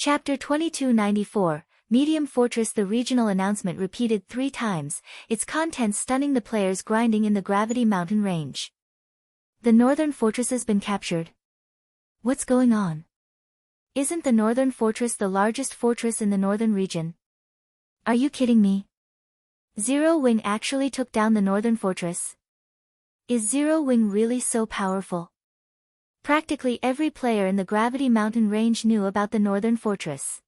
Chapter 2294, Medium Fortress. The regional announcement repeated 3 times, its contents stunning the players grinding in the Gravity Mountain range. The northern fortress has been captured. What's going on? Isn't the northern fortress the largest fortress in the northern region? Are you kidding me? Zero Wing actually took down the northern fortress? Is Zero Wing really so powerful? Practically every player in the Gravity Mountain range knew about the northern fortress.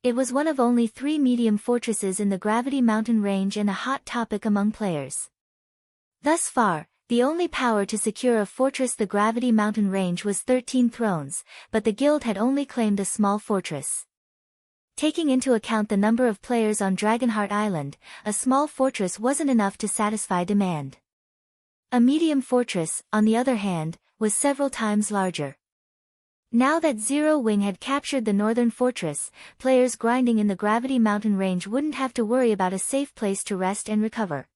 It was one of only 3 medium fortresses in the Gravity Mountain range and a hot topic among players. Thus far, the only power to secure a fortress the Gravity Mountain range was 13 thrones, but the guild had only claimed a small fortress. Taking into account the number of players on Dragonheart Island, a small fortress wasn't enough to satisfy demand. A medium fortress, on the other hand, was several times larger. Now that Zero Wing had captured the northern fortress, players grinding in the Gravity Mountain range wouldn't have to worry about a safe place to rest and recover.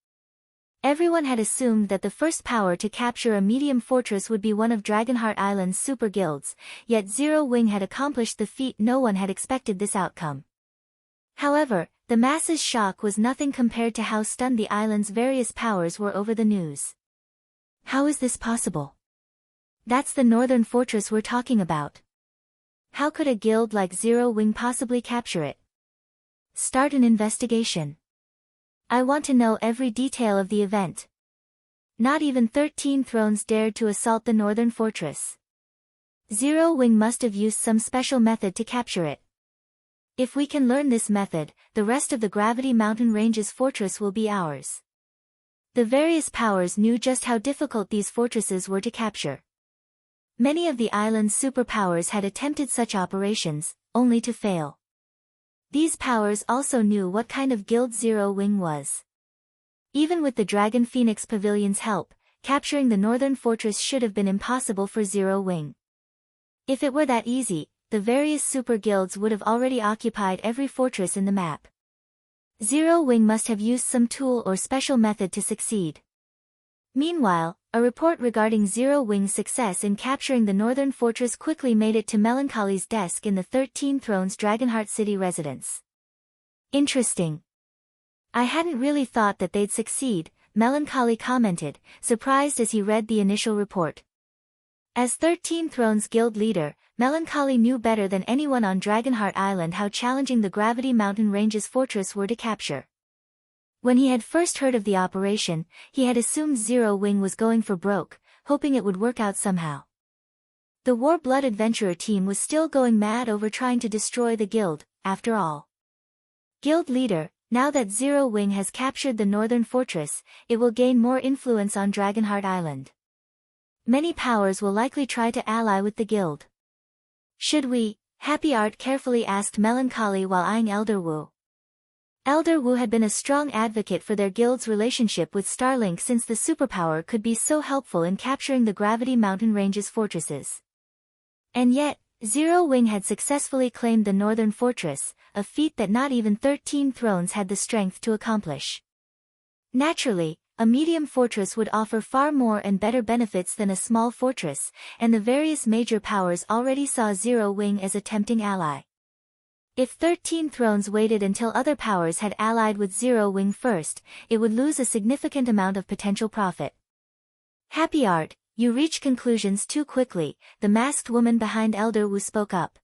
Everyone had assumed that the first power to capture a medium fortress would be one of Dragonheart Island's super guilds, yet Zero Wing had accomplished the feat. No one had expected this outcome. However, the masses' shock was nothing compared to how stunned the island's various powers were over the news. How is this possible? That's the northern fortress we're talking about. How could a guild like Zero Wing possibly capture it? Start an investigation. I want to know every detail of the event. Not even 13 thrones dared to assault the northern fortress. Zero Wing must have used some special method to capture it. If we can learn this method, the rest of the Gravity Mountain range's fortress will be ours. The various powers knew just how difficult these fortresses were to capture. Many of the island's superpowers had attempted such operations, only to fail. These powers also knew what kind of guild Zero Wing was. Even with the Dragon Phoenix Pavilion's help, capturing the northern fortress should have been impossible for Zero Wing. If it were that easy, the various super guilds would have already occupied every fortress in the map. Zero Wing must have used some tool or special method to succeed. Meanwhile, a report regarding Zero Wing's success in capturing the northern fortress quickly made it to Melancholy's desk in the 13 Thrones Dragonheart City residence. Interesting. I hadn't really thought that they'd succeed, Melancholy commented, surprised as he read the initial report. As 13 Thrones Guild leader, Melancholy knew better than anyone on Dragonheart Island how challenging the Gravity Mountain range's fortress were to capture. When he had first heard of the operation, he had assumed Zero Wing was going for broke, hoping it would work out somehow. The War Blood adventurer team was still going mad over trying to destroy the guild, after all. Guild leader, now that Zero Wing has captured the northern fortress, it will gain more influence on Dragonheart Island. Many powers will likely try to ally with the guild. Should we? Happy Art carefully asked Melancholy while eyeing Elder Wu. Elder Wu had been a strong advocate for their guild's relationship with Starlink since the superpower could be so helpful in capturing the Gravity Mountain range's fortresses. And yet, Zero Wing had successfully claimed the northern fortress, a feat that not even 13 thrones had the strength to accomplish. Naturally, a medium fortress would offer far more and better benefits than a small fortress, and the various major powers already saw Zero Wing as a tempting ally. If 13 thrones waited until other powers had allied with Zero Wing first, it would lose a significant amount of potential profit. Happy Art, you reach conclusions too quickly, the masked woman behind Elder Wu spoke up.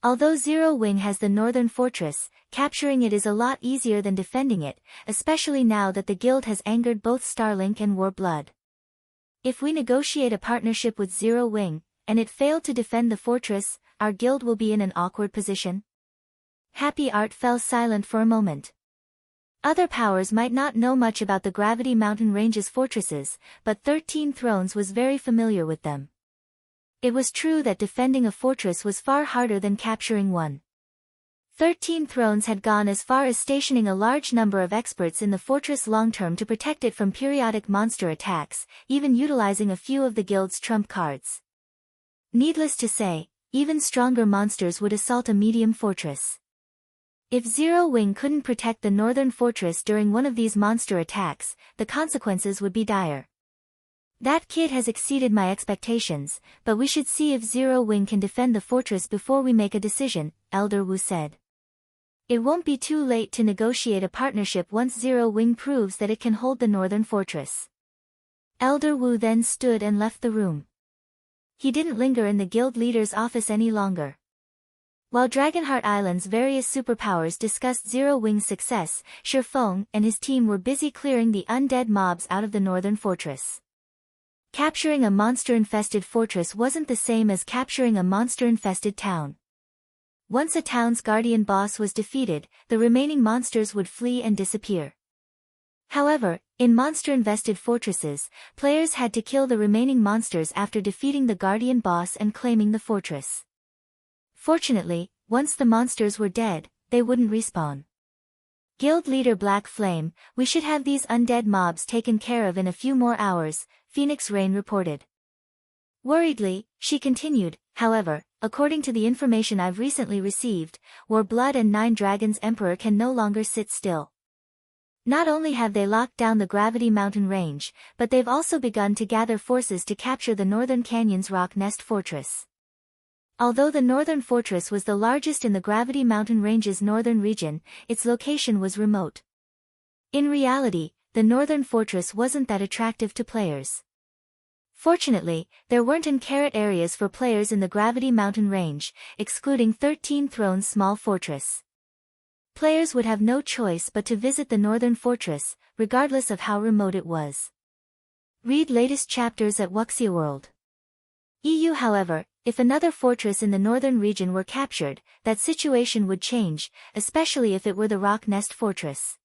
Although Zero Wing has the northern fortress, capturing it is a lot easier than defending it, especially now that the guild has angered both Starlink and War Blood. If we negotiate a partnership with Zero Wing, and it failed to defend the fortress, our guild will be in an awkward position. Happy Art fell silent for a moment. Other powers might not know much about the Gravity Mountain range's fortresses, but 13 Thrones was very familiar with them. It was true that defending a fortress was far harder than capturing one. 13 Thrones had gone as far as stationing a large number of experts in the fortress long-term to protect it from periodic monster attacks, even utilizing a few of the guild's trump cards. Needless to say, even stronger monsters would assault a medium fortress. If Zero Wing couldn't protect the northern fortress during one of these monster attacks, the consequences would be dire. That kid has exceeded my expectations, but we should see if Zero Wing can defend the fortress before we make a decision, Elder Wu said. It won't be too late to negotiate a partnership once Zero Wing proves that it can hold the northern fortress. Elder Wu then stood and left the room. He didn't linger in the guild leader's office any longer. While Dragonheart Island's various superpowers discussed Zero Wing's success, Shifeng and his team were busy clearing the undead mobs out of the northern fortress. Capturing a monster-infested fortress wasn't the same as capturing a monster-infested town. Once a town's guardian boss was defeated, the remaining monsters would flee and disappear. However, in monster-invested fortresses, players had to kill the remaining monsters after defeating the guardian boss and claiming the fortress. Fortunately, once the monsters were dead, they wouldn't respawn. Guild leader Black Flame, we should have these undead mobs taken care of in a few more hours, Phoenix Rain reported. Worriedly, she continued, however, according to the information I've recently received, War Blood and Nine Dragons Emperor can no longer sit still. Not only have they locked down the Gravity Mountain Range, but they've also begun to gather forces to capture the Northern Canyon's Rock Nest Fortress. Although the Northern Fortress was the largest in the Gravity Mountain Range's northern region, its location was remote. In reality, the Northern Fortress wasn't that attractive to players. Fortunately, there weren't in-carrot areas for players in the Gravity Mountain Range, excluding 13 Thrones Small Fortress. Players would have no choice but to visit the Northern Fortress, regardless of how remote it was. Read latest chapters at Wuxia World. EU. However, if another fortress in the northern region were captured, that situation would change, especially if it were the Rock Nest Fortress.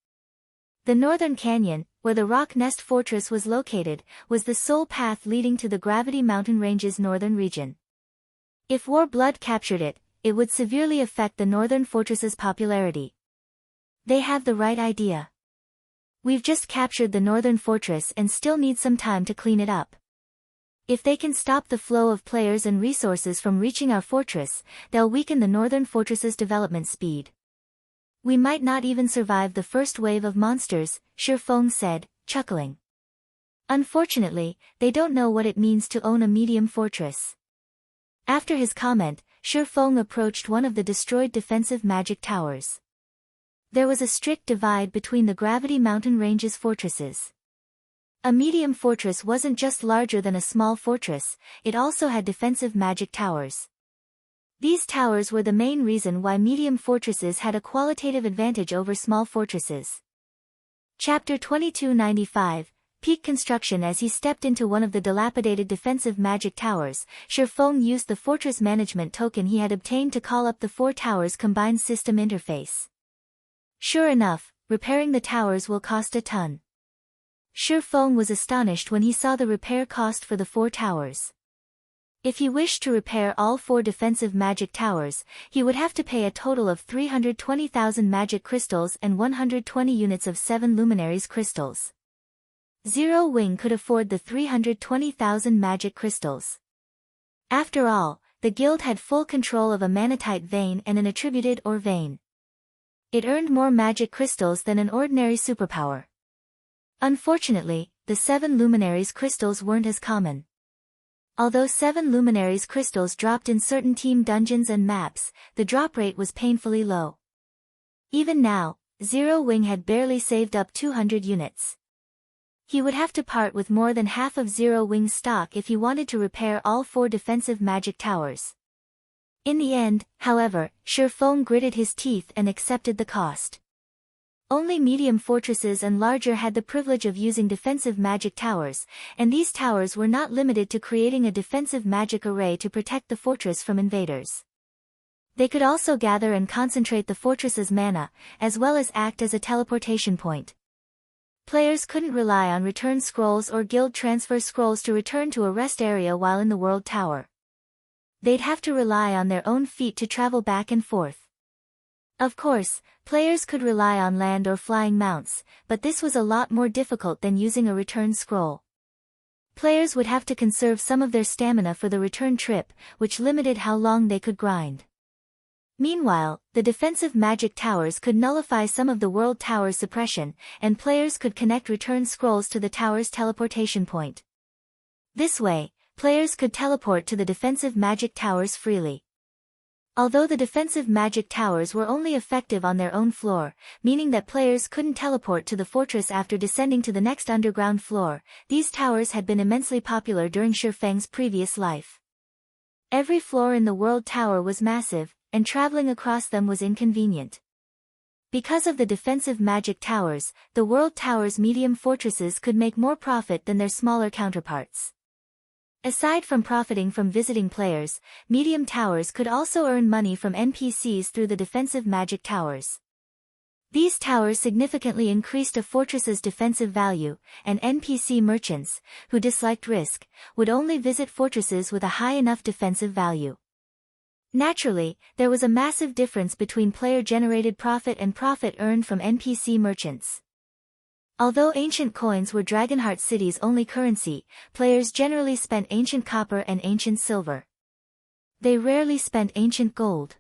The Northern Canyon, where the Rock Nest Fortress was located, was the sole path leading to the Gravity Mountain Range's northern region. If War Blood captured it, it would severely affect the Northern Fortress's popularity. They have the right idea. We've just captured the Northern Fortress and still need some time to clean it up. If they can stop the flow of players and resources from reaching our fortress, they'll weaken the Northern Fortress's development speed. We might not even survive the first wave of monsters, Shifeng said, chuckling. Unfortunately, they don't know what it means to own a medium fortress. After his comment, Shifeng approached one of the destroyed defensive magic towers. There was a strict divide between the Gravity Mountain Range's fortresses. A medium fortress wasn't just larger than a small fortress, it also had defensive magic towers. These towers were the main reason why medium fortresses had a qualitative advantage over small fortresses. Chapter 2295, Peak Construction. As he stepped into one of the dilapidated defensive magic towers, Shifeng used the fortress management token he had obtained to call up the four towers' combined system interface. Sure enough, repairing the towers will cost a ton. Shifeng was astonished when he saw the repair cost for the four towers. If he wished to repair all four defensive magic towers, he would have to pay a total of 320,000 magic crystals and 120 units of 7 luminaries crystals. Zero Wing could afford the 320,000 magic crystals. After all, the guild had full control of a manatite vein and an attributed ore vein. It earned more magic crystals than an ordinary superpower. Unfortunately, the 7 luminaries crystals weren't as common. Although 7 luminaries crystals dropped in certain team dungeons and maps, the drop rate was painfully low. Even now, Zero Wing had barely saved up 200 units. He would have to part with more than half of Zero Wing's stock if he wanted to repair all four defensive magic towers. In the end, however, Shifeng gritted his teeth and accepted the cost. Only medium fortresses and larger had the privilege of using defensive magic towers, and these towers were not limited to creating a defensive magic array to protect the fortress from invaders. They could also gather and concentrate the fortress's mana, as well as act as a teleportation point. Players couldn't rely on return scrolls or guild transfer scrolls to return to a rest area while in the World Tower. They'd have to rely on their own feet to travel back and forth. Of course, players could rely on land or flying mounts, but this was a lot more difficult than using a return scroll. Players would have to conserve some of their stamina for the return trip, which limited how long they could grind. Meanwhile, the defensive magic towers could nullify some of the World Tower's suppression, and players could connect return scrolls to the tower's teleportation point. This way, players could teleport to the defensive magic towers freely. Although the defensive magic towers were only effective on their own floor, meaning that players couldn't teleport to the fortress after descending to the next underground floor, these towers had been immensely popular during Shi Feng's previous life. Every floor in the World Tower was massive, and traveling across them was inconvenient. Because of the defensive magic towers, the World Tower's medium fortresses could make more profit than their smaller counterparts. Aside from profiting from visiting players, medium towers could also earn money from NPCs through the defensive magic towers. These towers significantly increased a fortress's defensive value, and NPC merchants, who disliked risk, would only visit fortresses with a high enough defensive value. Naturally, there was a massive difference between player-generated profit and profit earned from NPC merchants. Although ancient coins were Dragonheart City's only currency, players generally spent ancient copper and ancient silver. They rarely spent ancient gold.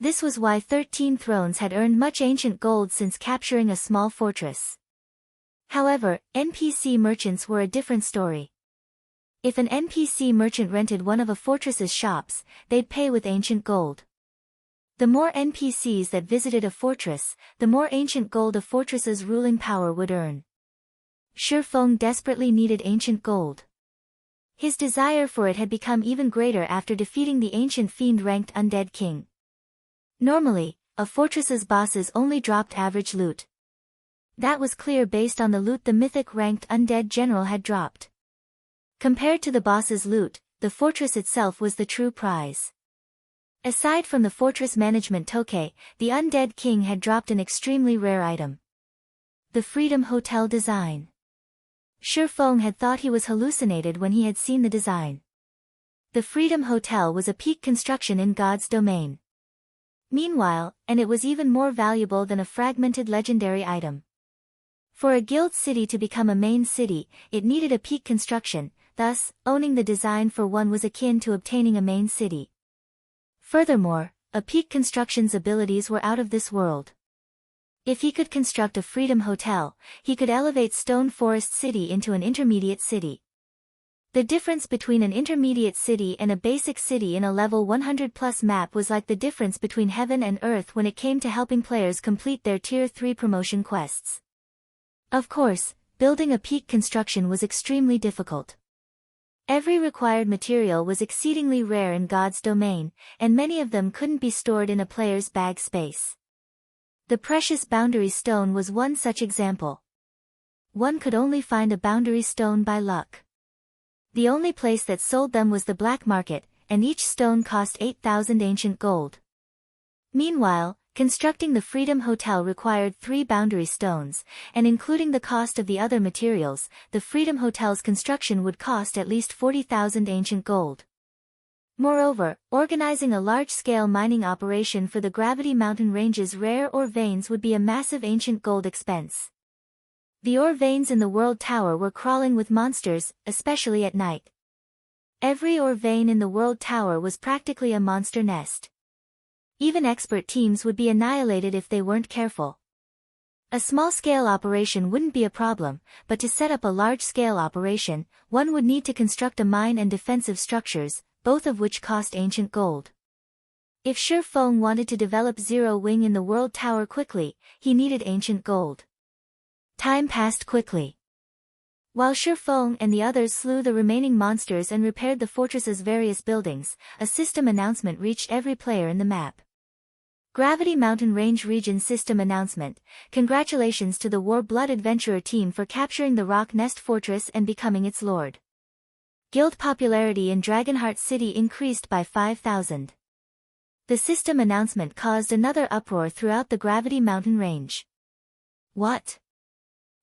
This was why 13 Thrones had earned much ancient gold since capturing a small fortress. However, NPC merchants were a different story. If an NPC merchant rented one of a fortress's shops, they'd pay with ancient gold. The more NPCs that visited a fortress, the more ancient gold a fortress's ruling power would earn. Shi Feng desperately needed ancient gold. His desire for it had become even greater after defeating the ancient fiend-ranked undead king. Normally, a fortress's bosses only dropped average loot. That was clear based on the loot the mythic-ranked undead general had dropped. Compared to the boss's loot, the fortress itself was the true prize. Aside from the fortress management toke, the undead king had dropped an extremely rare item. The Freedom Hotel design. Shi Feng had thought he was hallucinated when he had seen the design. The Freedom Hotel was a peak construction in God's domain. Meanwhile, and it was even more valuable than a fragmented legendary item. For a guild city to become a main city, it needed a peak construction, thus, owning the design for one was akin to obtaining a main city. Furthermore, a peak construction's abilities were out of this world. If he could construct a Freedom Hotel, he could elevate Stone Forest City into an intermediate city. The difference between an intermediate city and a basic city in a level 100+ map was like the difference between heaven and earth when it came to helping players complete their Tier 3 promotion quests. Of course, building a peak construction was extremely difficult. Every required material was exceedingly rare in God's domain, and many of them couldn't be stored in a player's bag space. The precious boundary stone was one such example. One could only find a boundary stone by luck. The only place that sold them was the black market, and each stone cost 8,000 ancient gold. Meanwhile, constructing the Freedom Hotel required 3 boundary stones, and including the cost of the other materials, the Freedom Hotel's construction would cost at least 40,000 ancient gold. Moreover, organizing a large-scale mining operation for the Gravity Mountain Range's rare ore veins would be a massive ancient gold expense. The ore veins in the World Tower were crawling with monsters, especially at night. Every ore vein in the World Tower was practically a monster nest. Even expert teams would be annihilated if they weren't careful. A small-scale operation wouldn't be a problem, but to set up a large-scale operation, one would need to construct a mine and defensive structures, both of which cost ancient gold. If Shi Feng wanted to develop Zero Wing in the World Tower quickly, he needed ancient gold. Time passed quickly. While Shi Feng and the others slew the remaining monsters and repaired the fortress's various buildings, a system announcement reached every player in the map. Gravity Mountain Range Region System Announcement. Congratulations to the War Blood Adventurer team for capturing the Rock Nest Fortress and becoming its lord. Guild popularity in Dragonheart City increased by 5,000. The system announcement caused another uproar throughout the Gravity Mountain Range. What?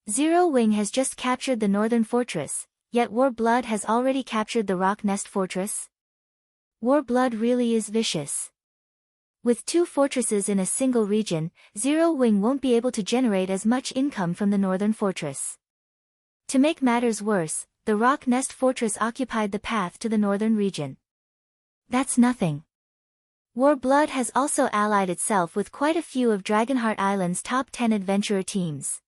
Zero Wing has just captured the Northern Fortress, yet War Blood has already captured the Rock Nest Fortress? War Blood really is vicious. With 2 fortresses in a single region, Zero Wing won't be able to generate as much income from the Northern Fortress. To make matters worse, the Rock Nest Fortress occupied the path to the Northern region. That's nothing. War Blood has also allied itself with quite a few of Dragonheart Island's top 10 adventurer teams.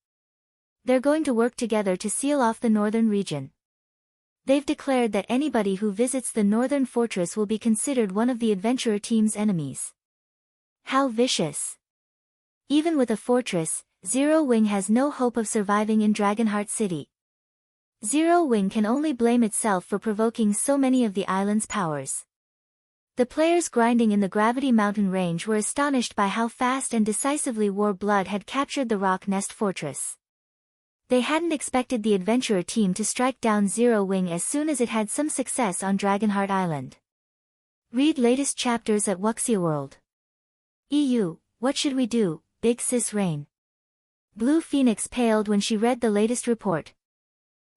They're going to work together to seal off the Northern region. They've declared that anybody who visits the northern fortress will be considered one of the adventurer team's enemies. How vicious! Even with a fortress, Zero Wing has no hope of surviving in Dragonheart City. Zero Wing can only blame itself for provoking so many of the island's powers. The players grinding in the Gravity Mountain range were astonished by how fast and decisively Warblood had captured the Rock Nest Fortress. They hadn't expected the adventurer team to strike down Zero Wing as soon as it had some success on Dragonheart Island. Read latest chapters at Wuxia World. EU, what should we do, Big Sis Rain? Blue Phoenix paled when she read the latest report.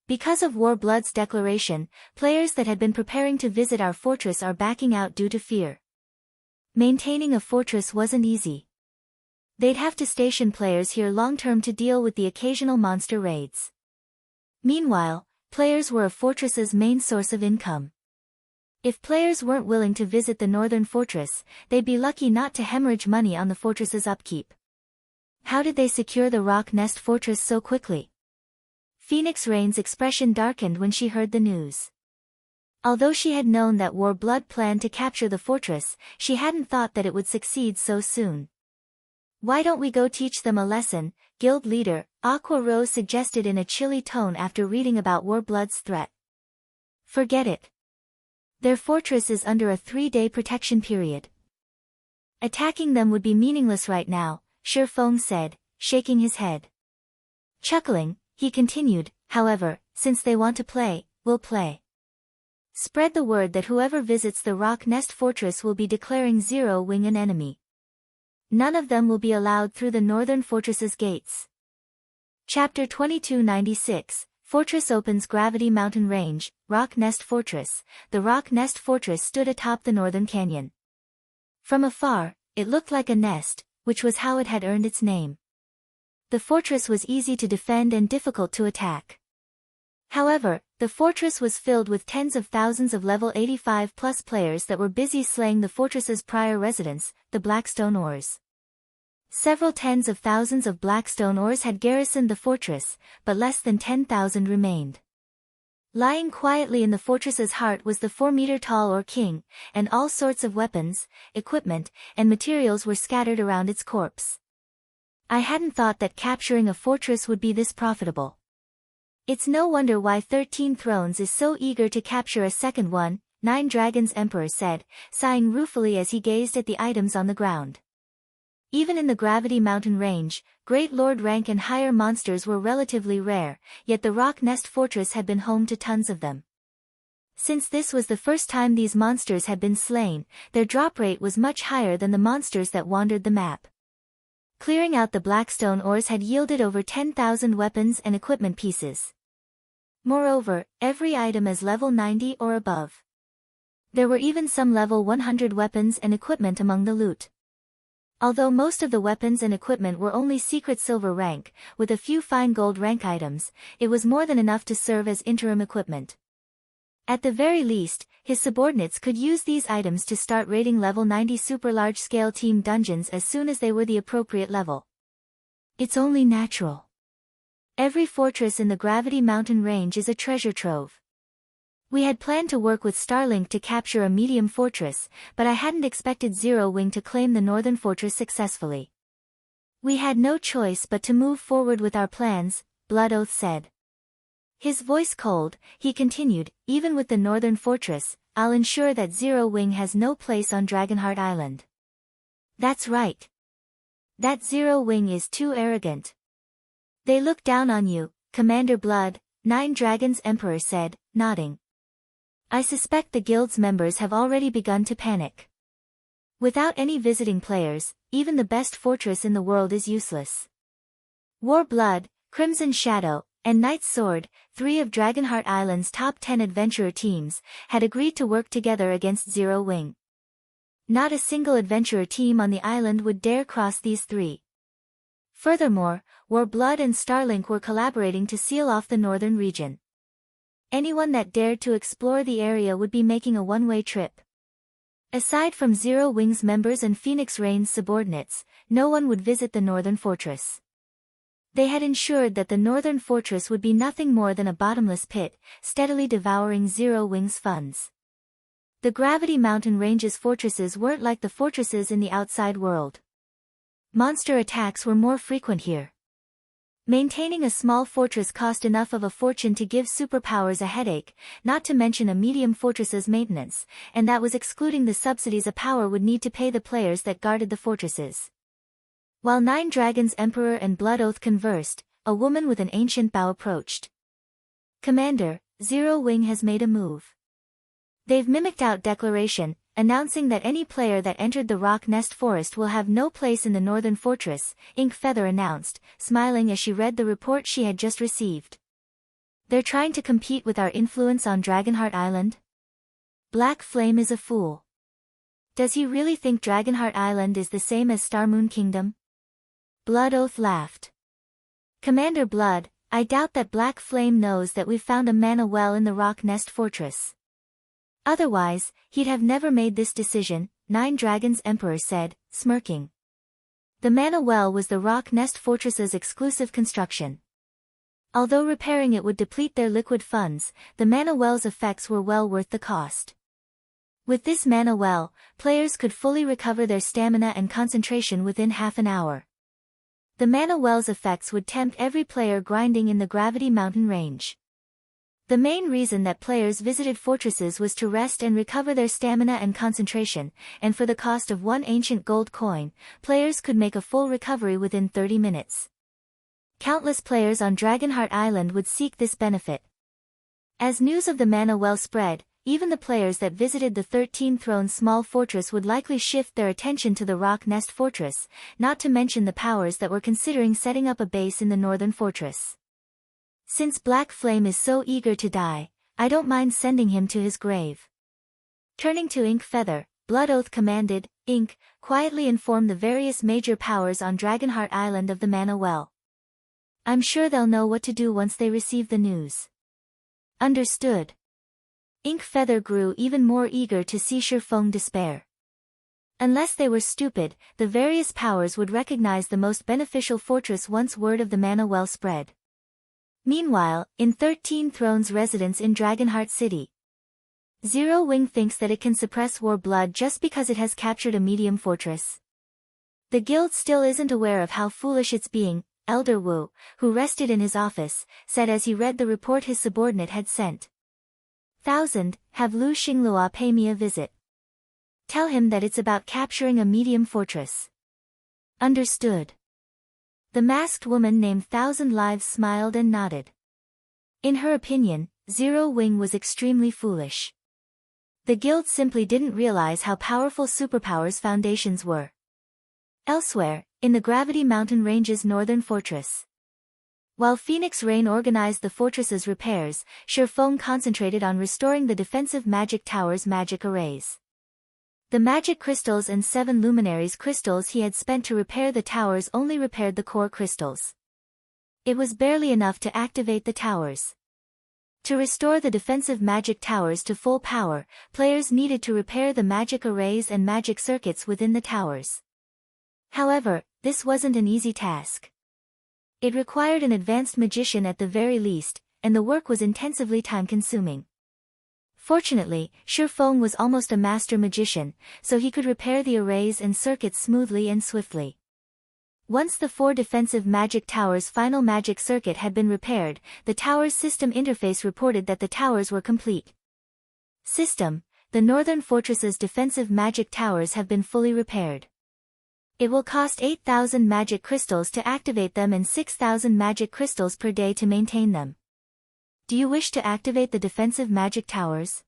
Because of Warblood's declaration, players that had been preparing to visit our fortress are backing out due to fear. Maintaining a fortress wasn't easy. They'd have to station players here long-term to deal with the occasional monster raids. Meanwhile, players were a fortress's main source of income. If players weren't willing to visit the northern fortress, they'd be lucky not to hemorrhage money on the fortress's upkeep. How did they secure the Rock Nest Fortress so quickly? Phoenix Rain's expression darkened when she heard the news. Although she had known that Warblood planned to capture the fortress, she hadn't thought that it would succeed so soon. Why don't we go teach them a lesson, guild leader, Aqua Rose suggested in a chilly tone after reading about Warblood's threat. Forget it. Their fortress is under a 3-day protection period. Attacking them would be meaningless right now, Shifeng said, shaking his head. Chuckling, he continued, however, since they want to play, we'll play. Spread the word that whoever visits the Rock Nest Fortress will be declaring Zero Wing an enemy. None of them will be allowed through the northern fortress's gates. Chapter 2296, Fortress opens Gravity Mountain Range, Rock Nest Fortress. The Rock Nest Fortress stood atop the northern canyon. From afar, it looked like a nest, which was how it had earned its name. The fortress was easy to defend and difficult to attack. However, the fortress was filled with tens of thousands of level 85+ players that were busy slaying the fortress's prior residents, the Blackstone Ores. Several tens of thousands of Blackstone Ores had garrisoned the fortress, but less than 10,000 remained. Lying quietly in the fortress's heart was the 4-meter-tall Ore King, and all sorts of weapons, equipment, and materials were scattered around its corpse. I hadn't thought that capturing a fortress would be this profitable. It's no wonder why 13 Thrones is so eager to capture a second one, 9 Dragons Emperor said, sighing ruefully as he gazed at the items on the ground. Even in the Gravity Mountain range, Great Lord rank and higher monsters were relatively rare, yet the Rock Nest Fortress had been home to tons of them. Since this was the first time these monsters had been slain, their drop rate was much higher than the monsters that wandered the map. Clearing out the Blackstone Ores had yielded over 10,000 weapons and equipment pieces. Moreover, every item is level 90 or above. There were even some level 100 weapons and equipment among the loot. Although most of the weapons and equipment were only secret silver rank, with a few fine gold rank items, it was more than enough to serve as interim equipment. At the very least, his subordinates could use these items to start raiding level 90 super large-scale team dungeons as soon as they were the appropriate level. It's only natural. Every fortress in the Gravity Mountain range is a treasure trove. We had planned to work with Starlink to capture a medium fortress, but I hadn't expected Zero Wing to claim the northern fortress successfully. We had no choice but to move forward with our plans, Blood Oath said. His voice cold, he continued, even with the northern fortress, I'll ensure that Zero Wing has no place on Dragonheart Island. That's right. That Zero Wing is too arrogant. They look down on you, Commander Blood, 9 Dragons Emperor said, nodding. I suspect the guild's members have already begun to panic. Without any visiting players, even the best fortress in the world is useless. Warblood, Crimson Shadow, and Knight's Sword, 3 of Dragonheart Island's top 10 adventurer teams, had agreed to work together against Zero Wing. Not a single adventurer team on the island would dare cross these 3. Furthermore, Warblood and Starlink were collaborating to seal off the northern region. Anyone that dared to explore the area would be making a one-way trip. Aside from Zero Wing's members and Phoenix Rain's subordinates, no one would visit the northern fortress. They had ensured that the northern fortress would be nothing more than a bottomless pit, steadily devouring Zero Wing's funds. The Gravity Mountain Range's fortresses weren't like the fortresses in the outside world. Monster attacks were more frequent here. Maintaining a small fortress cost enough of a fortune to give superpowers a headache, not to mention a medium fortress's maintenance, and that was excluding the subsidies a power would need to pay the players that guarded the fortresses. While Nine Dragons Emperor and Blood Oath conversed, a woman with an ancient bow approached. "Commander, Zero Wing has made a move. They've mimicked out declaration, announcing that any player that entered the Rock Nest Forest will have no place in the Northern Fortress," Ink Feather announced, smiling as she read the report she had just received. "They're trying to compete with our influence on Dragonheart Island? Black Flame is a fool. Does he really think Dragonheart Island is the same as Starmoon Kingdom?" Blood Oath laughed. "Commander Blood, I doubt that Black Flame knows that we've found a mana well in the Rock Nest Fortress. Otherwise, he'd have never made this decision," Nine Dragons Emperor said, smirking. The mana well was the Rock Nest Fortress's exclusive construction. Although repairing it would deplete their liquid funds, the mana well's effects were well worth the cost. With this mana well, players could fully recover their stamina and concentration within half an hour. The mana well's effects would tempt every player grinding in the Gravity Mountain Range. The main reason that players visited fortresses was to rest and recover their stamina and concentration, and for the cost of one ancient gold coin, players could make a full recovery within 30 minutes. Countless players on Dragonheart Island would seek this benefit. As news of the mana well spread, even the players that visited the 13 Thrones small fortress would likely shift their attention to the Rock Nest Fortress, not to mention the powers that were considering setting up a base in the Northern Fortress. "Since Black Flame is so eager to die, I don't mind sending him to his grave." Turning to Ink Feather, Blood Oath commanded, "Ink, quietly inform the various major powers on Dragonheart Island of the mana well. I'm sure they'll know what to do once they receive the news." "Understood." Ink Feather grew even more eager to see Shifeng despair. Unless they were stupid, the various powers would recognize the most beneficial fortress once word of the mana well spread. Meanwhile, in 13 Thrones residence in Dragonheart City, Zero Wing thinks that it can suppress war blood just because it has captured a medium fortress. The guild still isn't aware of how foolish it's being, Elder Wu, who rested in his office, said as he read the report his subordinate had sent. Have Lu Xinglua pay me a visit. Tell him that it's about capturing a medium fortress." "Understood." The masked woman named Thousand Lives smiled and nodded. In her opinion, Zero Wing was extremely foolish. The guild simply didn't realize how powerful superpowers foundations were. Elsewhere, in the Gravity Mountain Range's northern fortress. While Phoenix Rain organized the fortress's repairs, Shifeng concentrated on restoring the defensive magic tower's magic arrays. The magic crystals and 7 luminaries crystals he had spent to repair the towers only repaired the core crystals. It was barely enough to activate the towers. To restore the defensive magic towers to full power, players needed to repair the magic arrays and magic circuits within the towers. However, this wasn't an easy task. It required an advanced magician at the very least, and the work was intensively time-consuming. Fortunately, Shifeng was almost a master magician, so he could repair the arrays and circuits smoothly and swiftly. Once the 4 defensive magic towers' final magic circuit had been repaired, the tower's system interface reported that the towers were complete. System: the Northern Fortress's defensive magic towers have been fully repaired. It will cost 8,000 magic crystals to activate them and 6,000 magic crystals per day to maintain them. Do you wish to activate the defensive magic towers?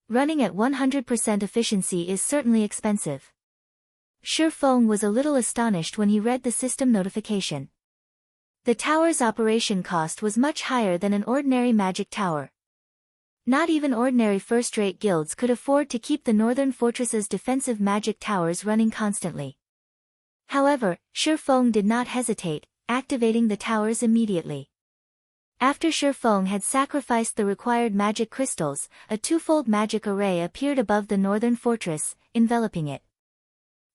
Running at 100% efficiency is certainly expensive. Shifeng was a little astonished when he read the system notification. The tower's operation cost was much higher than an ordinary magic tower. Not even ordinary first-rate guilds could afford to keep the Northern Fortress's defensive magic towers running constantly. However, Shifeng did not hesitate, activating the towers immediately. After Shifeng had sacrificed the required magic crystals, a twofold magic array appeared above the Northern Fortress, enveloping it.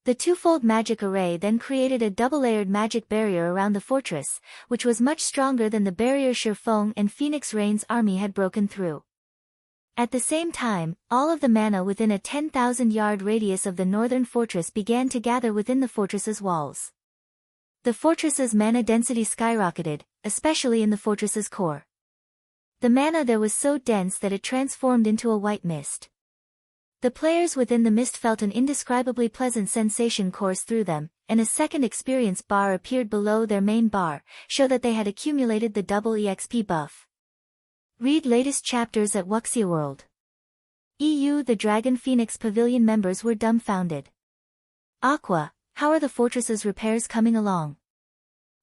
The twofold magic array then created a double-layered magic barrier around the fortress, which was much stronger than the barrier Shifeng and Phoenix Rain's army had broken through. At the same time, all of the mana within a 10,000-yard radius of the northern fortress began to gather within the fortress's walls. The fortress's mana density skyrocketed, especially in the fortress's core. The mana there was so dense that it transformed into a white mist. The players within the mist felt an indescribably pleasant sensation course through them, and a second experience bar appeared below their main bar, show that they had accumulated the double EXP buff. Read latest chapters at Wuxia World. EU. The Dragon Phoenix Pavilion members were dumbfounded. Aqua, how are the fortress's repairs coming along?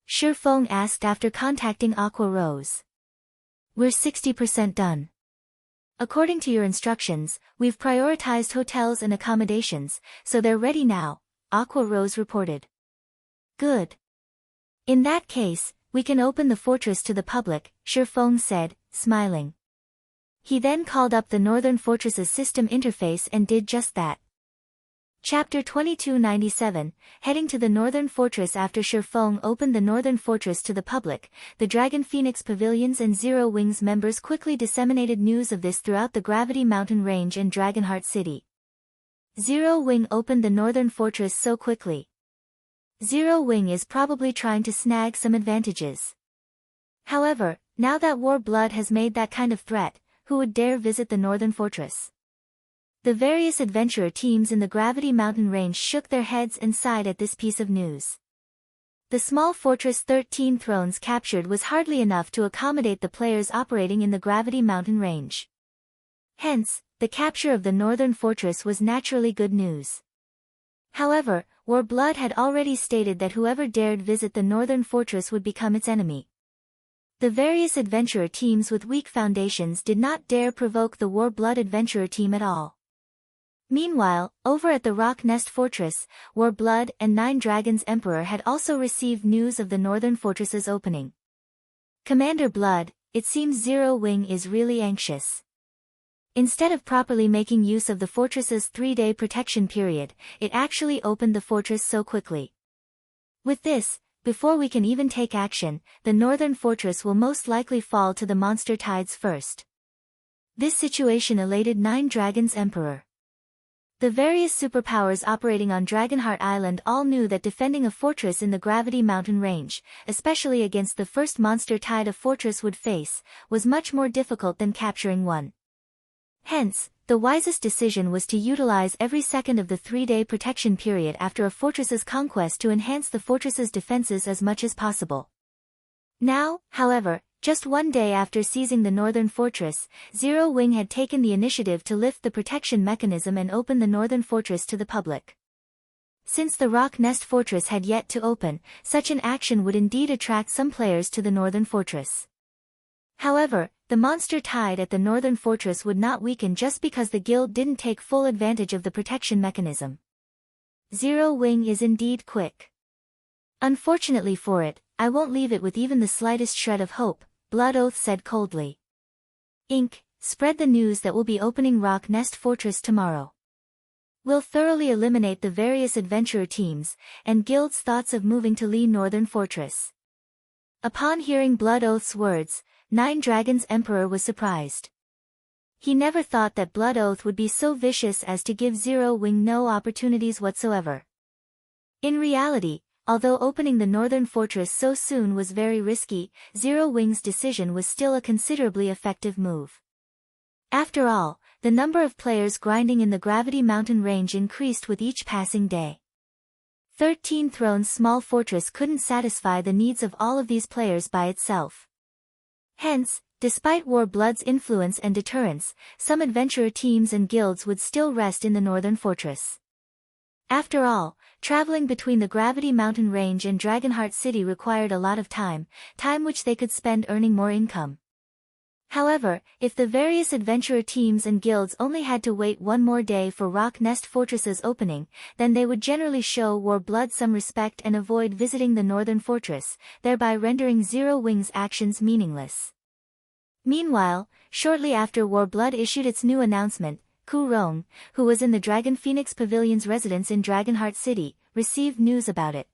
Shifeng asked after contacting Aqua Rose. We're 60% done. According to your instructions, we've prioritized hotels and accommodations, so they're ready now, Aqua Rose reported. Good. In that case, we can open the fortress to the public, Shifeng said, smiling. He then called up the Northern Fortress's system interface and did just that. Chapter 2297, heading to the Northern Fortress. After Shifeng opened the Northern Fortress to the public, the Dragon Phoenix Pavilions and Zero Wings members quickly disseminated news of this throughout the Gravity Mountain Range and Dragonheart City. Zero Wing opened the Northern Fortress so quickly. Zero Wing is probably trying to snag some advantages. However, now that War Blood has made that kind of threat, who would dare visit the Northern Fortress? The various adventurer teams in the Gravity Mountain Range shook their heads and sighed at this piece of news. The small fortress 13 thrones captured was hardly enough to accommodate the players operating in the Gravity Mountain Range. Hence, the capture of the Northern Fortress was naturally good news. However, War Blood had already stated that whoever dared visit the Northern Fortress would become its enemy. The various adventurer teams with weak foundations did not dare provoke the War Blood adventurer team at all. Meanwhile, over at the Rock Nest Fortress, War Blood and Nine Dragons Emperor had also received news of the Northern Fortress's opening. Commander Blood, it seems Zero Wing is really anxious. Instead of properly making use of the fortress's 3-day protection period, it actually opened the fortress so quickly. With this, before we can even take action, the Northern Fortress will most likely fall to the monster tides first. This situation elated Nine Dragons Emperor. The various superpowers operating on Dragonheart Island all knew that defending a fortress in the Gravity Mountain Range, especially against the first monster tide a fortress would face, was much more difficult than capturing one. Hence, the wisest decision was to utilize every second of the 3-day protection period after a fortress's conquest to enhance the fortress's defenses as much as possible. Now, however, just one day after seizing the Northern Fortress, Zero Wing had taken the initiative to lift the protection mechanism and open the Northern Fortress to the public. Since the Rock Nest Fortress had yet to open, such an action would indeed attract some players to the Northern Fortress. However, the monster tide at the Northern Fortress would not weaken just because the guild didn't take full advantage of the protection mechanism. Zero Wing is indeed quick. Unfortunately for it, I won't leave it with even the slightest shred of hope, Blood Oath said coldly. Inc. Spread the news that we'll be opening Rock Nest Fortress tomorrow. We'll thoroughly eliminate the various adventurer teams, and guilds' thoughts of moving to Lee Northern Fortress. Upon hearing Blood Oath's words, Nine Dragons Emperor was surprised. He never thought that Blood Oath would be so vicious as to give Zero Wing no opportunities whatsoever. In reality, although opening the Northern Fortress so soon was very risky, Zero Wing's decision was still a considerably effective move. After all, the number of players grinding in the Gravity Mountain Range increased with each passing day. 13 Thrones small fortress couldn't satisfy the needs of all of these players by itself. Hence, despite War Blood's influence and deterrence, some adventurer teams and guilds would still rest in the Northern Fortress. After all, traveling between the Gravity Mountain Range and Dragonheart City required a lot of time which they could spend earning more income. However, if the various adventurer teams and guilds only had to wait one more day for Rock Nest Fortress's opening, then they would generally show War Blood some respect and avoid visiting the Northern Fortress, thereby rendering Zero Wing's actions meaningless. Meanwhile, shortly after War Blood issued its new announcement, Ku Rong, who was in the Dragon Phoenix Pavilion's residence in Dragonheart City, received news about it.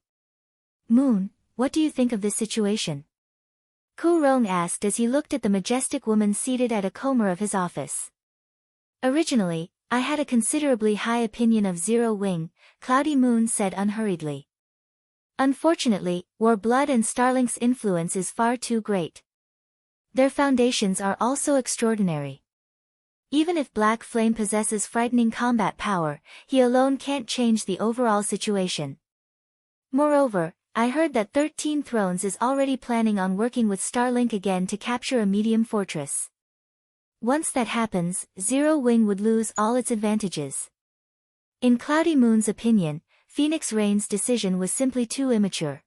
"Moon, what do you think of this situation?" Ku Rong asked as he looked at the majestic woman seated at a corner of his office. "Originally, I had a considerably high opinion of Zero Wing," Cloudy Moon said unhurriedly. "Unfortunately, Warblood and Starlink's influence is far too great. Their foundations are also extraordinary. Even if Black Flame possesses frightening combat power, he alone can't change the overall situation. Moreover, I heard that 13 Thrones is already planning on working with Starlink again to capture a medium fortress. Once that happens, Zero Wing would lose all its advantages." In Cloudy Moon's opinion, Phoenix Rain's decision was simply too immature.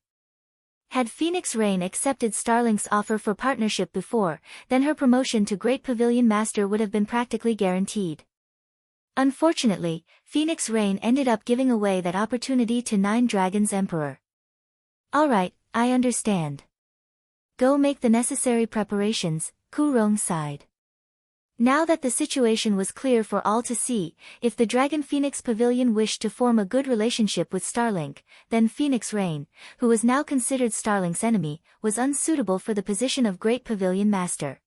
Had Phoenix Rain accepted Starlink's offer for partnership before, then her promotion to Great Pavilion Master would have been practically guaranteed. Unfortunately, Phoenix Rain ended up giving away that opportunity to Nine Dragons Emperor. "Alright, I understand. Go make the necessary preparations," Ku Rong sighed. Now that the situation was clear for all to see, if the Dragon Phoenix Pavilion wished to form a good relationship with Starlink, then Phoenix Rain, who was now considered Starlink's enemy, was unsuitable for the position of Great Pavilion Master.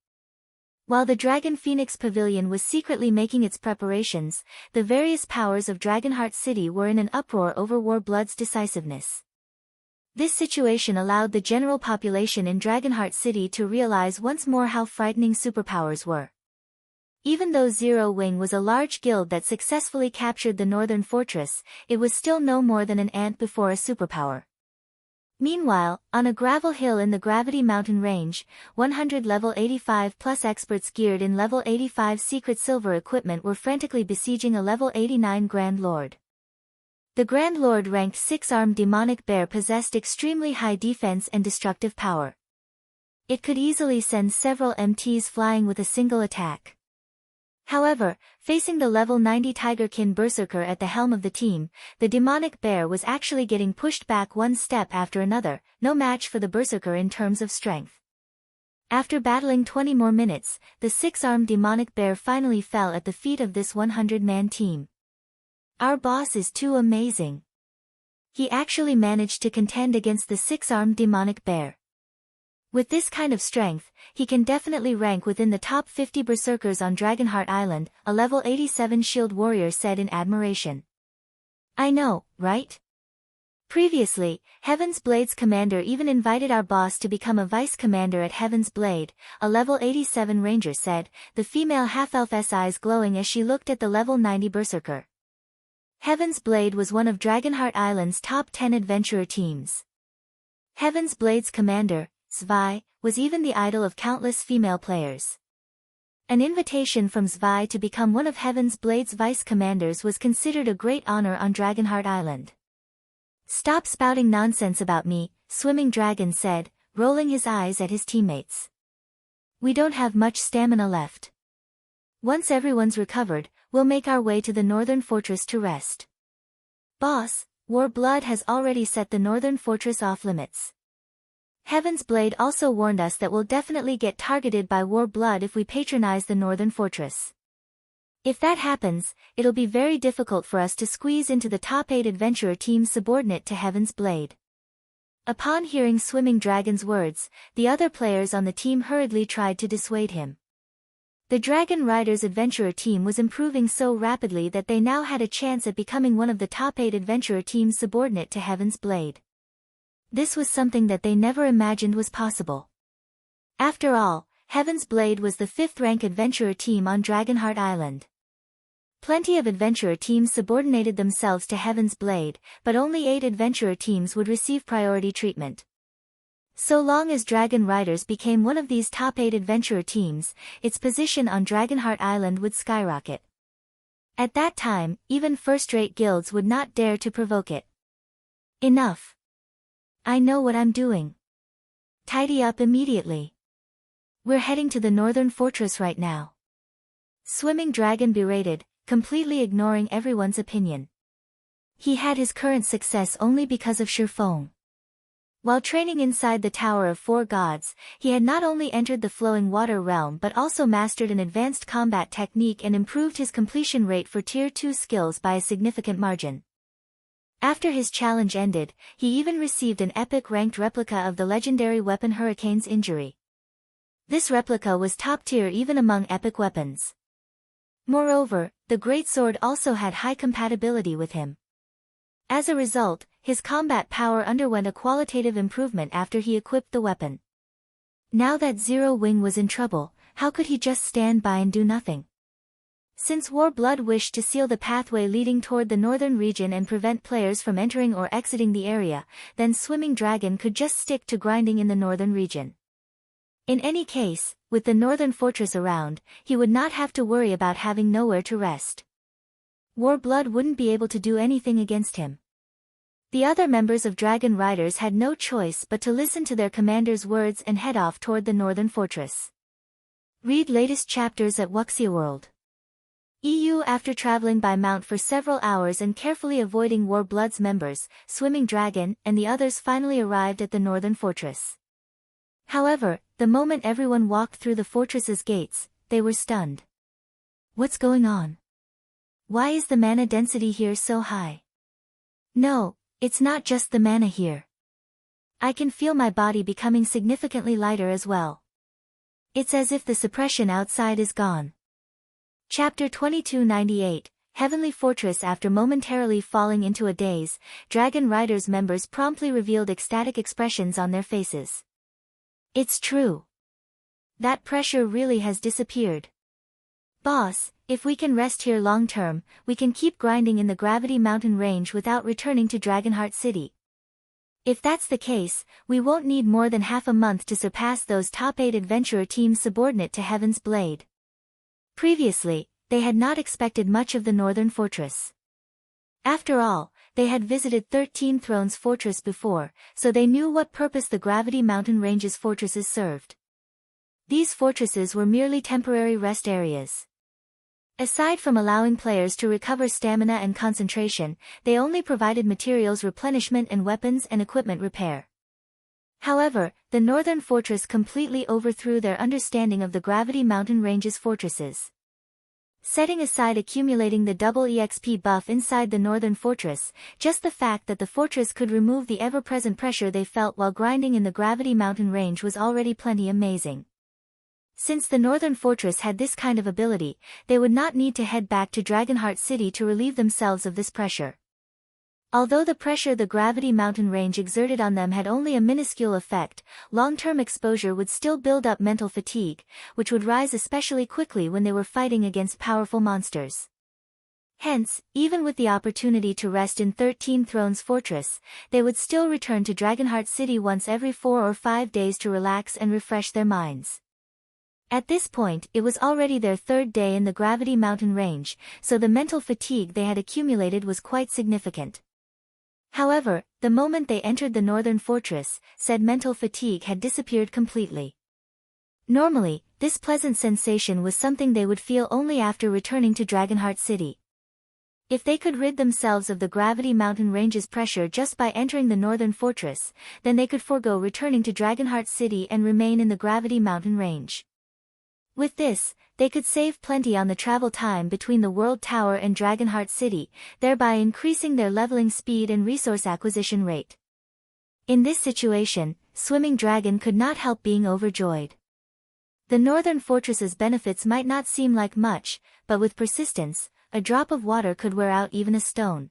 While the Dragon Phoenix Pavilion was secretly making its preparations, the various powers of Dragonheart City were in an uproar over Warblood's decisiveness. This situation allowed the general population in Dragonheart City to realize once more how frightening superpowers were. Even though Zero Wing was a large guild that successfully captured the northern fortress, it was still no more than an ant before a superpower. Meanwhile, on a gravel hill in the Gravity Mountain Range, 100 level 85 plus experts geared in level 85 secret silver equipment were frantically besieging a level 89 Grand Lord. The Grand Lord ranked 6-armed demonic bear possessed extremely high defense and destructive power. It could easily send several MTs flying with a single attack. However, facing the level 90 Tigerkin Berserker at the helm of the team, the demonic bear was actually getting pushed back one step after another, no match for the Berserker in terms of strength. After battling 20 more minutes, the 6-armed demonic bear finally fell at the feet of this 100-man team. "Our boss is too amazing. He actually managed to contend against the 6-armed demonic bear. With this kind of strength, he can definitely rank within the top 50 berserkers on Dragonheart Island," a level 87 shield warrior said in admiration. "I know, right? Previously, Heaven's Blade's commander even invited our boss to become a vice commander at Heaven's Blade," a level 87 ranger said, the female half-elf's eyes glowing as she looked at the level 90 berserker. Heaven's Blade was one of Dragonheart Island's top 10 adventurer teams. Heaven's Blade's commander, Zwei, was even the idol of countless female players. An invitation from Zwei to become one of Heaven's Blade's vice-commanders was considered a great honor on Dragonheart Island. "Stop spouting nonsense about me," Swimming Dragon said, rolling his eyes at his teammates. "We don't have much stamina left. Once everyone's recovered, we'll make our way to the northern fortress to rest." "Boss, Warblood has already set the northern fortress off limits. Heaven's Blade also warned us that we'll definitely get targeted by Warblood if we patronize the northern fortress. If that happens, it'll be very difficult for us to squeeze into the top 8 adventurer teams subordinate to Heaven's Blade." Upon hearing Swimming Dragon's words, the other players on the team hurriedly tried to dissuade him. The Dragon Riders adventurer team was improving so rapidly that they now had a chance at becoming one of the top 8 adventurer teams subordinate to Heaven's Blade. This was something that they never imagined was possible. After all, Heaven's Blade was the 5th-rank adventurer team on Dragonheart Island. Plenty of adventurer teams subordinated themselves to Heaven's Blade, but only 8 adventurer teams would receive priority treatment. So long as Dragon Riders became one of these top 8 adventurer teams, its position on Dragonheart Island would skyrocket. At that time, even first-rate guilds would not dare to provoke it. Enough. I know what I'm doing. Tidy up immediately. We're heading to the northern fortress right now. Swimming Dragon berated, completely ignoring everyone's opinion. He had his current success only because of Shifeng. While training inside the Tower of Four Gods, he had not only entered the flowing water realm but also mastered an advanced combat technique and improved his completion rate for Tier 2 skills by a significant margin. After his challenge ended, he even received an epic-ranked replica of the legendary weapon Hurricane's Injury. This replica was top tier even among epic weapons. Moreover, the greatsword also had high compatibility with him. As a result, his combat power underwent a qualitative improvement after he equipped the weapon. Now that Zero Wing was in trouble, how could he just stand by and do nothing? Since Warblood wished to seal the pathway leading toward the northern region and prevent players from entering or exiting the area, then Swimming Dragon could just stick to grinding in the northern region. In any case, with the northern fortress around, he would not have to worry about having nowhere to rest. Warblood wouldn't be able to do anything against him. The other members of Dragon Riders had no choice but to listen to their commander's words and head off toward the northern fortress. Read latest chapters at Wuxia World. After traveling by mount for several hours and carefully avoiding Warblood's members, Swimming Dragon and the others finally arrived at the northern fortress. However, the moment everyone walked through the fortress's gates, they were stunned. What's going on? Why is the mana density here so high? No, it's not just the mana here. I can feel my body becoming significantly lighter as well. It's as if the suppression outside is gone. Chapter 2298, Heavenly Fortress. After momentarily falling into a daze, Dragon Riders members promptly revealed ecstatic expressions on their faces. It's true. That pressure really has disappeared. Boss, if we can rest here long term, we can keep grinding in the Gravity Mountain range without returning to Dragonheart City. If that's the case, we won't need more than half a month to surpass those top 8 adventurer teams subordinate to Heaven's Blade. Previously, they had not expected much of the Northern Fortress. After all, they had visited 13 Thrones Fortress before, so they knew what purpose the Gravity Mountain Range's fortresses served. These fortresses were merely temporary rest areas. Aside from allowing players to recover stamina and concentration, they only provided materials replenishment and weapons and equipment repair. However, the Northern Fortress completely overthrew their understanding of the Gravity Mountain Range's fortresses. Setting aside accumulating the double EXP buff inside the Northern Fortress, just the fact that the fortress could remove the ever-present pressure they felt while grinding in the Gravity Mountain Range was already plenty amazing. Since the Northern Fortress had this kind of ability, they would not need to head back to Dragonheart City to relieve themselves of this pressure. Although the pressure the Gravity Mountain Range exerted on them had only a minuscule effect, long-term exposure would still build up mental fatigue, which would rise especially quickly when they were fighting against powerful monsters. Hence, even with the opportunity to rest in 13 Thrones Fortress, they would still return to Dragonheart City once every 4 or 5 days to relax and refresh their minds. At this point, it was already their 3rd day in the Gravity Mountain Range, so the mental fatigue they had accumulated was quite significant. However, the moment they entered the Northern Fortress, said mental fatigue had disappeared completely. Normally, this pleasant sensation was something they would feel only after returning to Dragonheart City. If they could rid themselves of the Gravity Mountain Range's pressure just by entering the Northern Fortress, then they could forego returning to Dragonheart City and remain in the Gravity Mountain Range. With this, they could save plenty on the travel time between the World Tower and Dragonheart City, thereby increasing their leveling speed and resource acquisition rate. In this situation, Swimming Dragon could not help being overjoyed. The Northern Fortress's benefits might not seem like much, but with persistence, a drop of water could wear out even a stone.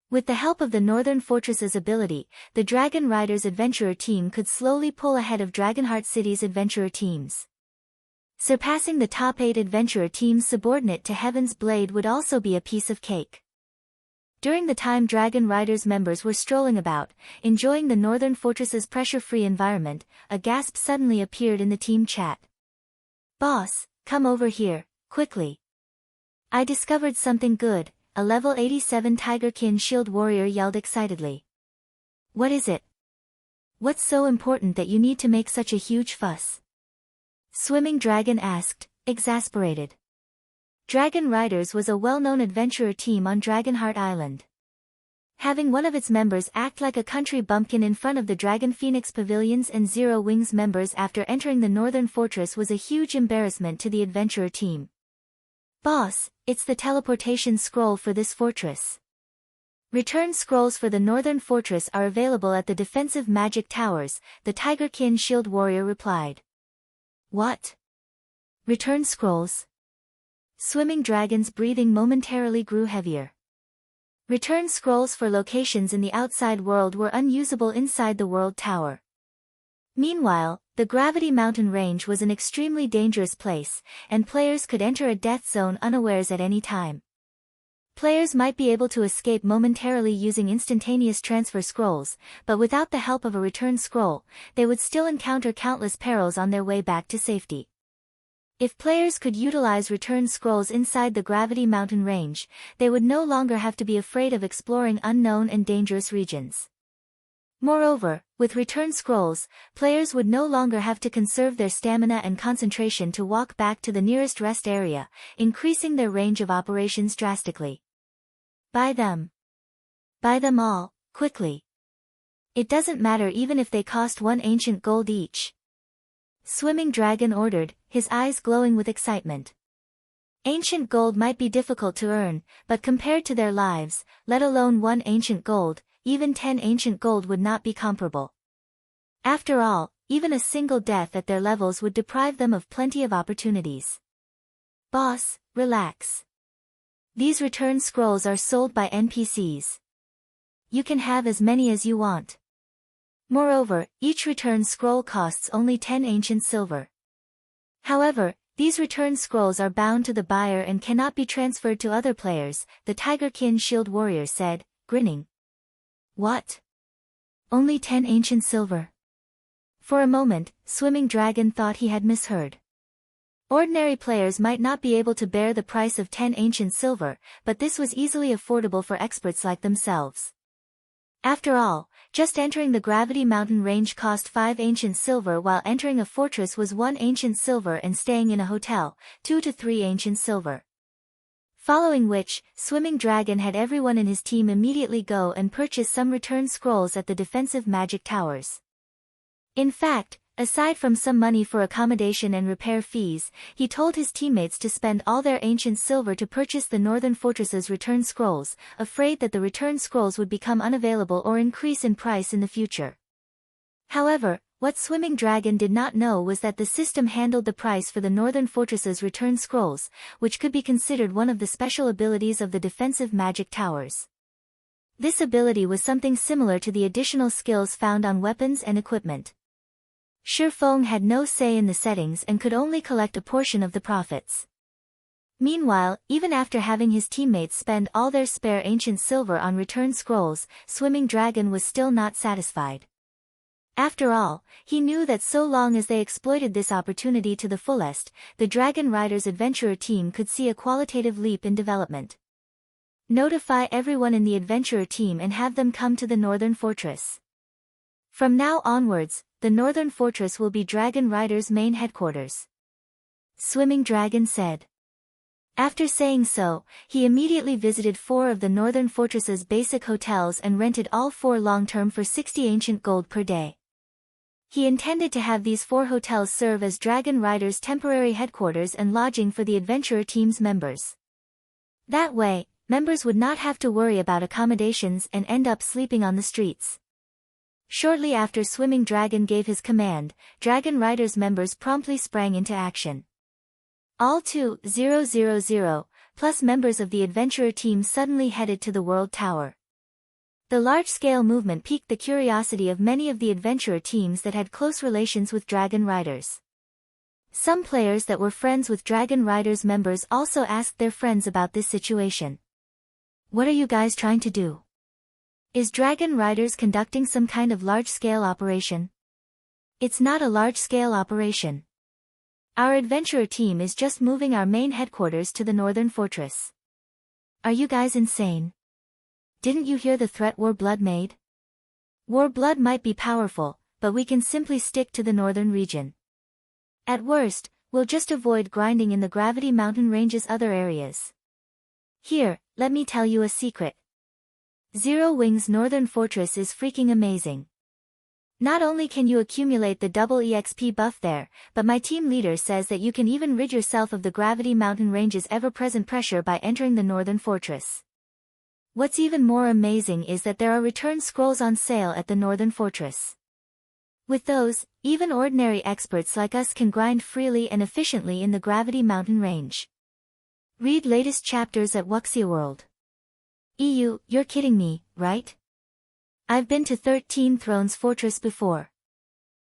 With the help of the Northern Fortress's ability, the Dragon Riders adventurer team could slowly pull ahead of Dragonheart City's adventurer teams. Surpassing the top 8 adventurer teams subordinate to Heaven's Blade would also be a piece of cake. During the time Dragon Riders members were strolling about, enjoying the Northern Fortress's pressure-free environment, a gasp suddenly appeared in the team chat. "Boss, come over here, quickly. I discovered something good," a level 87 Tigerkin Shield warrior yelled excitedly. "What is it? What's so important that you need to make such a huge fuss?" Swimming Dragon asked, exasperated. Dragon Riders was a well-known adventurer team on Dragonheart Island. having one of its members act like a country bumpkin in front of the Dragon Phoenix pavilions and Zero Wings members after entering the Northern Fortress was a huge embarrassment to the adventurer team. Boss, it's the teleportation scroll for this fortress. Return scrolls for the Northern Fortress are available at the defensive magic towers, the Tigerkin Shield Warrior replied. What? Return scrolls? Swimming Dragon's breathing momentarily grew heavier. Return scrolls for locations in the outside world were unusable inside the World Tower. Meanwhile, the Gravity Mountain Range was an extremely dangerous place, and players could enter a death zone unawares at any time. Players might be able to escape momentarily using instantaneous transfer scrolls, but without the help of a return scroll, they would still encounter countless perils on their way back to safety. If players could utilize return scrolls inside the Gravity Mountain Range, they would no longer have to be afraid of exploring unknown and dangerous regions. Moreover, with return scrolls, players would no longer have to conserve their stamina and concentration to walk back to the nearest rest area, increasing their range of operations drastically. Buy them. Buy them all, quickly. It doesn't matter even if they cost 1 ancient gold each. Swimming Dragon ordered, his eyes glowing with excitement. Ancient gold might be difficult to earn, but compared to their lives, let alone 1 ancient gold, even 10 ancient gold would not be comparable. After all, even a single death at their levels would deprive them of plenty of opportunities. Boss, relax. These return scrolls are sold by NPCs. You can have as many as you want. Moreover, each return scroll costs only 10 ancient silver. However, these return scrolls are bound to the buyer and cannot be transferred to other players, the Tigerkin Shield Warrior said, grinning. What? Only 10 ancient silver? For a moment, Swimming Dragon thought he had misheard. Ordinary players might not be able to bear the price of 10 ancient silver, but this was easily affordable for experts like themselves. After all, just entering the Gravity Mountain Range cost 5 ancient silver, while entering a fortress was 1 ancient silver and staying in a hotel, 2 to 3 ancient silver. Following which, Swimming Dragon had everyone in his team immediately go and purchase some return scrolls at the defensive magic towers. In fact, aside from some money for accommodation and repair fees, he told his teammates to spend all their ancient silver to purchase the Northern Fortress's return scrolls, afraid that the return scrolls would become unavailable or increase in price in the future. However, what Swimming Dragon did not know was that the system handled the price for the Northern Fortress's return scrolls, which could be considered one of the special abilities of the defensive magic towers. This ability was something similar to the additional skills found on weapons and equipment. Shifeng had no say in the settings and could only collect a portion of the profits. Meanwhile, even after having his teammates spend all their spare ancient silver on return scrolls, Swimming Dragon was still not satisfied. After all, he knew that so long as they exploited this opportunity to the fullest, the Dragon Riders adventurer team could see a qualitative leap in development. Notify everyone in the adventurer team and have them come to the Northern Fortress. From now onwards, the Northern Fortress will be Dragon Riders' main headquarters. Swimming Dragon said. After saying so, he immediately visited 4 of the Northern Fortress's basic hotels and rented all 4 long-term for 60 ancient gold per day. He intended to have these 4 hotels serve as Dragon Riders' temporary headquarters and lodging for the adventurer team's members. That way, members would not have to worry about accommodations and end up sleeping on the streets. Shortly after Swimming Dragon gave his command, Dragon Riders members promptly sprang into action. All 2,000 plus members of the adventurer team suddenly headed to the World Tower. The large-scale movement piqued the curiosity of many of the adventurer teams that had close relations with Dragon Riders. Some players that were friends with Dragon Riders members also asked their friends about this situation. What are you guys trying to do? Is Dragon Riders conducting some kind of large-scale operation? It's not a large-scale operation. Our adventurer team is just moving our main headquarters to the Northern Fortress. Are you guys insane? Didn't you hear the threat Warblood made? Warblood might be powerful, but we can simply stick to the northern region. At worst, we'll just avoid grinding in the Gravity Mountain Range's other areas. Here, let me tell you a secret. Zero Wing's Northern Fortress is freaking amazing. Not only can you accumulate the double EXP buff there, but my team leader says that you can even rid yourself of the Gravity Mountain Range's ever-present pressure by entering the Northern Fortress. What's even more amazing is that there are return scrolls on sale at the Northern Fortress. With those, even ordinary experts like us can grind freely and efficiently in the Gravity Mountain Range. Read latest chapters at Wuxia World. You're kidding me, right? I've been to 13 Thrones Fortress before.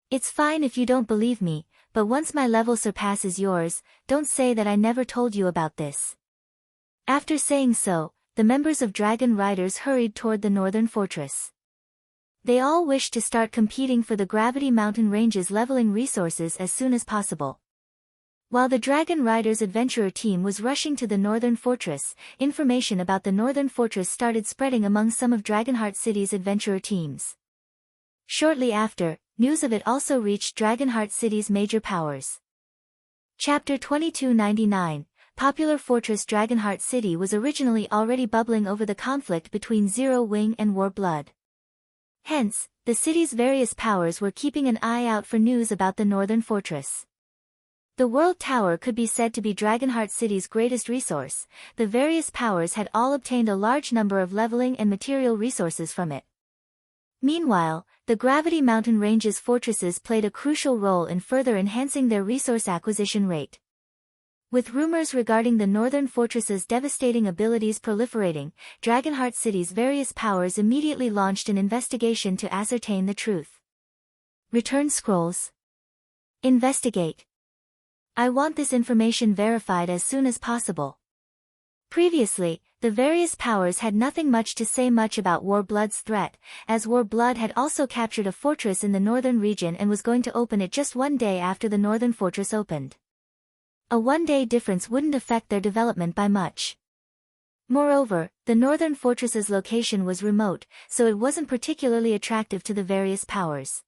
It's fine if you don't believe me, but once my level surpasses yours, don't say that I never told you about this. After saying so, the members of Dragon Riders hurried toward the Northern Fortress. They all wished to start competing for the Gravity Mountain Range's leveling resources as soon as possible. While the Dragon Riders adventurer team was rushing to the Northern Fortress, information about the Northern Fortress started spreading among some of Dragonheart City's adventurer teams. Shortly after, news of it also reached Dragonheart City's major powers. Chapter 2299, Popular Fortress. Dragonheart City was originally already bubbling over the conflict between Zero Wing and Warblood. Hence, the city's various powers were keeping an eye out for news about the Northern Fortress. The World Tower could be said to be Dragonheart City's greatest resource. The various powers had all obtained a large number of leveling and material resources from it. Meanwhile, the Gravity Mountain Range's fortresses played a crucial role in further enhancing their resource acquisition rate. With rumors regarding the Northern Fortress's devastating abilities proliferating, Dragonheart City's various powers immediately launched an investigation to ascertain the truth. Return scrolls. Investigate. I want this information verified as soon as possible. Previously, the various powers had nothing much to say much about Warblood's threat, as Warblood had also captured a fortress in the northern region and was going to open it just one day after the Northern Fortress opened. A one-day difference wouldn't affect their development by much. Moreover, the Northern Fortress's location was remote, so it wasn't particularly attractive to the various powers.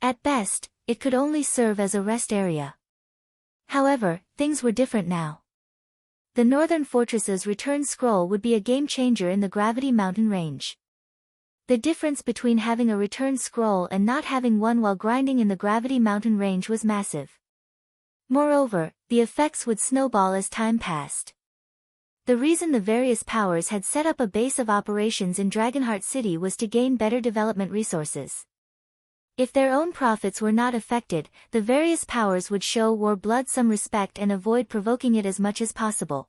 At best, it could only serve as a rest area. However, things were different now. The Northern Fortress's return scroll would be a game-changer in the Gravity Mountain Range. The difference between having a return scroll and not having one while grinding in the Gravity Mountain Range was massive. Moreover, the effects would snowball as time passed. The reason the various powers had set up a base of operations in Dragonheart City was to gain better development resources. If their own profits were not affected, the various powers would show Warblood some respect and avoid provoking it as much as possible.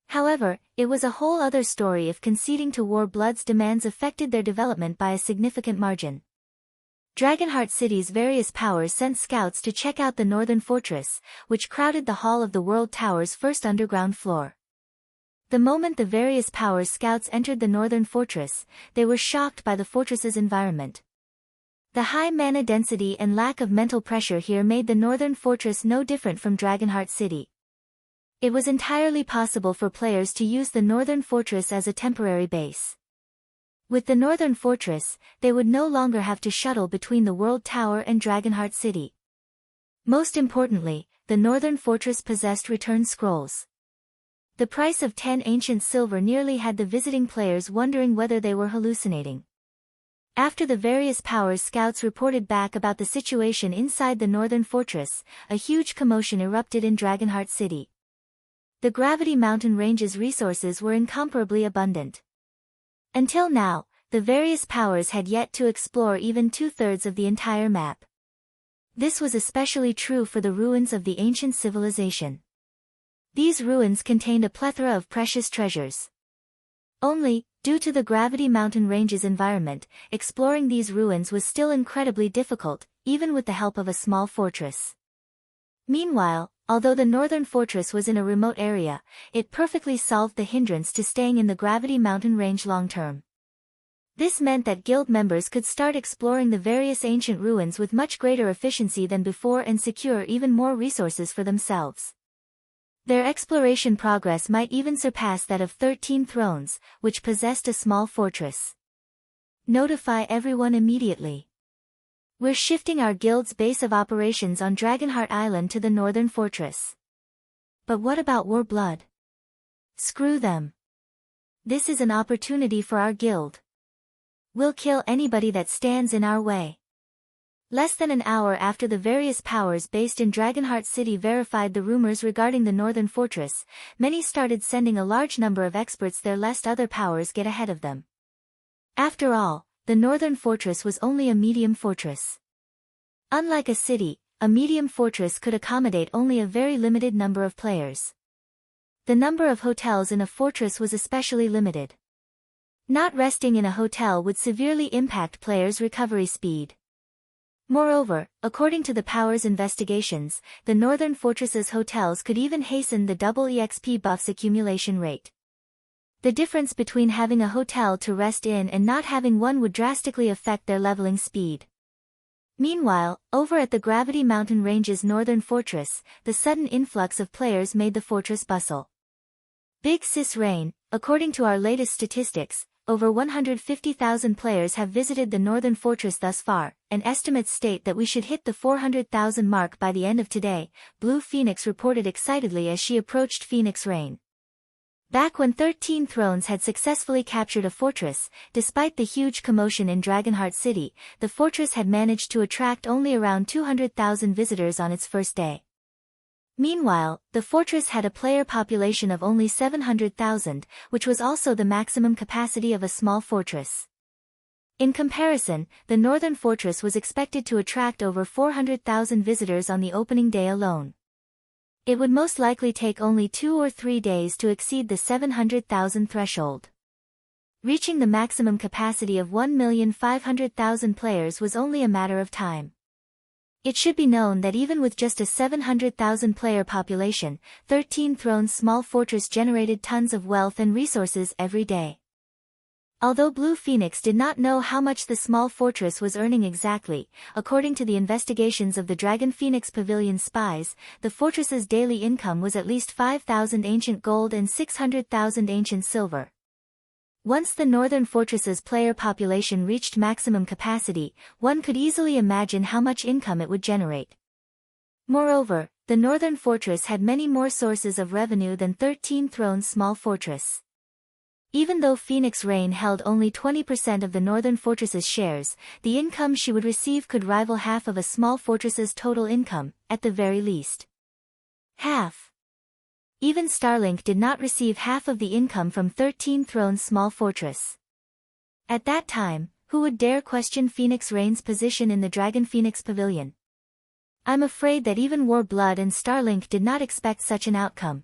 However, it was a whole other story if conceding to Warblood's demands affected their development by a significant margin. Dragonheart City's various powers sent scouts to check out the Northern Fortress, which crowded the hall of the World Tower's first underground floor. The moment the various powers' scouts entered the Northern Fortress, they were shocked by the fortress's environment. The high mana density and lack of mental pressure here made the Northern Fortress no different from Dragonheart City. It was entirely possible for players to use the Northern Fortress as a temporary base. With the Northern Fortress, they would no longer have to shuttle between the World Tower and Dragonheart City. Most importantly, the Northern Fortress possessed return scrolls. The price of 10 ancient silver nearly had the visiting players wondering whether they were hallucinating. After the various powers' scouts reported back about the situation inside the Northern Fortress, a huge commotion erupted in Dragonheart City. The Gravity Mountain Range's resources were incomparably abundant. Until now, the various powers had yet to explore even two-thirds of the entire map. This was especially true for the ruins of the ancient civilization. These ruins contained a plethora of precious treasures. Only, due to the Gravity Mountain Range's environment, exploring these ruins was still incredibly difficult, even with the help of a small fortress. Meanwhile, although the Northern Fortress was in a remote area, it perfectly solved the hindrance to staying in the Gravity Mountain Range long-term. This meant that guild members could start exploring the various ancient ruins with much greater efficiency than before and secure even more resources for themselves. Their exploration progress might even surpass that of 13 Thrones, which possessed a small fortress. Notify everyone immediately. We're shifting our guild's base of operations on Dragonheart Island to the Northern Fortress. But what about Warblood? Screw them. This is an opportunity for our guild. We'll kill anybody that stands in our way. Less than an hour after the various powers based in Dragonheart City verified the rumors regarding the Northern Fortress, many started sending a large number of experts there lest other powers get ahead of them. After all, the Northern Fortress was only a medium fortress. Unlike a city, a medium fortress could accommodate only a very limited number of players. The number of hotels in a fortress was especially limited. Not resting in a hotel would severely impact players' recovery speed. Moreover, according to the Power's investigations, the Northern Fortress's hotels could even hasten the double EXP buff's accumulation rate. The difference between having a hotel to rest in and not having one would drastically affect their leveling speed. Meanwhile, over at the Gravity Mountain Range's Northern Fortress, the sudden influx of players made the fortress bustle. Big Sis Rain, according to our latest statistics, over 150,000 players have visited the Northern Fortress thus far, and estimates state that we should hit the 400,000 mark by the end of today, Blue Phoenix reported excitedly as she approached Phoenix Rain. Back when 13 Thrones had successfully captured a fortress, despite the huge commotion in Dragonheart City, the fortress had managed to attract only around 200,000 visitors on its first day. Meanwhile, the fortress had a player population of only 700,000, which was also the maximum capacity of a small fortress. In comparison, the Northern Fortress was expected to attract over 400,000 visitors on the opening day alone. It would most likely take only 2 or 3 days to exceed the 700,000 threshold. Reaching the maximum capacity of 1,500,000 players was only a matter of time. It should be known that even with just a 700,000 player population, 13 Thrones' small fortress generated tons of wealth and resources every day. Although Blue Phoenix did not know how much the small fortress was earning exactly, according to the investigations of the Dragon Phoenix Pavilion spies, the fortress's daily income was at least 5,000 ancient gold and 600,000 ancient silver. Once the Northern Fortress's player population reached maximum capacity, one could easily imagine how much income it would generate. Moreover, the Northern Fortress had many more sources of revenue than 13 Thrones' small fortress. Even though Phoenix Rain held only 20% of the Northern Fortress's shares, the income she would receive could rival half of a small fortress's total income, at the very least. Half. Even Starlink did not receive half of the income from 13 Thrones' small fortress. At that time, who would dare question Phoenix Rain's position in the Dragon Phoenix Pavilion? I'm afraid that even Warblood and Starlink did not expect such an outcome.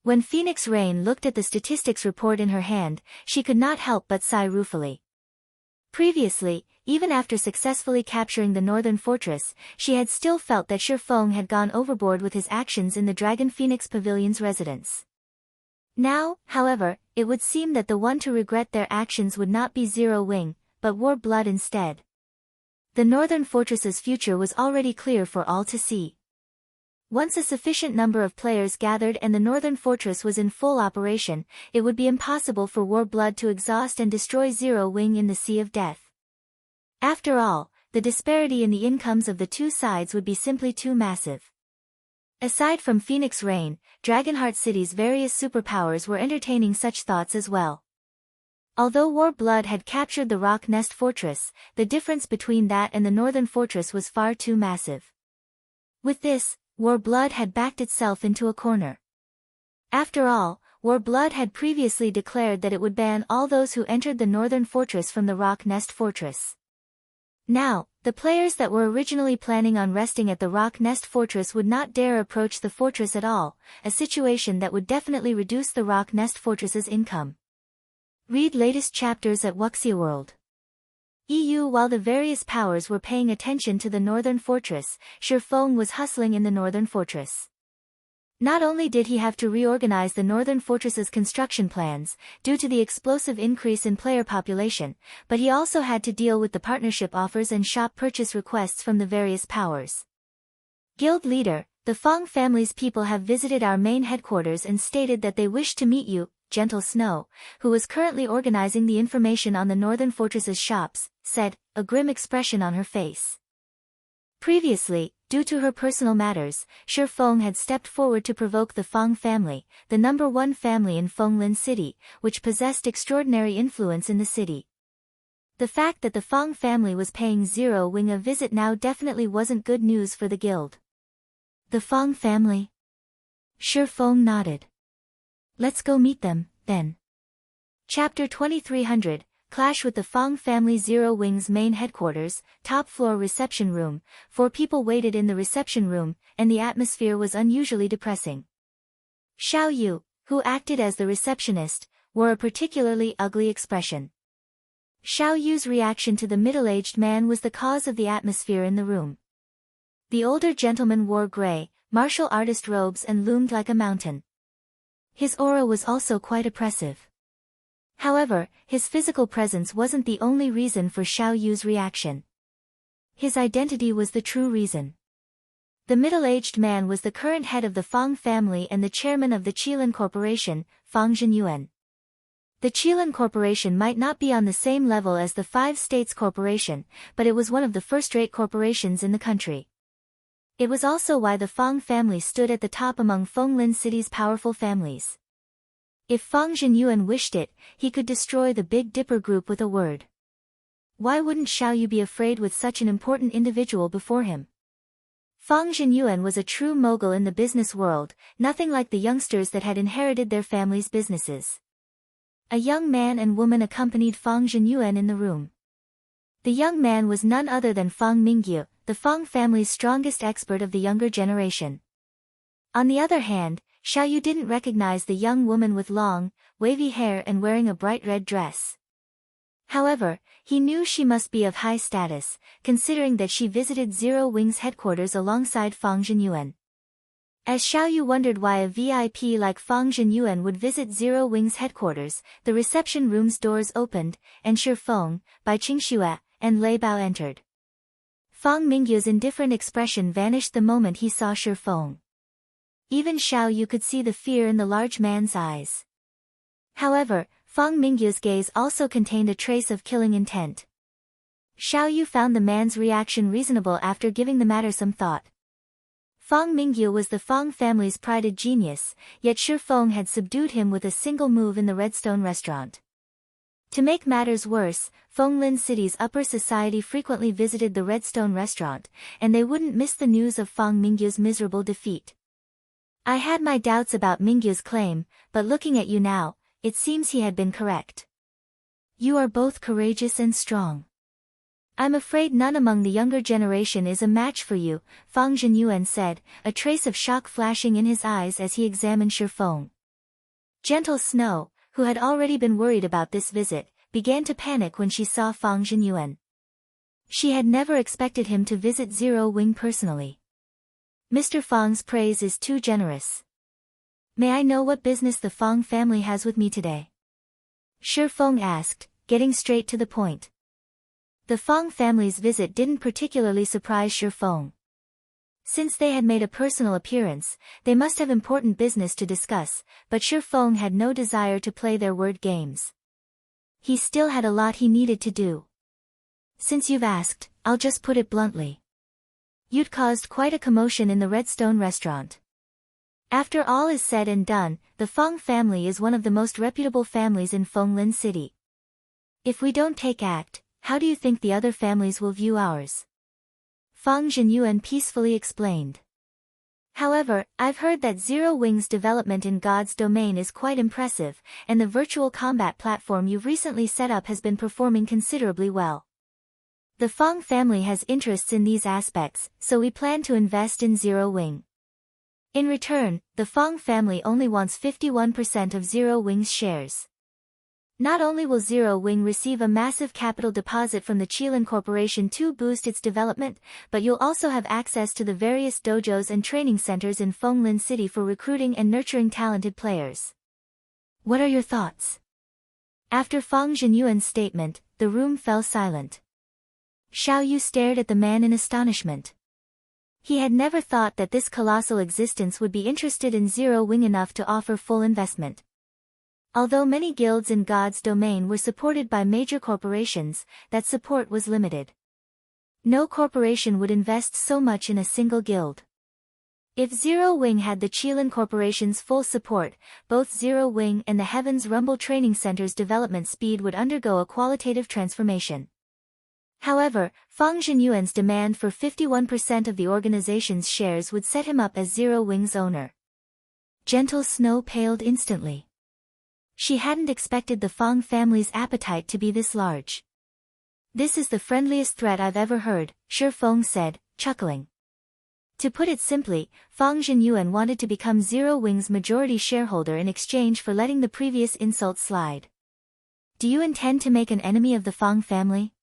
When Phoenix Rain looked at the statistics report in her hand, she could not help but sigh ruefully. Previously, even after successfully capturing the Northern Fortress, she had still felt that Shifeng had gone overboard with his actions in the Dragon Phoenix Pavilion's residence. Now, however, it would seem that the one to regret their actions would not be Zero Wing, but Warblood instead. The Northern Fortress's future was already clear for all to see. Once a sufficient number of players gathered and the Northern Fortress was in full operation, it would be impossible for Warblood to exhaust and destroy Zero Wing in the Sea of Death. After all, the disparity in the incomes of the two sides would be simply too massive. Aside from Phoenix Rain, Dragonheart City's various superpowers were entertaining such thoughts as well. Although Warblood had captured the Rock Nest Fortress, the difference between that and the Northern Fortress was far too massive. With this, Warblood had backed itself into a corner. After all, Warblood had previously declared that it would ban all those who entered the Northern Fortress from the Rock Nest Fortress. Now, the players that were originally planning on resting at the Rock Nest Fortress would not dare approach the fortress at all, a situation that would definitely reduce the Rock Nest Fortress's income. Read latest chapters at Wuxia World. EU. While the various powers were paying attention to the Northern Fortress, Shifeng was hustling in the Northern Fortress. Not only did he have to reorganize the Northern Fortress's construction plans, due to the explosive increase in player population, but he also had to deal with the partnership offers and shop purchase requests from the various powers. Guild leader, the Fong family's people have visited our main headquarters and stated that they wish to meet you, Gentle Snow, who was currently organizing the information on the Northern Fortress's shops, said, a grim expression on her face. Previously, due to her personal matters, Shi Feng had stepped forward to provoke the Feng family, the #1 family in Fenglin City, which possessed extraordinary influence in the city. The fact that the Feng family was paying Zero Wing a visit now definitely wasn't good news for the guild. The Feng family? Shi Feng nodded. Let's go meet them, then. Chapter 2300, Clash with the Feng family. Zero Wing's main headquarters, top floor reception room. 4 people waited in the reception room, and the atmosphere was unusually depressing. Xiao Yu, who acted as the receptionist, wore a particularly ugly expression. Xiao Yu's reaction to the middle-aged man was the cause of the atmosphere in the room. The older gentleman wore gray, martial artist robes and loomed like a mountain. His aura was also quite oppressive. However, his physical presence wasn't the only reason for Xiao Yu's reaction. His identity was the true reason. The middle-aged man was the current head of the Feng family and the chairman of the Qilin Corporation, Feng Zhenyuan. The Qilin Corporation might not be on the same level as the Five States Corporation, but it was one of the first-rate corporations in the country. It was also why the Feng family stood at the top among Fenglin City's powerful families. If Feng Zhenyuan wished it, he could destroy the Big Dipper group with a word. Why wouldn't Xiao Yu be afraid with such an important individual before him? Feng Zhenyuan was a true mogul in the business world, nothing like the youngsters that had inherited their family's businesses. A young man and woman accompanied Feng Zhenyuan in the room. The young man was none other than Feng Mingyu, the Feng family's strongest expert of the younger generation. On the other hand, Xiao Yu didn't recognize the young woman with long, wavy hair and wearing a bright red dress. However, he knew she must be of high status, considering that she visited Zero Wing's headquarters alongside Feng Zhenyuan. As Xiao Yu wondered why a VIP like Feng Zhenyuan would visit Zero Wing's headquarters, the reception room's doors opened, and Shi Feng, Bai Qingxue, and Lei Bao entered. Feng Mingyu's indifferent expression vanished the moment he saw Shi Feng. Even Xiao Yu could see the fear in the large man's eyes. However, Feng Mingyu's gaze also contained a trace of killing intent. Xiao Yu found the man's reaction reasonable after giving the matter some thought. Feng Mingyu was the Feng family's prided genius, yet Shi Feng had subdued him with a single move in the Redstone restaurant. To make matters worse, Fenglin City's upper society frequently visited the Redstone restaurant, and they wouldn't miss the news of Feng Mingyu's miserable defeat. I had my doubts about Mingyu's claim, but looking at you now, it seems he had been correct. You are both courageous and strong. I'm afraid none among the younger generation is a match for you, Feng Zhenyuan said, a trace of shock flashing in his eyes as he examined Shi Feng. Gentle Snow, who had already been worried about this visit, began to panic when she saw Feng Zhenyuan. She had never expected him to visit Zero Wing personally. Mr. Feng's praise is too generous. May I know what business the Feng family has with me today? Shi Feng asked, getting straight to the point. The Feng family's visit didn't particularly surprise Shi Feng. Since they had made a personal appearance, they must have important business to discuss, but Shi Feng had no desire to play their word games. He still had a lot he needed to do. Since you've asked, I'll just put it bluntly. You'd caused quite a commotion in the Redstone restaurant. After all is said and done, the Feng family is one of the most reputable families in Fenglin City. If we don't take act, how do you think the other families will view ours? Feng Zhenyuan peacefully explained. However, I've heard that Zero Wing's development in God's domain is quite impressive, and the virtual combat platform you've recently set up has been performing considerably well. The Feng family has interests in these aspects, so we plan to invest in Zero Wing. In return, the Feng family only wants 51% of Zero Wing's shares. Not only will Zero Wing receive a massive capital deposit from the Qilin Corporation to boost its development, but you'll also have access to the various dojos and training centers in Fenglin City for recruiting and nurturing talented players. What are your thoughts? After Feng Zhenyuan's statement, the room fell silent. Xiao Yu stared at the man in astonishment. He had never thought that this colossal existence would be interested in Zero Wing enough to offer full investment. Although many guilds in God's domain were supported by major corporations, that support was limited. No corporation would invest so much in a single guild. If Zero Wing had the Qilin Corporation's full support, both Zero Wing and the Heavens Rumble Training Center's development speed would undergo a qualitative transformation. However, Fang Zhenyuan's demand for 51% of the organization's shares would set him up as Zero Wing's owner. Gentle Snow paled instantly. She hadn't expected the Fang family's appetite to be this large. "This is the friendliest threat I've ever heard," Shi Feng said, chuckling. To put it simply, Fang Zhenyuan wanted to become Zero Wing's majority shareholder in exchange for letting the previous insult slide. "Do you intend to make an enemy of the Fang family?"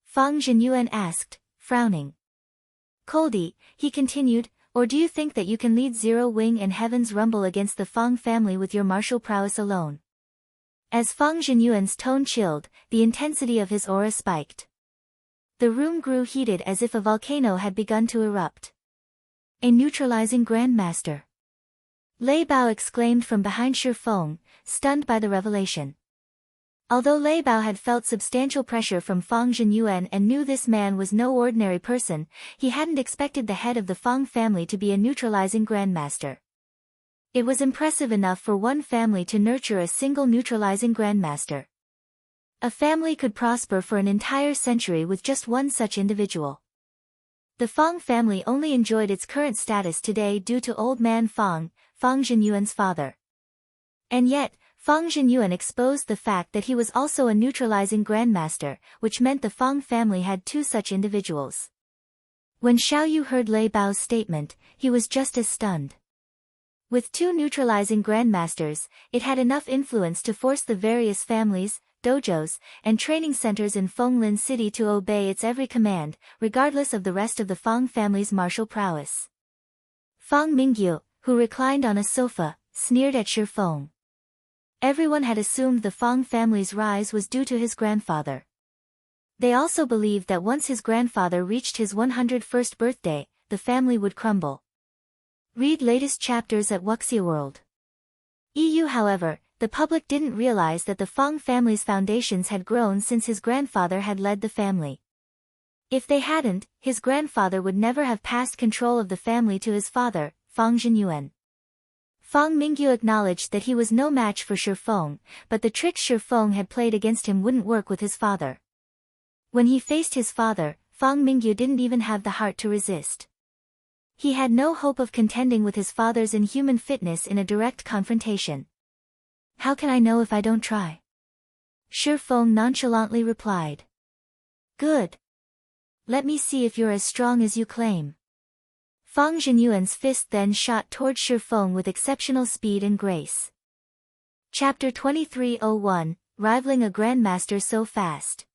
Fang Zhenyuan asked, frowning. "Coldly," he continued, "or do you think that you can lead Zero Wing and Heaven's Rumble against the Fang family with your martial prowess alone?" As Fang Zhenyuan's tone chilled, the intensity of his aura spiked. The room grew heated as if a volcano had begun to erupt. "A neutralizing grandmaster!" Lei Bao exclaimed from behind Shi Feng, stunned by the revelation. Although Lei Bao had felt substantial pressure from Fang Zhenyuan and knew this man was no ordinary person, he hadn't expected the head of the Fang family to be a neutralizing grandmaster. It was impressive enough for one family to nurture a single neutralizing grandmaster. A family could prosper for an entire century with just one such individual. The Fang family only enjoyed its current status today due to Old Man Fang, Fang Zhenyuan's father. And yet, Fang Zhenyuan exposed the fact that he was also a neutralizing grandmaster, which meant the Fang family had two such individuals. When Xiaoyu heard Lei Bao's statement, he was just as stunned. With two neutralizing grandmasters, it had enough influence to force the various families, dojos, and training centers in Fenglin City to obey its every command, regardless of the rest of the Fang family's martial prowess. Fang Mingyu, who reclined on a sofa, sneered at Shi Feng. Everyone had assumed the Fang family's rise was due to his grandfather. They also believed that once his grandfather reached his 101st birthday, the family would crumble. Read latest chapters at Wuxia World. EU. However, the public didn't realize that the Fang family's foundations had grown since his grandfather had led the family. If they hadn't, his grandfather would never have passed control of the family to his father, Fang Zhenyuan. Fang Mingyu acknowledged that he was no match for Shi Feng, but the trick Shi Feng had played against him wouldn't work with his father. When he faced his father, Fang Mingyu didn't even have the heart to resist. He had no hope of contending with his father's inhuman fitness in a direct confrontation. "How can I know if I don't try?" Shi Feng nonchalantly replied. "Good. Let me see if you're as strong as you claim." Fang Zhenyuan's fist then shot toward Shi Feng with exceptional speed and grace. Chapter 2301, Rivaling a Grandmaster So Fast.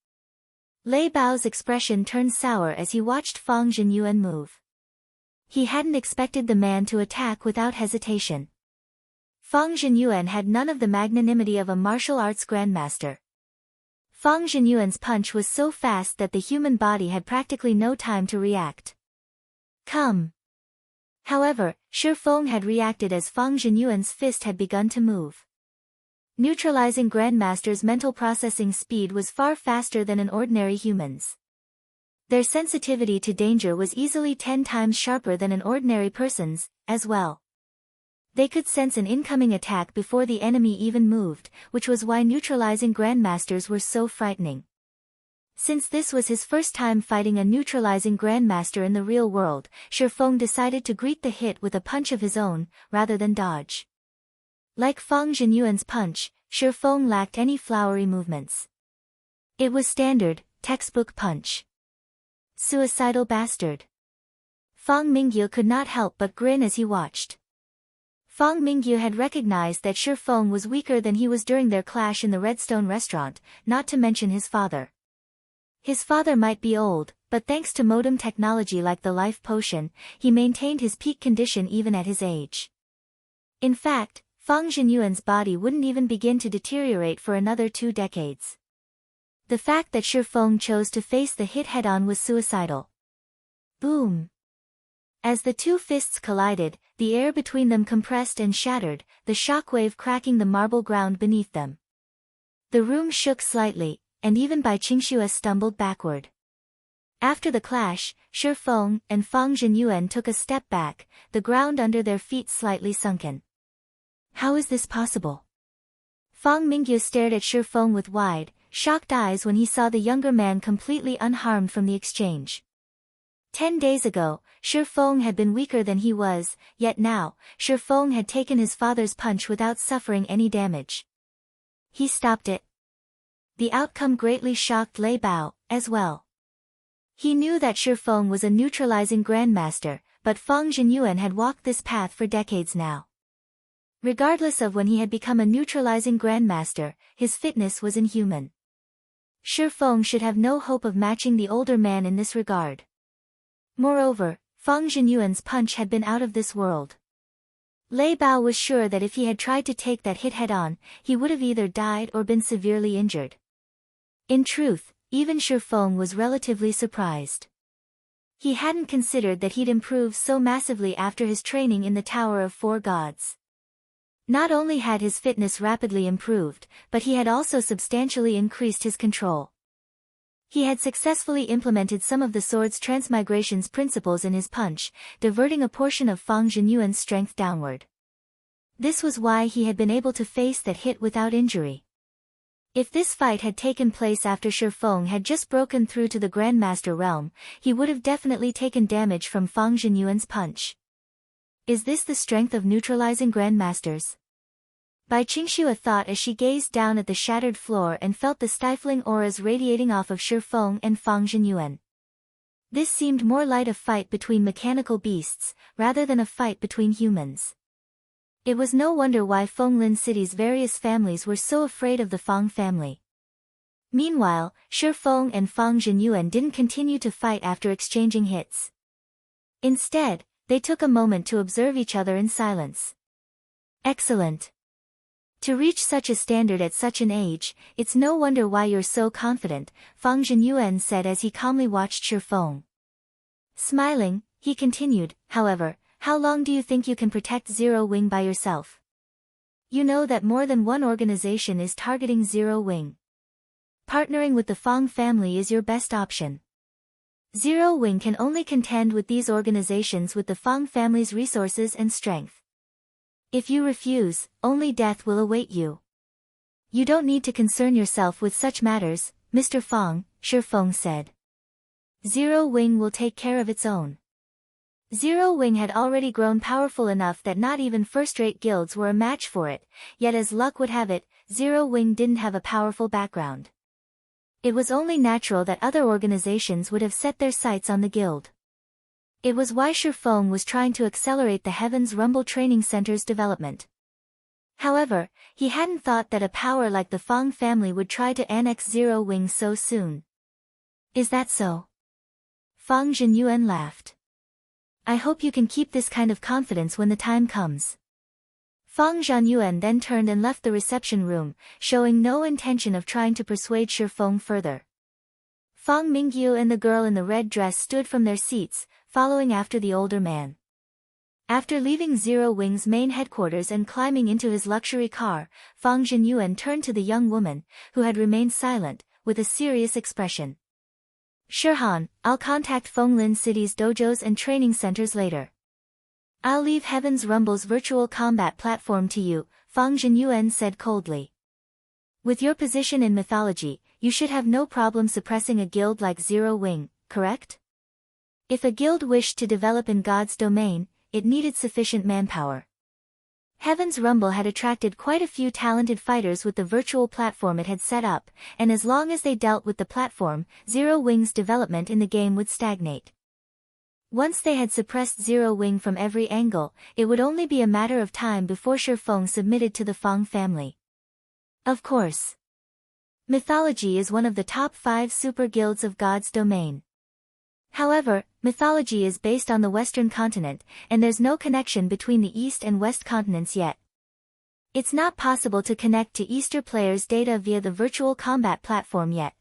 Lei Bao's expression turned sour as he watched Fang Zhenyuan move. He hadn't expected the man to attack without hesitation. Fang Zhenyuan had none of the magnanimity of a martial arts grandmaster. Fang Zhenyuan's punch was so fast that the human body had practically no time to react. "Come." However, Shi Feng had reacted as Fang Zhenyuan's fist had begun to move. Neutralizing grandmaster's mental processing speed was far faster than an ordinary human's. Their sensitivity to danger was easily 10 times sharper than an ordinary person's, as well. They could sense an incoming attack before the enemy even moved, which was why neutralizing grandmasters were so frightening. Since this was his first time fighting a neutralizing grandmaster in the real world, Shi Feng decided to greet the hit with a punch of his own, rather than dodge. Like Fang Zhenyuan's punch, Shi Feng lacked any flowery movements. It was standard, textbook punch. Suicidal bastard. Fang Mingyu could not help but grin as he watched. Fang Mingyu had recognized that Shi Feng was weaker than he was during their clash in the Redstone restaurant, not to mention his father. His father might be old, but thanks to modem technology like the life potion, he maintained his peak condition even at his age. In fact, Fang Zhenyuan's body wouldn't even begin to deteriorate for another 2 decades. The fact that Shi Feng chose to face the hit head-on was suicidal. Boom! As the two fists collided, the air between them compressed and shattered, the shockwave cracking the marble ground beneath them. The room shook slightly, and even Bai Qingxue stumbled backward. After the clash, Shi Feng and Fang Zhenyuan took a step back, the ground under their feet slightly sunken. How is this possible? Fang Mingyu stared at Shi Feng with wide, shocked eyes when he saw the younger man completely unharmed from the exchange. 10 days ago, Shi Feng had been weaker than he was, yet now, Shi Feng had taken his father's punch without suffering any damage. He stopped it. The outcome greatly shocked Lei Bao, as well. He knew that Shi Feng was a neutralizing grandmaster, but Fang Zhenyuan had walked this path for decades now. Regardless of when he had become a neutralizing grandmaster, his fitness was inhuman. Shi Feng should have no hope of matching the older man in this regard. Moreover, Fang Zhenyuan's punch had been out of this world. Lei Bao was sure that if he had tried to take that hit head-on, he would have either died or been severely injured. In truth, even Shi Feng was relatively surprised. He hadn't considered that he'd improve so massively after his training in the Tower of Four Gods. Not only had his fitness rapidly improved, but he had also substantially increased his control. He had successfully implemented some of the sword's transmigration's principles in his punch, diverting a portion of Fang Zhenyuan's strength downward. This was why he had been able to face that hit without injury. If this fight had taken place after Shi Feng had just broken through to the Grandmaster realm, he would have definitely taken damage from Fang Zhenyuan's punch. Is this the strength of neutralizing Grandmasters? Bai Qingxue thought as she gazed down at the shattered floor and felt the stifling auras radiating off of Shi Feng and Fang Zhenyuan. This seemed more like a fight between mechanical beasts, rather than a fight between humans. It was no wonder why Fenglin City's various families were so afraid of the Fang family. Meanwhile, Shi Feng and Fang Zhenyuan didn't continue to fight after exchanging hits. Instead, they took a moment to observe each other in silence. Excellent. To reach such a standard at such an age, it's no wonder why you're so confident, Fang Zhenyuan said as he calmly watched Shi Feng. Smiling, he continued, however, how long do you think you can protect Zero Wing by yourself? You know that more than one organization is targeting Zero Wing. Partnering with the Fang family is your best option. Zero Wing can only contend with these organizations with the Fang family's resources and strength. If you refuse, only death will await you. You don't need to concern yourself with such matters, Mr. Fang, Shi Feng said. Zero Wing will take care of its own. Zero Wing had already grown powerful enough that not even first-rate guilds were a match for it, yet as luck would have it, Zero Wing didn't have a powerful background. It was only natural that other organizations would have set their sights on the guild. It was why Shi Feng was trying to accelerate the Heaven's Rumble Training Center's development. However, he hadn't thought that a power like the Fang family would try to annex Zero Wing so soon. Is that so? Fang Zhenyuan laughed. I hope you can keep this kind of confidence when the time comes. Fang Zhenyuan then turned and left the reception room, showing no intention of trying to persuade Shi Feng further. Fang Mingyu and the girl in the red dress stood from their seats, following after the older man. After leaving Zero Wing's main headquarters and climbing into his luxury car, Fang Zhenyuan turned to the young woman, who had remained silent, with a serious expression. Shirhan, I'll contact Fenglin City's dojos and training centers later. I'll leave Heaven's Rumble's virtual combat platform to you, Fang Zhenyuan said coldly. With your position in mythology, you should have no problem suppressing a guild like Zero Wing, correct? If a guild wished to develop in God's domain, it needed sufficient manpower. Heaven's Rumble had attracted quite a few talented fighters with the virtual platform it had set up, and as long as they dealt with the platform, Zero Wing's development in the game would stagnate. Once they had suppressed Zero Wing from every angle, it would only be a matter of time before Shi Feng submitted to the Fang family. Of course. Mythology is one of the top 5 super guilds of God's domain. However, mythology is based on the Western continent, and there's no connection between the East and West continents yet. It's not possible to connect to Easter players' data via the virtual combat platform yet.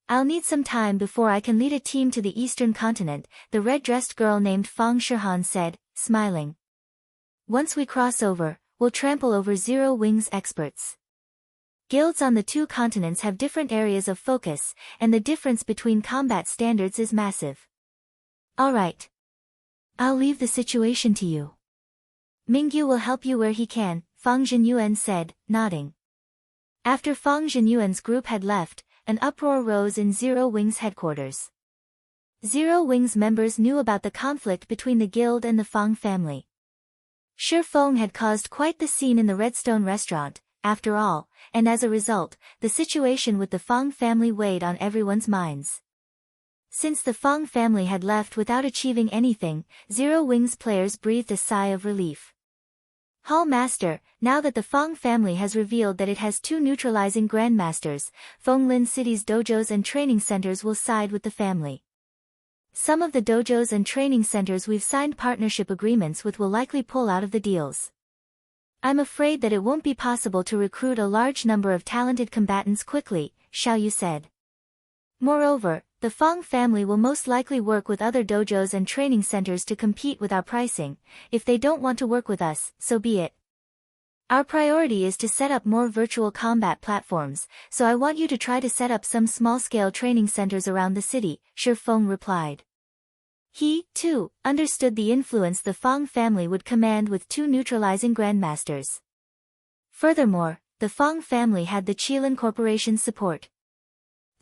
I'll need some time before I can lead a team to the Eastern continent, the red-dressed girl named Fang Shirhan said, smiling. Once we cross over, we'll trample over Zero Wing's experts. Guilds on the two continents have different areas of focus, and the difference between combat standards is massive. Alright. I'll leave the situation to you. Mingyu will help you where he can, Fang Zhenyuan said, nodding. After Fang Zhenyuan's group had left, an uproar rose in Zero Wing's headquarters. Zero Wing's members knew about the conflict between the guild and the Fang family. Shi Feng had caused quite the scene in the Redstone restaurant, after all, and as a result, the situation with the Fang family weighed on everyone's minds. Since the Fang family had left without achieving anything, Zero Wing's players breathed a sigh of relief. Hall Master, now that the Fang family has revealed that it has two neutralizing grandmasters, Fenglin City's dojos and training centers will side with the family. Some of the dojos and training centers we've signed partnership agreements with will likely pull out of the deals. I'm afraid that it won't be possible to recruit a large number of talented combatants quickly, Xiaoyu said. Moreover, the Fang family will most likely work with other dojos and training centers to compete with our pricing. If they don't want to work with us, so be it. Our priority is to set up more virtual combat platforms, so I want you to try to set up some small-scale training centers around the city, Shi Feng replied. He, too, understood the influence the Fang family would command with two neutralizing grandmasters. Furthermore, the Fang family had the Qilin Corporation's support.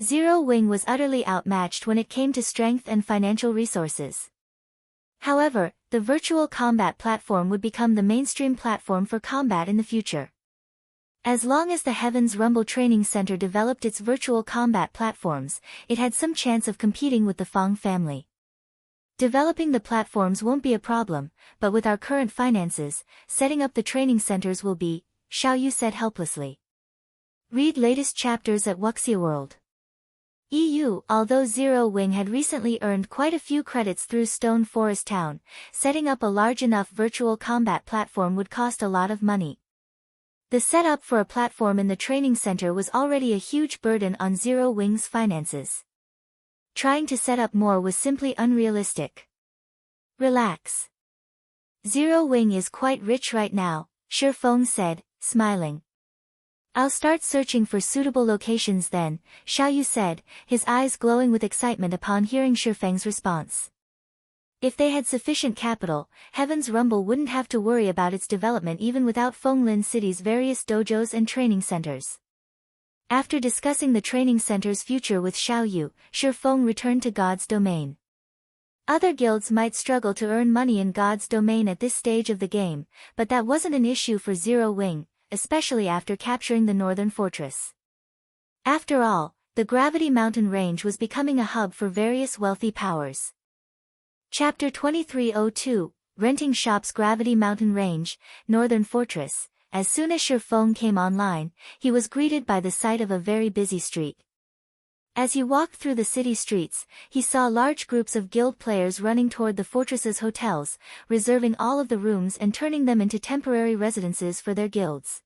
Zero Wing was utterly outmatched when it came to strength and financial resources. However, the virtual combat platform would become the mainstream platform for combat in the future. As long as the Heaven's Rumble Training Center developed its virtual combat platforms, it had some chance of competing with the Fang family. Developing the platforms won't be a problem, but with our current finances, setting up the training centers will be, Xiaoyu said helplessly. Read latest chapters at Wuxia World. EU. Although Zero Wing had recently earned quite a few credits through Stone Forest Town, setting up a large enough virtual combat platform would cost a lot of money. The setup for a platform in the training center was already a huge burden on Zero Wing's finances. Trying to set up more was simply unrealistic. Relax. Zero Wing is quite rich right now, Shi Feng said, smiling. I'll start searching for suitable locations then, Xiaoyu said, his eyes glowing with excitement upon hearing Shi Feng's response. If they had sufficient capital, Heaven's Rumble wouldn't have to worry about its development even without Fenglin City's various dojos and training centers. After discussing the training center's future with Xiaoyu, Shi Feng returned to God's domain. Other guilds might struggle to earn money in God's domain at this stage of the game, but that wasn't an issue for Zero Wing, especially after capturing the northern fortress. After all, the Gravity Mountain Range was becoming a hub for various wealthy powers. Chapter 2302, Renting Shops. Gravity Mountain Range, Northern Fortress. As soon as Shi Feng came online, he was greeted by the sight of a very busy street. As he walked through the city streets, he saw large groups of guild players running toward the fortress's hotels, reserving all of the rooms and turning them into temporary residences for their guilds.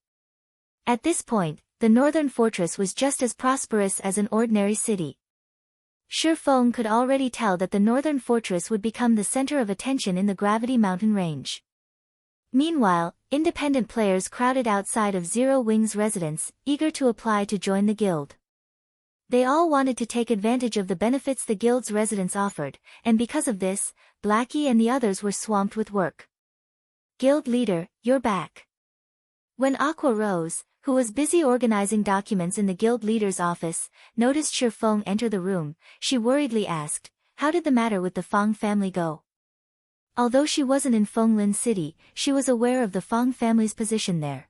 At this point, the northern fortress was just as prosperous as an ordinary city. Shi Feng could already tell that the northern fortress would become the center of attention in the Gravity Mountain Range. Meanwhile, independent players crowded outside of Zero Wing's residence, eager to apply to join the guild. They all wanted to take advantage of the benefits the guild's residents offered, and because of this, Blackie and the others were swamped with work. Guild leader, you're back. When Aqua Rose, who was busy organizing documents in the guild leader's office, noticed Shi Feng enter the room, she worriedly asked, how did the matter with the Fang family go? Although she wasn't in Fenglin City, she was aware of the Fang family's position there.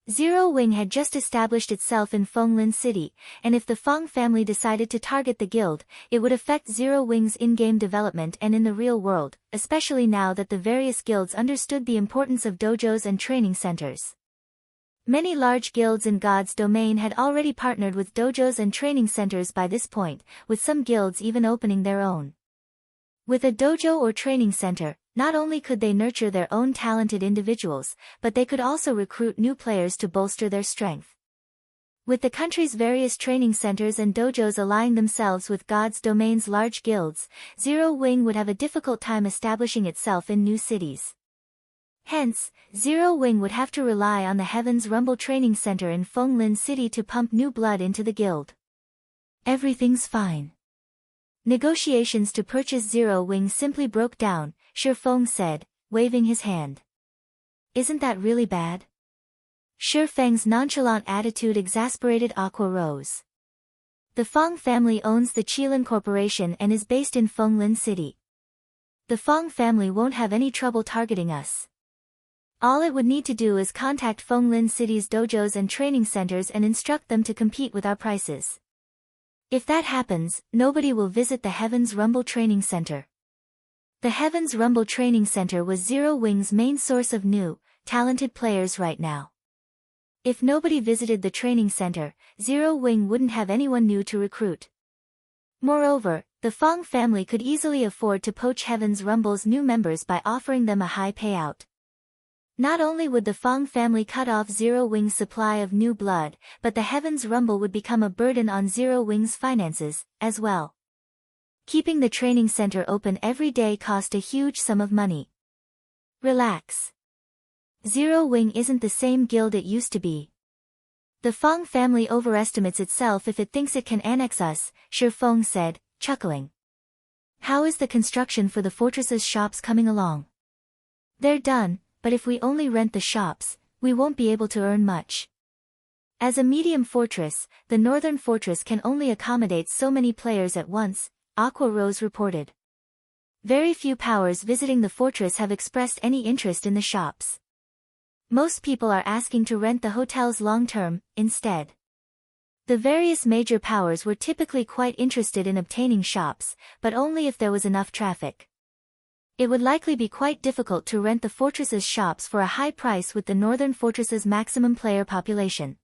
Zero Wing had just established itself in Fenglin City, and if the Fang family decided to target the guild, it would affect Zero Wing's in-game development and in the real world, especially now that the various guilds understood the importance of dojos and training centers. Many large guilds in God's domain had already partnered with dojos and training centers by this point, with some guilds even opening their own. With a dojo or training center, not only could they nurture their own talented individuals, but they could also recruit new players to bolster their strength. With the country's various training centers and dojos aligning themselves with God's domain's large guilds, Zero Wing would have a difficult time establishing itself in new cities. Hence, Zero Wing would have to rely on the Heaven's Rumble Training Center in Fenglin City to pump new blood into the guild. Everything's fine. Negotiations to purchase Zero Wing simply broke down, Shifeng said, waving his hand. Isn't that really bad? Shifeng's nonchalant attitude exasperated Aqua Rose. The Feng family owns the Qilin Corporation and is based in Fenglin City. The Feng family won't have any trouble targeting us. All it would need to do is contact Fenglin City's dojos and training centers and instruct them to compete with our prices. If that happens, nobody will visit the Heaven's Rumble Training Center. The Heaven's Rumble Training Center was Zero Wing's main source of new, talented players right now. If nobody visited the training center, Zero Wing wouldn't have anyone new to recruit. Moreover, the Feng family could easily afford to poach Heaven's Rumble's new members by offering them a high payout. Not only would the Feng family cut off Zero Wing's supply of new blood, but the Heaven's Rumble would become a burden on Zero Wing's finances, as well. Keeping the training center open every day cost a huge sum of money. Relax. Zero Wing isn't the same guild it used to be. The Feng family overestimates itself if it thinks it can annex us, Shifeng said, chuckling. How is the construction for the fortress's shops coming along? They're done, but if we only rent the shops, we won't be able to earn much. As a medium fortress, the northern fortress can only accommodate so many players at once, Aqua Rose reported. Very few powers visiting the fortress have expressed any interest in the shops. Most people are asking to rent the hotels long-term, instead. The various major powers were typically quite interested in obtaining shops, but only if there was enough traffic. It would likely be quite difficult to rent the fortress's shops for a high price with the northern fortress's maximum player population.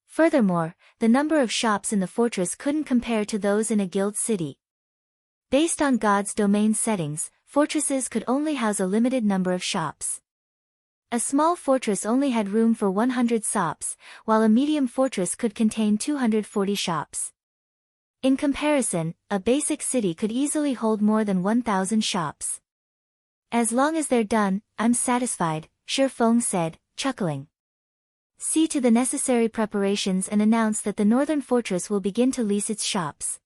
Furthermore, the number of shops in the fortress couldn't compare to those in a guild city. Based on God's domain settings, fortresses could only house a limited number of shops. A small fortress only had room for 100 shops, while a medium fortress could contain 240 shops. In comparison, a basic city could easily hold more than 1,000 shops. As long as they're done, I'm satisfied, Shifeng said, chuckling. See to the necessary preparations and announce that the northern fortress will begin to lease its shops.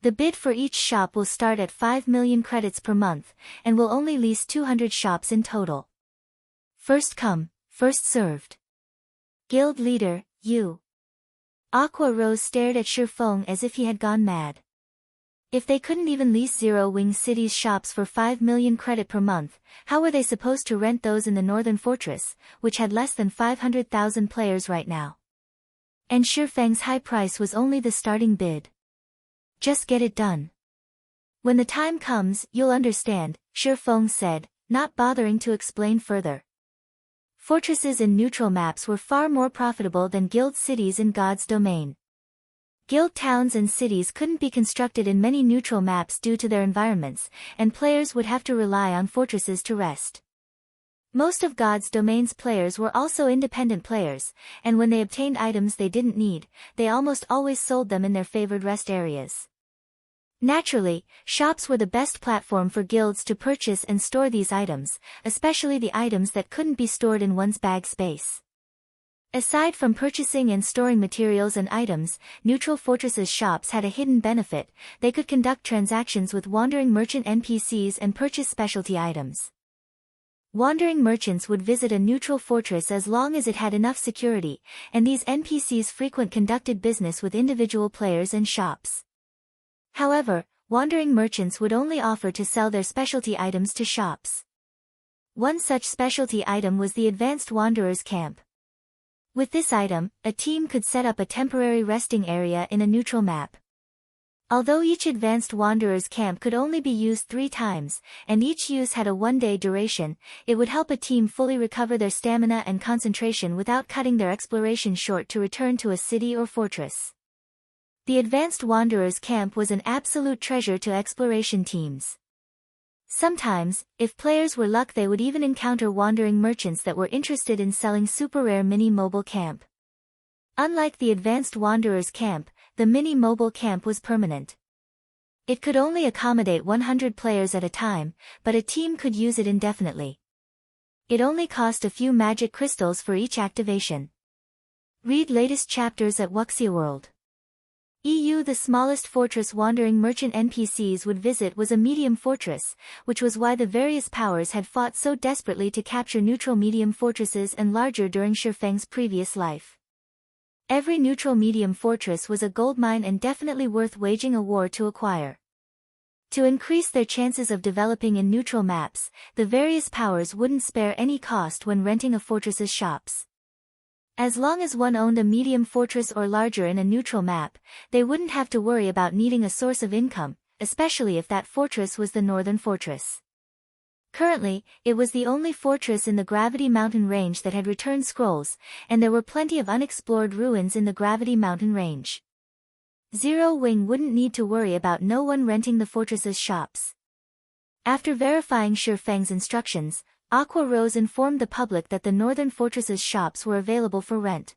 The bid for each shop will start at 5 million credits per month, and will only lease 200 shops in total. First come, first served. Guild leader, you. Aqua Rose stared at Shifeng as if he had gone mad. If they couldn't even lease Zero Wing City's shops for 5 million credit per month, how were they supposed to rent those in the Northern Fortress, which had less than 500,000 players right now? And Shifeng's high price was only the starting bid. Just get it done. When the time comes, you'll understand, Shifeng said, not bothering to explain further. Fortresses in neutral maps were far more profitable than guild cities in God's domain. Guild towns and cities couldn't be constructed in many neutral maps due to their environments, and players would have to rely on fortresses to rest. Most of God's domain's players were also independent players, and when they obtained items they didn't need, they almost always sold them in their favored rest areas. Naturally, shops were the best platform for guilds to purchase and store these items, especially the items that couldn't be stored in one's bag space. Aside from purchasing and storing materials and items, neutral fortresses' shops had a hidden benefit: they could conduct transactions with wandering merchant NPCs and purchase specialty items. Wandering merchants would visit a neutral fortress as long as it had enough security, and these NPCs frequently conducted business with individual players and shops. However, wandering merchants would only offer to sell their specialty items to shops. One such specialty item was the Advanced Wanderer's Camp. With this item, a team could set up a temporary resting area in a neutral map. Although each Advanced Wanderer's Camp could only be used 3 times, and each use had a 1-day duration, it would help a team fully recover their stamina and concentration without cutting their exploration short to return to a city or fortress. The Advanced Wanderer's Camp was an absolute treasure to exploration teams. Sometimes, if players were lucky, they would even encounter wandering merchants that were interested in selling super rare mini mobile camp. Unlike the Advanced Wanderer's Camp, the mini mobile camp was permanent. It could only accommodate 100 players at a time, but a team could use it indefinitely. It only cost a few magic crystals for each activation. Read latest chapters at Wuxia World. The smallest fortress wandering merchant NPCs would visit was a medium fortress, which was why the various powers had fought so desperately to capture neutral medium fortresses and larger during Shifeng's previous life. Every neutral medium fortress was a goldmine and definitely worth waging a war to acquire. To increase their chances of developing in neutral maps, the various powers wouldn't spare any cost when renting a fortress's shops. As long as one owned a medium fortress or larger in a neutral map, they wouldn't have to worry about needing a source of income, especially if that fortress was the Northern Fortress. Currently, it was the only fortress in the Gravity Mountain Range that had returned scrolls, and there were plenty of unexplored ruins in the Gravity Mountain Range. Zero Wing wouldn't need to worry about no one renting the fortress's shops. After verifying Shifeng's instructions, Aqua Rose informed the public that the Northern Fortress's shops were available for rent.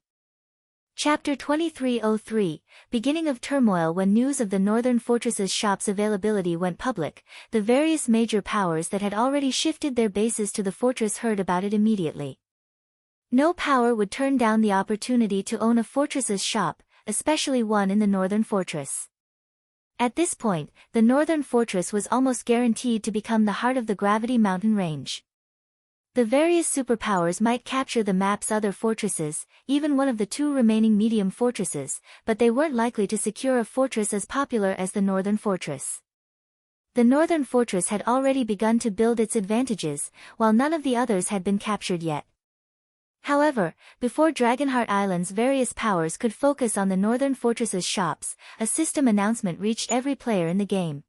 Chapter 2303, Beginning of Turmoil. When news of the Northern Fortress's shops' availability went public, the various major powers that had already shifted their bases to the fortress heard about it immediately. No power would turn down the opportunity to own a fortress's shop, especially one in the Northern Fortress. At this point, the Northern Fortress was almost guaranteed to become the heart of the Gravity Mountain Range. The various superpowers might capture the map's other fortresses, even one of the two remaining medium fortresses, but they weren't likely to secure a fortress as popular as the Northern Fortress. The Northern Fortress had already begun to build its advantages, while none of the others had been captured yet. However, before Dragonheart Island's various powers could focus on the Northern Fortress's shops, a system announcement reached every player in the game.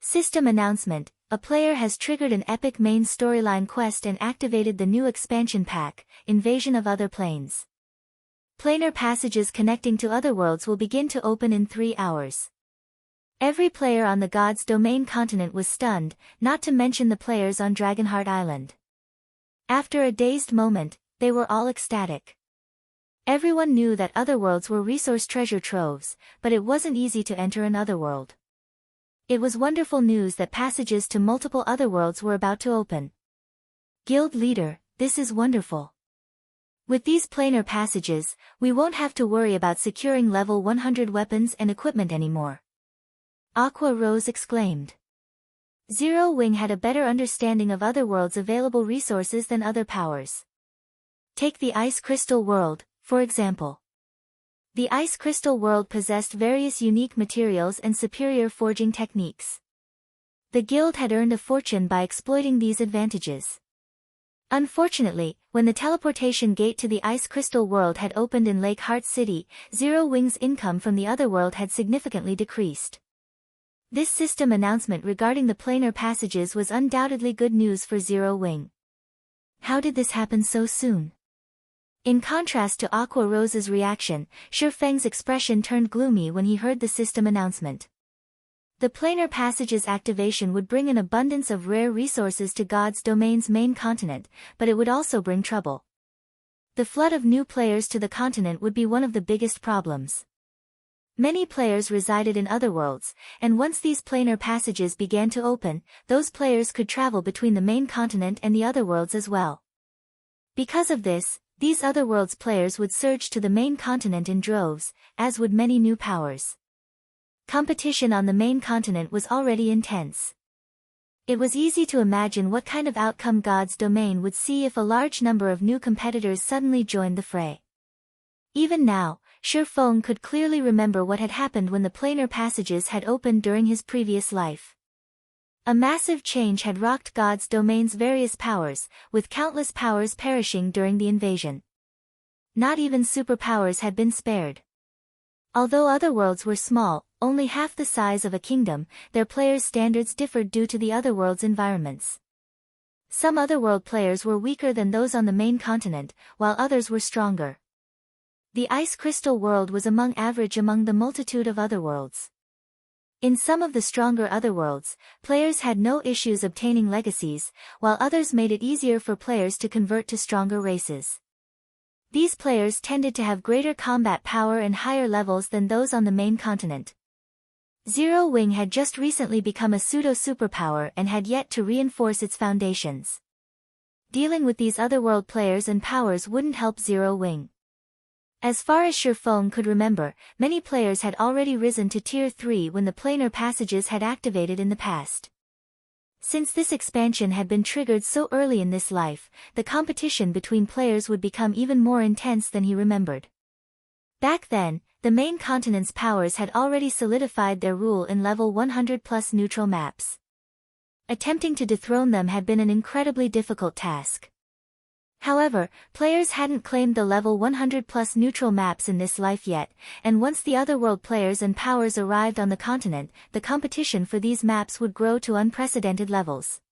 System announcement: a player has triggered an epic main storyline quest and activated the new expansion pack, Invasion of Other Planes. Planar passages connecting to other worlds will begin to open in 3 hours. Every player on the God's Domain continent was stunned, not to mention the players on Dragonheart Island. After a dazed moment, they were all ecstatic. Everyone knew that otherworlds were resource treasure troves, but it wasn't easy to enter an otherworld. It was wonderful news that passages to multiple otherworlds were about to open. Guild leader, this is wonderful. With these planar passages, we won't have to worry about securing level 100 weapons and equipment anymore. Aqua Rose exclaimed. Zero Wing had a better understanding of otherworlds' available resources than other powers. Take the Ice Crystal World, for example. The Ice Crystal World possessed various unique materials and superior forging techniques. The guild had earned a fortune by exploiting these advantages. Unfortunately, when the teleportation gate to the Ice Crystal World had opened in Lake Heart City, Zero Wing's income from the otherworld had significantly decreased. This system announcement regarding the planar passages was undoubtedly good news for Zero Wing. How did this happen so soon? In contrast to Aqua Rose's reaction, Shifeng's expression turned gloomy when he heard the system announcement. The planar passage's activation would bring an abundance of rare resources to God's Domain's main continent, but it would also bring trouble. The flood of new players to the continent would be one of the biggest problems. Many players resided in otherworlds, and once these planar passages began to open, those players could travel between the main continent and the otherworlds as well. Because of this, these otherworlds players would surge to the main continent in droves, as would many new powers. Competition on the main continent was already intense. It was easy to imagine what kind of outcome God's Domain would see if a large number of new competitors suddenly joined the fray. Even now, Shifeng could clearly remember what had happened when the planar passages had opened during his previous life. A massive change had rocked God's Domain's various powers, with countless powers perishing during the invasion. Not even superpowers had been spared. Although otherworlds were small, only half the size of a kingdom, their players' standards differed due to the otherworld's environments. Some otherworld players were weaker than those on the main continent, while others were stronger. The Ice Crystal World was average among the multitude of otherworlds. In some of the stronger otherworlds, players had no issues obtaining legacies, while others made it easier for players to convert to stronger races. These players tended to have greater combat power and higher levels than those on the main continent. Zero Wing had just recently become a pseudo-superpower and had yet to reinforce its foundations. dealing with these otherworld players and powers wouldn't help Zero Wing. As far as Shifeng could remember, many players had already risen to Tier 3 when the planar passages had activated in the past. Since this expansion had been triggered so early in this life, the competition between players would become even more intense than he remembered. Back then, the main continent's powers had already solidified their rule in level 100+ neutral maps. Attempting to dethrone them had been an incredibly difficult task. However, players hadn't claimed the level 100+ neutral maps in this life yet, and once the otherworld players and powers arrived on the continent, the competition for these maps would grow to unprecedented levels.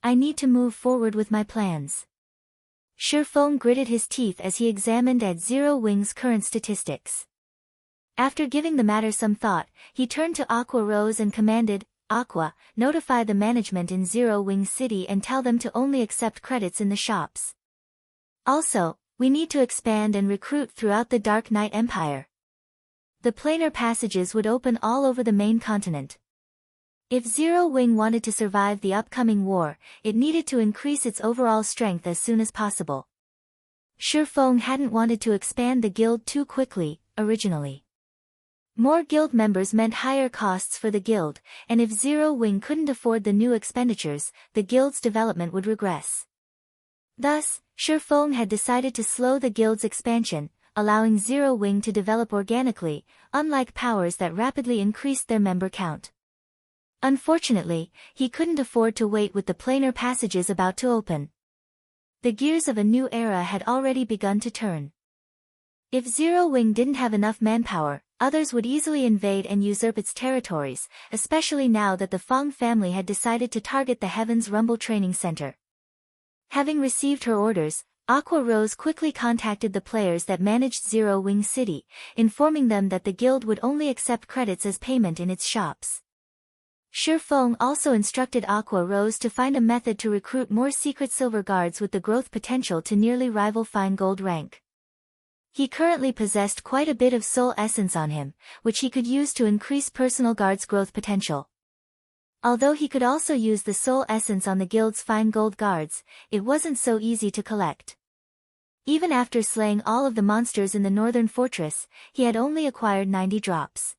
I need to move forward with my plans. Shifeng gritted his teeth as he examined at Zero Wing's current statistics. After giving the matter some thought, he turned to Aqua Rose and commanded, "Aqua, notify the management in Zero Wing City and tell them to only accept credits in the shops. Also, we need to expand and recruit throughout the Dark Knight Empire." The planar passages would open all over the main continent. If Zero Wing wanted to survive the upcoming war, it needed to increase its overall strength as soon as possible. Shifeng hadn't wanted to expand the guild too quickly, originally. More guild members meant higher costs for the guild, and if Zero Wing couldn't afford the new expenditures, the guild's development would regress. Thus, Shifeng had decided to slow the guild's expansion, allowing Zero Wing to develop organically, unlike powers that rapidly increased their member count. Unfortunately, he couldn't afford to wait with the planar passages about to open. The gears of a new era had already begun to turn. If Zero Wing didn't have enough manpower, others would easily invade and usurp its territories, especially now that the Feng family had decided to target the Heaven's Rumble Training Center. Having received her orders, Aqua Rose quickly contacted the players that managed Zero Wing City, informing them that the guild would only accept credits as payment in its shops. Shifeng also instructed Aqua Rose to find a method to recruit more secret silver guards with the growth potential to nearly rival fine gold rank. He currently possessed quite a bit of soul essence on him, which he could use to increase personal guards' growth potential. Although he could also use the soul essence on the guild's fine gold guards, it wasn't so easy to collect. Even after slaying all of the monsters in the northern fortress, he had only acquired 90 drops.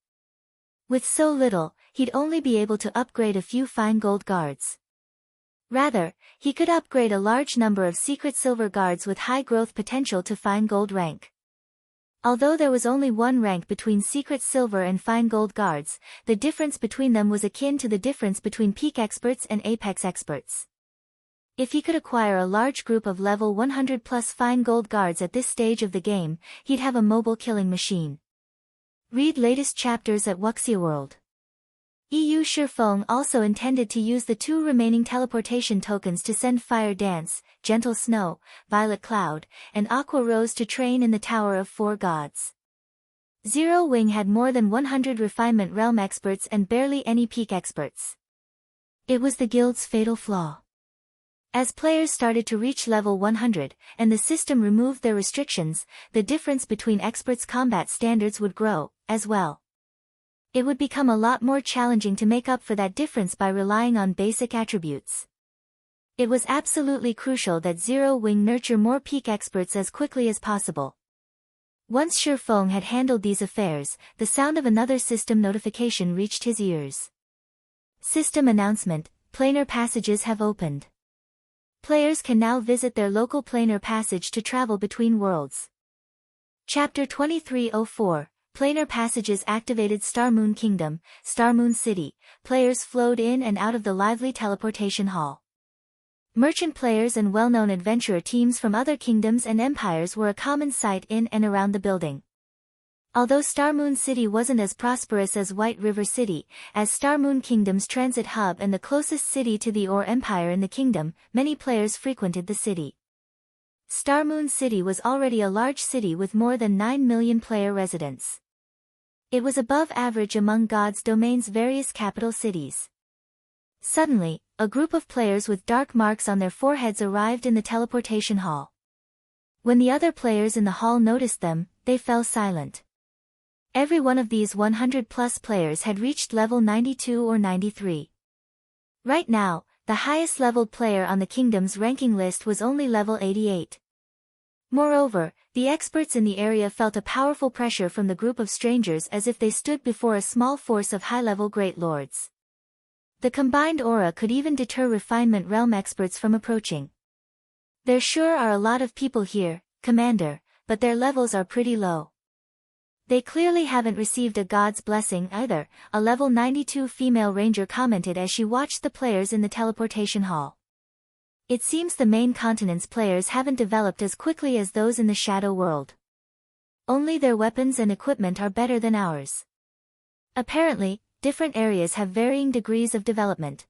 With so little, he'd only be able to upgrade a few fine gold guards. Rather, he could upgrade a large number of secret silver guards with high growth potential to fine gold rank. Although there was only one rank between secret silver and fine gold guards, the difference between them was akin to the difference between peak experts and apex experts. If he could acquire a large group of level 100+ fine gold guards at this stage of the game, he'd have a mobile killing machine. Read latest chapters at Wuxia World. Shifeng also intended to use the 2 remaining teleportation tokens to send Fire Dance, Gentle Snow, Violet Cloud, and Aqua Rose to train in the Tower of 4 Gods. Zero Wing had more than 100 refinement realm experts and barely any peak experts. It was the guild's fatal flaw. As players started to reach level 100, and the system removed their restrictions, the difference between experts' combat standards would grow, as well. It would become a lot more challenging to make up for that difference by relying on basic attributes. It was absolutely crucial that Zero Wing nurture more peak experts as quickly as possible. Once Shifeng had handled these affairs, the sound of another system notification reached his ears. System announcement: planar passages have opened. Players can now visit their local planar passage to travel between worlds. Chapter 2304. Planar passages activated. Star Moon Kingdom, Star Moon City. Players flowed in and out of the lively teleportation hall. Merchant players and well-known adventurer teams from other kingdoms and empires were a common sight in and around the building. Although Star Moon City wasn't as prosperous as White River City, as Star Moon Kingdom's transit hub and the closest city to the Ore Empire in the kingdom, many players frequented the city. Star Moon City was already a large city with more than 9 million player residents. It was above average among God's domain's various capital cities. Suddenly, a group of players with dark marks on their foreheads arrived in the teleportation hall. When the other players in the hall noticed them, they fell silent. Every one of these 100+ players had reached level 92 or 93. Right now, the highest leveled player on the kingdom's ranking list was only level 88. Moreover, the experts in the area felt a powerful pressure from the group of strangers as if they stood before a small force of high-level great lords. The combined aura could even deter refinement realm experts from approaching. There sure are a lot of people here, Commander, but their levels are pretty low. They clearly haven't received a god's blessing either, a level 92 female ranger commented as she watched the players in the teleportation hall. It seems the main continent's players haven't developed as quickly as those in the shadow world. Only their weapons and equipment are better than ours. Apparently, different areas have varying degrees of development.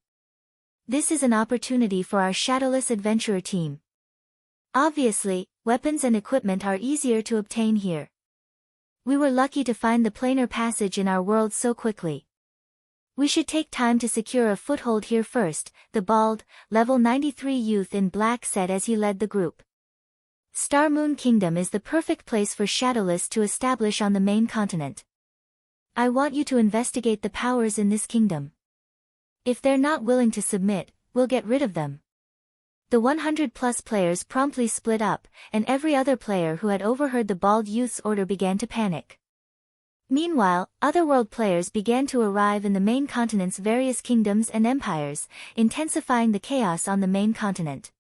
This is an opportunity for our shadowless adventurer team. Obviously, weapons and equipment are easier to obtain here. We were lucky to find the planar passage in our world so quickly. We should take time to secure a foothold here first, the bald, level 93 youth in black said as he led the group. Star Moon Kingdom is the perfect place for shadowless to establish on the main continent. I want you to investigate the powers in this kingdom. If they're not willing to submit, we'll get rid of them. The 100-plus players promptly split up, and every other player who had overheard the bald youth's order began to panic. Meanwhile, otherworld players began to arrive in the main continent's various kingdoms and empires, intensifying the chaos on the main continent.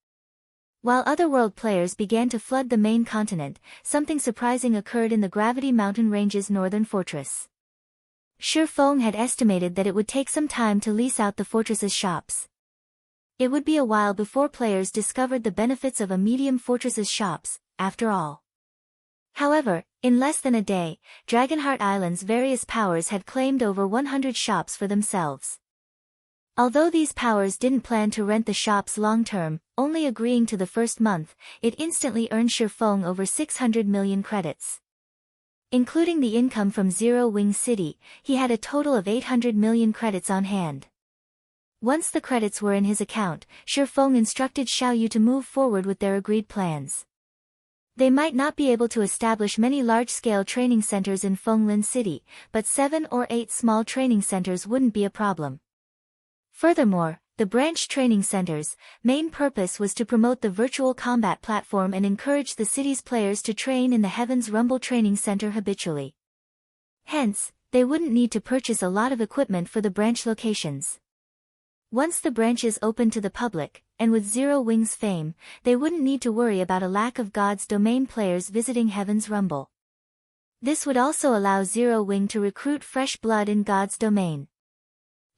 While otherworld players began to flood the main continent, something surprising occurred in the Gravity Mountain Range's northern fortress. Shifeng had estimated that it would take some time to lease out the fortress's shops. It would be a while before players discovered the benefits of a medium fortress's shops, after all. However, in less than a day, Dragonheart Island's various powers had claimed over 100 shops for themselves. Although these powers didn't plan to rent the shops long-term, only agreeing to the first month, it instantly earned Shifeng over 600 million credits. Including the income from Zero Wing City, he had a total of 800 million credits on hand. Once the credits were in his account, Shifeng instructed Xiaoyu to move forward with their agreed plans. They might not be able to establish many large-scale training centers in Fenglin City, but 7 or 8 small training centers wouldn't be a problem. Furthermore, the branch training centers' main purpose was to promote the virtual combat platform and encourage the city's players to train in the Heaven's Rumble Training Center habitually. Hence, they wouldn't need to purchase a lot of equipment for the branch locations. Once the branches opened to the public, and with Zero Wing's fame, they wouldn't need to worry about a lack of God's Domain players visiting Heaven's Rumble. This would also allow Zero Wing to recruit fresh blood in God's Domain.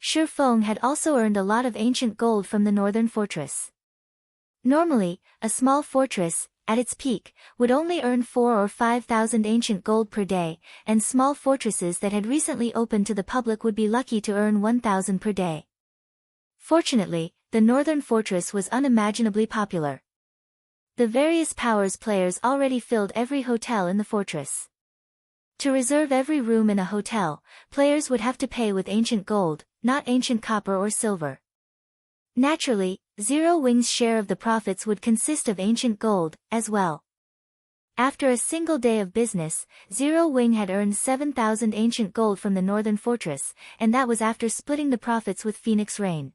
Shifeng had also earned a lot of ancient gold from the northern fortress. Normally, a small fortress, at its peak, would only earn 4,000 or 5,000 ancient gold per day, and small fortresses that had recently opened to the public would be lucky to earn 1,000 per day. Fortunately, the northern fortress was unimaginably popular. The various powers players already filled every hotel in the fortress. To reserve every room in a hotel, players would have to pay with ancient gold, not ancient copper or silver. Naturally, Zero Wing's share of the profits would consist of ancient gold, as well. After a single day of business, Zero Wing had earned 7,000 ancient gold from the northern fortress, and that was after splitting the profits with Phoenix Rain.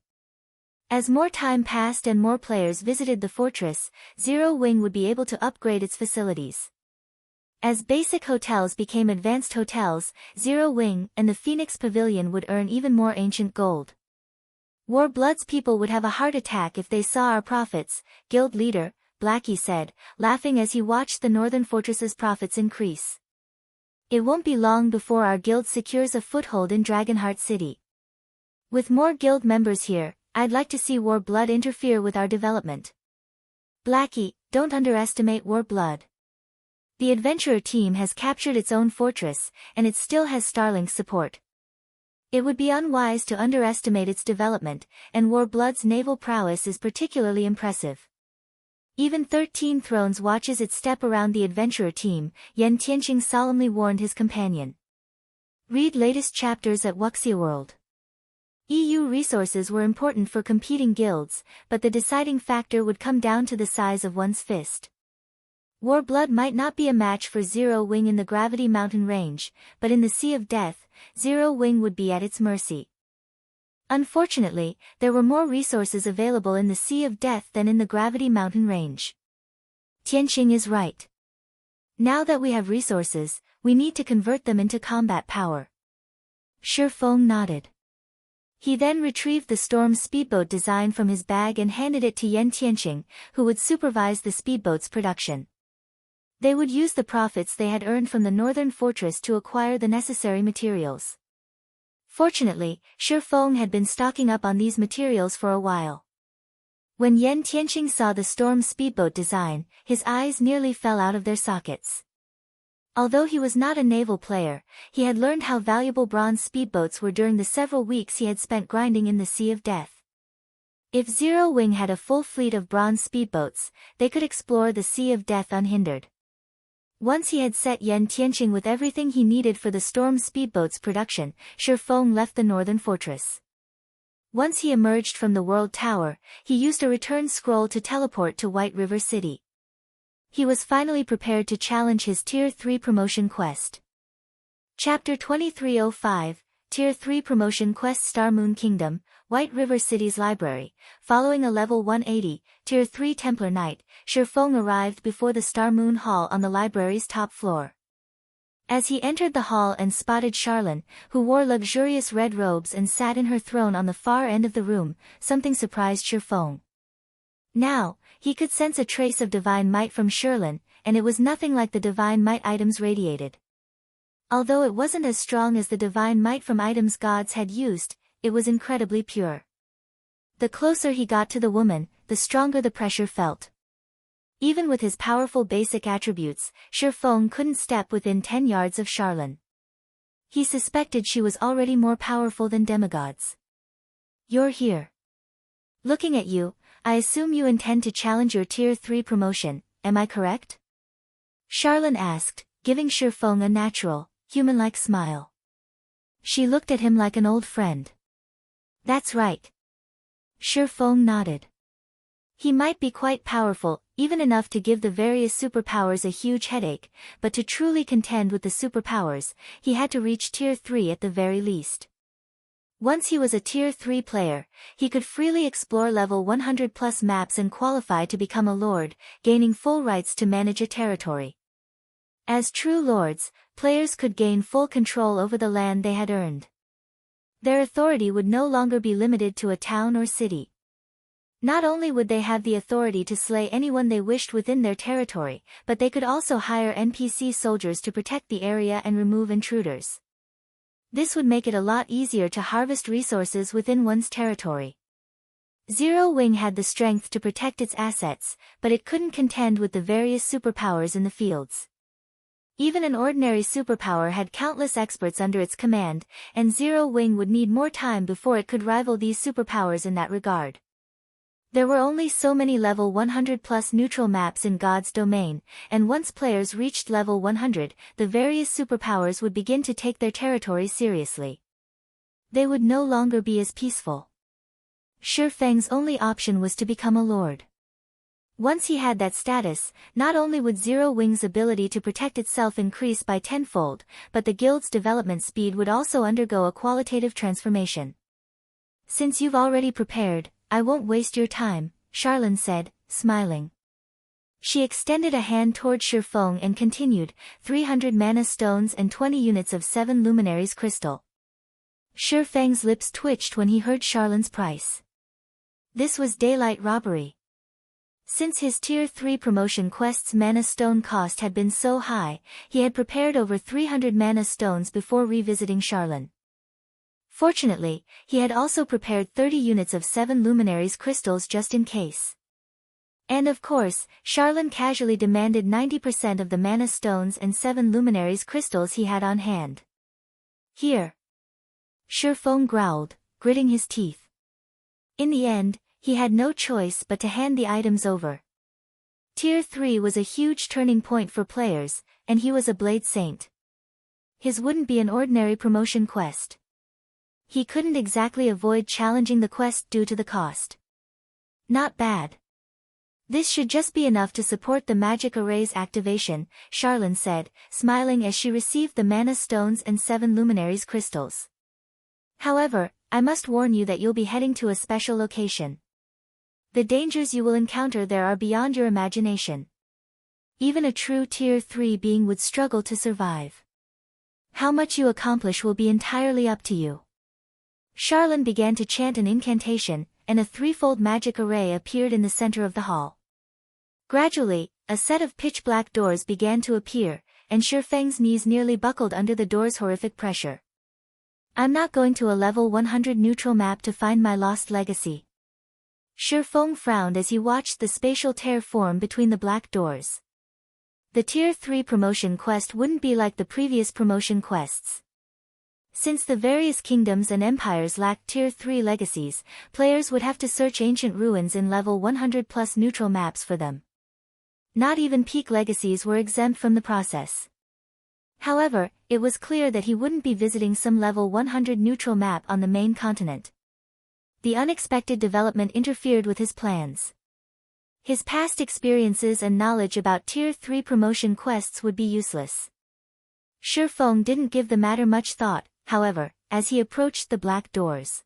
As more time passed and more players visited the fortress, Zero Wing would be able to upgrade its facilities. As basic hotels became advanced hotels, Zero Wing and the Phoenix Pavilion would earn even more ancient gold. War Blood's people would have a heart attack if they saw our profits, guild leader, Blackie said, laughing as he watched the northern fortress's profits increase. It won't be long before our guild secures a foothold in Dragonheart City. With more guild members here, I'd like to see War Blood interfere with our development. Blackie, don't underestimate War Blood. The adventurer team has captured its own fortress, and it still has Starlink's support. It would be unwise to underestimate its development, and War Blood's naval prowess is particularly impressive. Even 13 Thrones watches its step around the adventurer team, Yen Tianqing solemnly warned his companion. Read latest chapters at Wuxia World. EU resources were important for competing guilds, but the deciding factor would come down to the size of one's fist. War Blood might not be a match for Zero Wing in the Gravity Mountain Range, but in the Sea of Death, Zero Wing would be at its mercy. Unfortunately, there were more resources available in the Sea of Death than in the Gravity Mountain Range. Tianqing is right. Now that we have resources, we need to convert them into combat power. Shi Feng nodded. He then retrieved the Storm speedboat design from his bag and handed it to Yan Tianqing, who would supervise the speedboat's production. They would use the profits they had earned from the northern fortress to acquire the necessary materials. Fortunately, Shi Feng had been stocking up on these materials for a while. When Yan Tianqing saw the Storm speedboat design, his eyes nearly fell out of their sockets. Although he was not a naval player, he had learned how valuable bronze speedboats were during the several weeks he had spent grinding in the Sea of Death. If Zero Wing had a full fleet of bronze speedboats, they could explore the Sea of Death unhindered. Once he had set Yan Tianqing with everything he needed for the Storm speedboat's production, Shi Feng left the northern fortress. Once he emerged from the World Tower, he used a return scroll to teleport to White River City. He was finally prepared to challenge his Tier 3 promotion quest. Chapter 2305, Tier 3 Promotion Quest Star Moon Kingdom, White River City's Library. Following a level 180, Tier 3 Templar Knight, Shi Feng arrived before the Star Moon Hall on the library's top floor. As he entered the hall and spotted Charlene, who wore luxurious red robes and sat in her throne on the far end of the room, something surprised Shi Feng. Now, he could sense a trace of divine might from Charlene, and it was nothing like the divine might items radiated. Although it wasn't as strong as the divine might from items gods had used, it was incredibly pure. The closer he got to the woman, the stronger the pressure felt. Even with his powerful basic attributes, Shi Feng couldn't step within 10 yards of Charlene. He suspected she was already more powerful than demigods. You're here. Looking at you, I assume you intend to challenge your Tier 3 promotion, am I correct? Charlene asked, giving Shi Feng a natural, human-like smile. She looked at him like an old friend. That's right. Shi Feng nodded. He might be quite powerful, even enough to give the various superpowers a huge headache, but to truly contend with the superpowers, he had to reach Tier 3 at the very least. Once he was a Tier 3 player, he could freely explore level 100+ maps and qualify to become a lord, gaining full rights to manage a territory. As true lords, players could gain full control over the land they had earned. Their authority would no longer be limited to a town or city. Not only would they have the authority to slay anyone they wished within their territory, but they could also hire NPC soldiers to protect the area and remove intruders. This would make it a lot easier to harvest resources within one's territory. Zero Wing had the strength to protect its assets, but it couldn't contend with the various superpowers in the fields. Even an ordinary superpower had countless experts under its command, and Zero Wing would need more time before it could rival these superpowers in that regard. There were only so many level 100+ neutral maps in God's domain, and once players reached level 100, the various superpowers would begin to take their territory seriously. They would no longer be as peaceful. Shi Feng's only option was to become a lord. Once he had that status, not only would Zero Wing's ability to protect itself increase by tenfold, but the guild's development speed would also undergo a qualitative transformation. Since you've already prepared, I won't waste your time, Charlene said, smiling. She extended a hand toward Shi Feng and continued, 300 mana stones and 20 units of 7 luminaries crystal. Shi Feng's lips twitched when he heard Charlene's price. This was daylight robbery. Since his Tier 3 promotion quest's mana stone cost had been so high, he had prepared over 300 mana stones before revisiting Charlene. Fortunately, he had also prepared 30 units of 7 luminaries crystals just in case. And of course, Charlene casually demanded 90% of the mana stones and 7 luminaries crystals he had on hand. Here. Shi Feng growled, gritting his teeth. In the end, he had no choice but to hand the items over. Tier 3 was a huge turning point for players, and he was a Blade Saint. His wouldn't be an ordinary promotion quest. He couldn't exactly avoid challenging the quest due to the cost. Not bad. This should just be enough to support the magic array's activation, Charlene said, smiling as she received the mana stones and 7 luminaries crystals. However, I must warn you that you'll be heading to a special location. The dangers you will encounter there are beyond your imagination. Even a true Tier 3 being would struggle to survive. How much you accomplish will be entirely up to you. Charlene began to chant an incantation, and a threefold magic array appeared in the center of the hall. Gradually, a set of pitch-black doors began to appear, and Shifeng's knees nearly buckled under the door's horrific pressure. I'm not going to a level 100 neutral map to find my lost legacy. Shifeng frowned as he watched the spatial tear form between the black doors. The Tier 3 promotion quest wouldn't be like the previous promotion quests. Since the various kingdoms and empires lacked Tier 3 legacies, players would have to search ancient ruins in level 100+ neutral maps for them. Not even peak legacies were exempt from the process. However, it was clear that he wouldn't be visiting some level 100 neutral map on the main continent. The unexpected development interfered with his plans. His past experiences and knowledge about Tier 3 promotion quests would be useless. Shifeng didn't give the matter much thought, however, as he approached the black doors.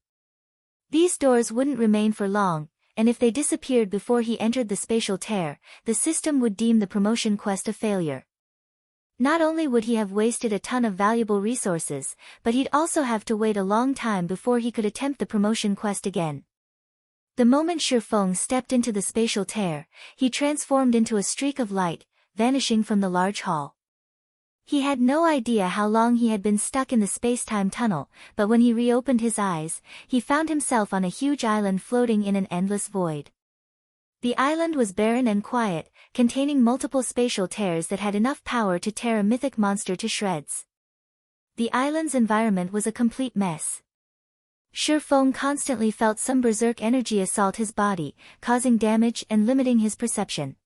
These doors wouldn't remain for long, and if they disappeared before he entered the spatial tear, the system would deem the promotion quest a failure. Not only would he have wasted a ton of valuable resources, but he'd also have to wait a long time before he could attempt the promotion quest again. The moment Shifeng stepped into the spatial tear, he transformed into a streak of light, vanishing from the large hall. He had no idea how long he had been stuck in the space-time tunnel, but when he reopened his eyes, he found himself on a huge island floating in an endless void. The island was barren and quiet, containing multiple spatial tears that had enough power to tear a mythic monster to shreds. The island's environment was a complete mess. Shifeng constantly felt some berserk energy assault his body, causing damage and limiting his perception.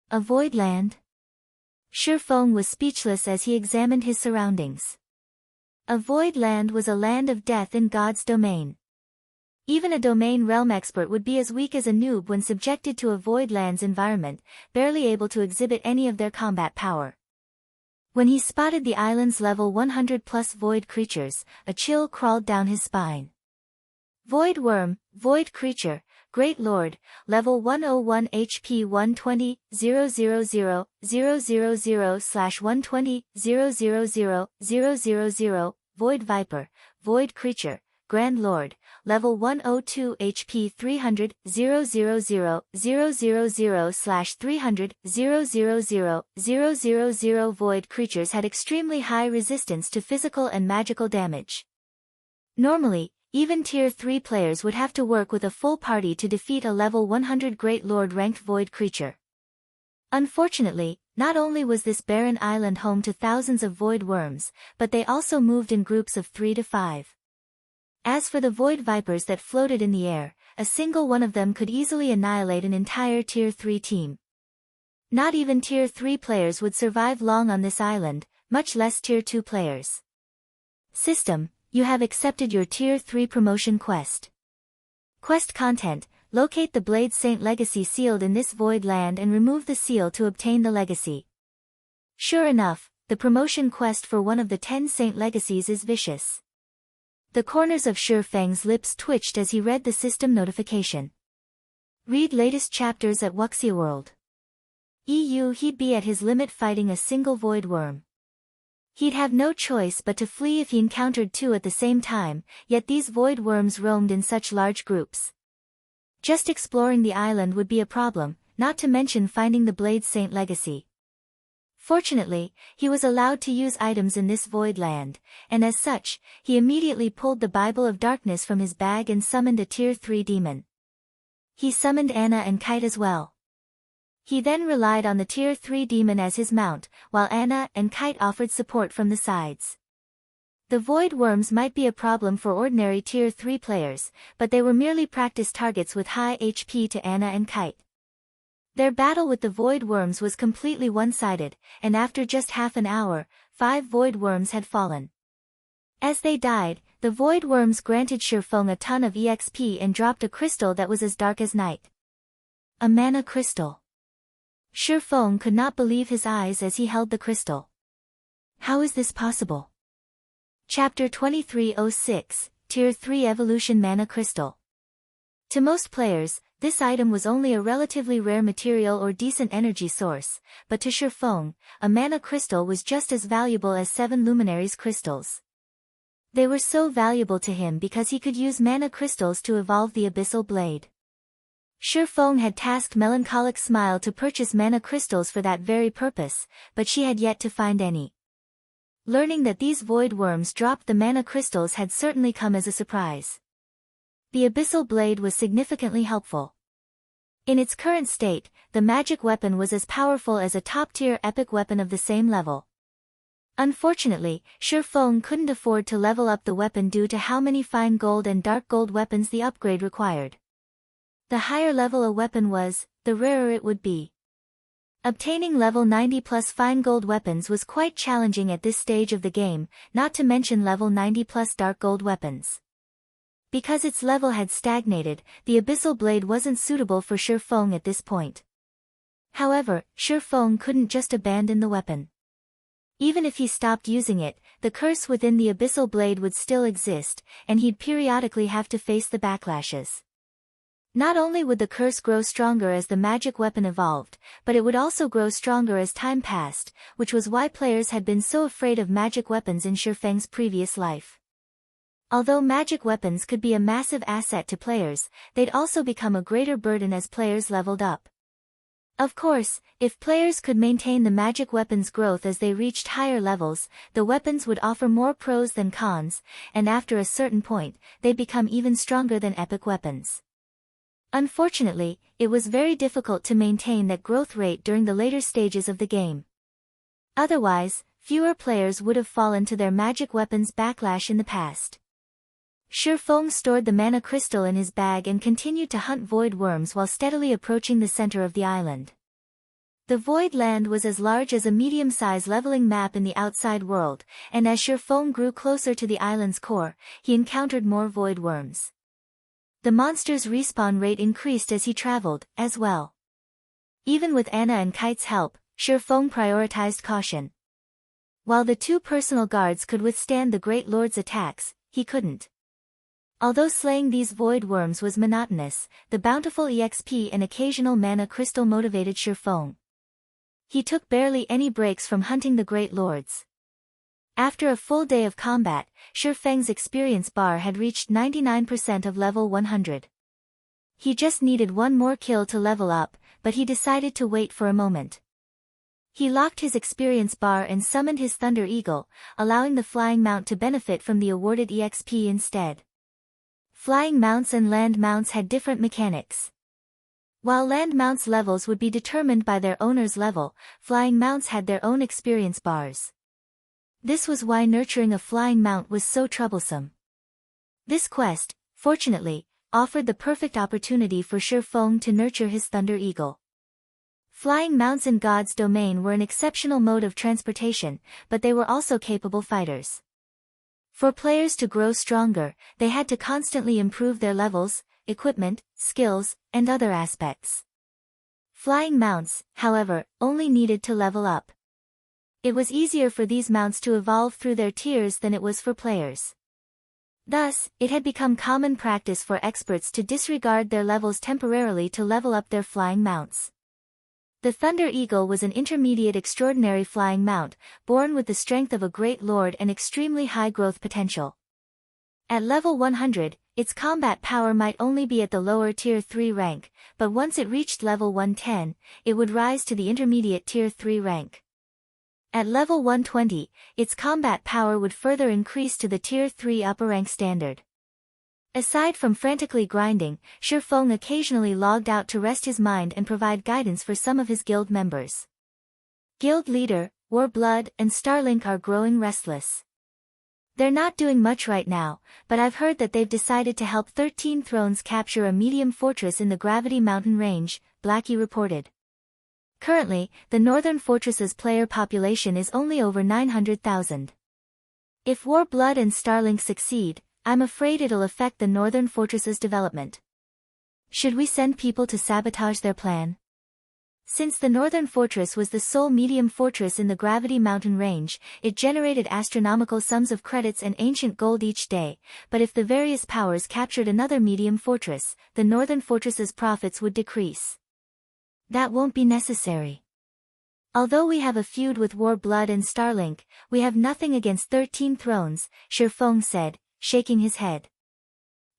A void land? Shifeng was speechless as he examined his surroundings. A void land was a land of death in God's domain. Even a domain realm expert would be as weak as a noob when subjected to a void land's environment, barely able to exhibit any of their combat power. When he spotted the island's level 100+ void creatures, a chill crawled down his spine. Void worm, void creature, Great Lord, level 101 HP 120, 000/120, 000/000, Void Viper, void creature, Grand Lord, level 102 HP 300, 000/300, 000/000, Void creatures had extremely high resistance to physical and magical damage. Normally, even Tier 3 players would have to work with a full party to defeat a level 100 Great Lord ranked void creature. Unfortunately, not only was this barren island home to thousands of void worms, but they also moved in groups of 3 to 5. As for the void vipers that floated in the air, a single one of them could easily annihilate an entire Tier 3 team. Not even Tier 3 players would survive long on this island, much less Tier 2 players. System, you have accepted your Tier 3 promotion quest. Quest content, locate the Blade Saint legacy sealed in this void land and remove the seal to obtain the legacy. Sure enough, the promotion quest for one of the 10 Saint legacies is vicious. The corners of Shifeng's lips twitched as he read the system notification. Read latest chapters at Wuxia World. He'd be at his limit fighting a single void worm. He'd have no choice but to flee if he encountered two at the same time, yet these void worms roamed in such large groups. Just exploring the island would be a problem, not to mention finding the Blade Saint legacy. Fortunately, he was allowed to use items in this void land, and as such, he immediately pulled the Bible of Darkness from his bag and summoned a Tier 3 demon. He summoned Anna and Kite as well. He then relied on the Tier 3 demon as his mount, while Anna and Kite offered support from the sides. The void worms might be a problem for ordinary Tier 3 players, but they were merely practice targets with high HP to Anna and Kite. Their battle with the void worms was completely one-sided, and after just half an hour, 5 void worms had fallen. As they died, the void worms granted Shifeng a ton of EXP and dropped a crystal that was as dark as night. A mana crystal. Shifeng could not believe his eyes as he held the crystal. How is this possible? Chapter 2306, Tier 3 Evolution Mana Crystal. To most players, this item was only a relatively rare material or decent energy source, but to Shifeng, a mana crystal was just as valuable as 7 Luminaries crystals. They were so valuable to him because he could use mana crystals to evolve the Abyssal Blade. Shifeng had tasked Melancholic Smile to purchase mana crystals for that very purpose, but she had yet to find any. Learning that these void worms dropped the mana crystals had certainly come as a surprise. The Abyssal Blade was significantly helpful. In its current state, the magic weapon was as powerful as a top-tier epic weapon of the same level. Unfortunately, Shifeng couldn't afford to level up the weapon due to how many fine gold and dark gold weapons the upgrade required. The higher level a weapon was, the rarer it would be. Obtaining level 90 plus fine gold weapons was quite challenging at this stage of the game, not to mention level 90 plus dark gold weapons. Because its level had stagnated, the Abyssal Blade wasn't suitable for Shifeng at this point. However, Shifeng couldn't just abandon the weapon. Even if he stopped using it, the curse within the Abyssal Blade would still exist, and he'd periodically have to face the backlashes. Not only would the curse grow stronger as the magic weapon evolved, but it would also grow stronger as time passed, which was why players had been so afraid of magic weapons in Shifeng's previous life. Although magic weapons could be a massive asset to players, they'd also become a greater burden as players leveled up. Of course, if players could maintain the magic weapons' growth as they reached higher levels, the weapons would offer more pros than cons, and after a certain point, they'd become even stronger than epic weapons. Unfortunately, it was very difficult to maintain that growth rate during the later stages of the game. Otherwise, fewer players would have fallen to their magic weapons' backlash in the past. Shifeng stored the mana crystal in his bag and continued to hunt void worms while steadily approaching the center of the island. The void land was as large as a medium-sized leveling map in the outside world, and as Shifeng grew closer to the island's core, he encountered more void worms. The monster's respawn rate increased as he traveled, as well. Even with Anna and Kite's help, Shifeng prioritized caution. While the 2 personal guards could withstand the Great Lord's attacks, he couldn't. Although slaying these void worms was monotonous, the bountiful EXP and occasional mana crystal motivated Shifeng. He took barely any breaks from hunting the Great Lords. After a full day of combat, Shifeng's experience bar had reached 99% of level 100. He just needed one more kill to level up, but he decided to wait for a moment. He locked his experience bar and summoned his Thunder Eagle, allowing the flying mount to benefit from the awarded EXP instead. Flying mounts and land mounts had different mechanics. While land mounts' levels would be determined by their owner's level, flying mounts had their own experience bars. This was why nurturing a flying mount was so troublesome. This quest, fortunately, offered the perfect opportunity for Shifeng to nurture his Thunder Eagle. Flying mounts in God's domain were an exceptional mode of transportation, but they were also capable fighters. For players to grow stronger, they had to constantly improve their levels, equipment, skills, and other aspects. Flying mounts, however, only needed to level up. It was easier for these mounts to evolve through their tiers than it was for players. Thus, it had become common practice for experts to disregard their levels temporarily to level up their flying mounts. The Thunder Eagle was an intermediate extraordinary flying mount, born with the strength of a great lord and extremely high growth potential. At level 100, its combat power might only be at the lower Tier 3 rank, but once it reached level 110, it would rise to the intermediate Tier 3 rank. At level 120, its combat power would further increase to the Tier 3 upper rank standard. Aside from frantically grinding, Shifeng occasionally logged out to rest his mind and provide guidance for some of his guild members. Guild leader, Warblood, and Starlink are growing restless. They're not doing much right now, but I've heard that they've decided to help 13 Thrones capture a medium fortress in the Gravity Mountain Range, Blackie reported. Currently, the Northern Fortress's player population is only over 900,000. If Warblood and Starlink succeed, I'm afraid it'll affect the Northern Fortress's development. Should we send people to sabotage their plan? Since the northern fortress was the sole medium fortress in the Gravity Mountain range, it generated astronomical sums of credits and ancient gold each day, but if the various powers captured another medium fortress, the northern fortress's profits would decrease. That won't be necessary. Although we have a feud with War Blood and Starlink, we have nothing against 13 thrones, Shifeng said, shaking his head.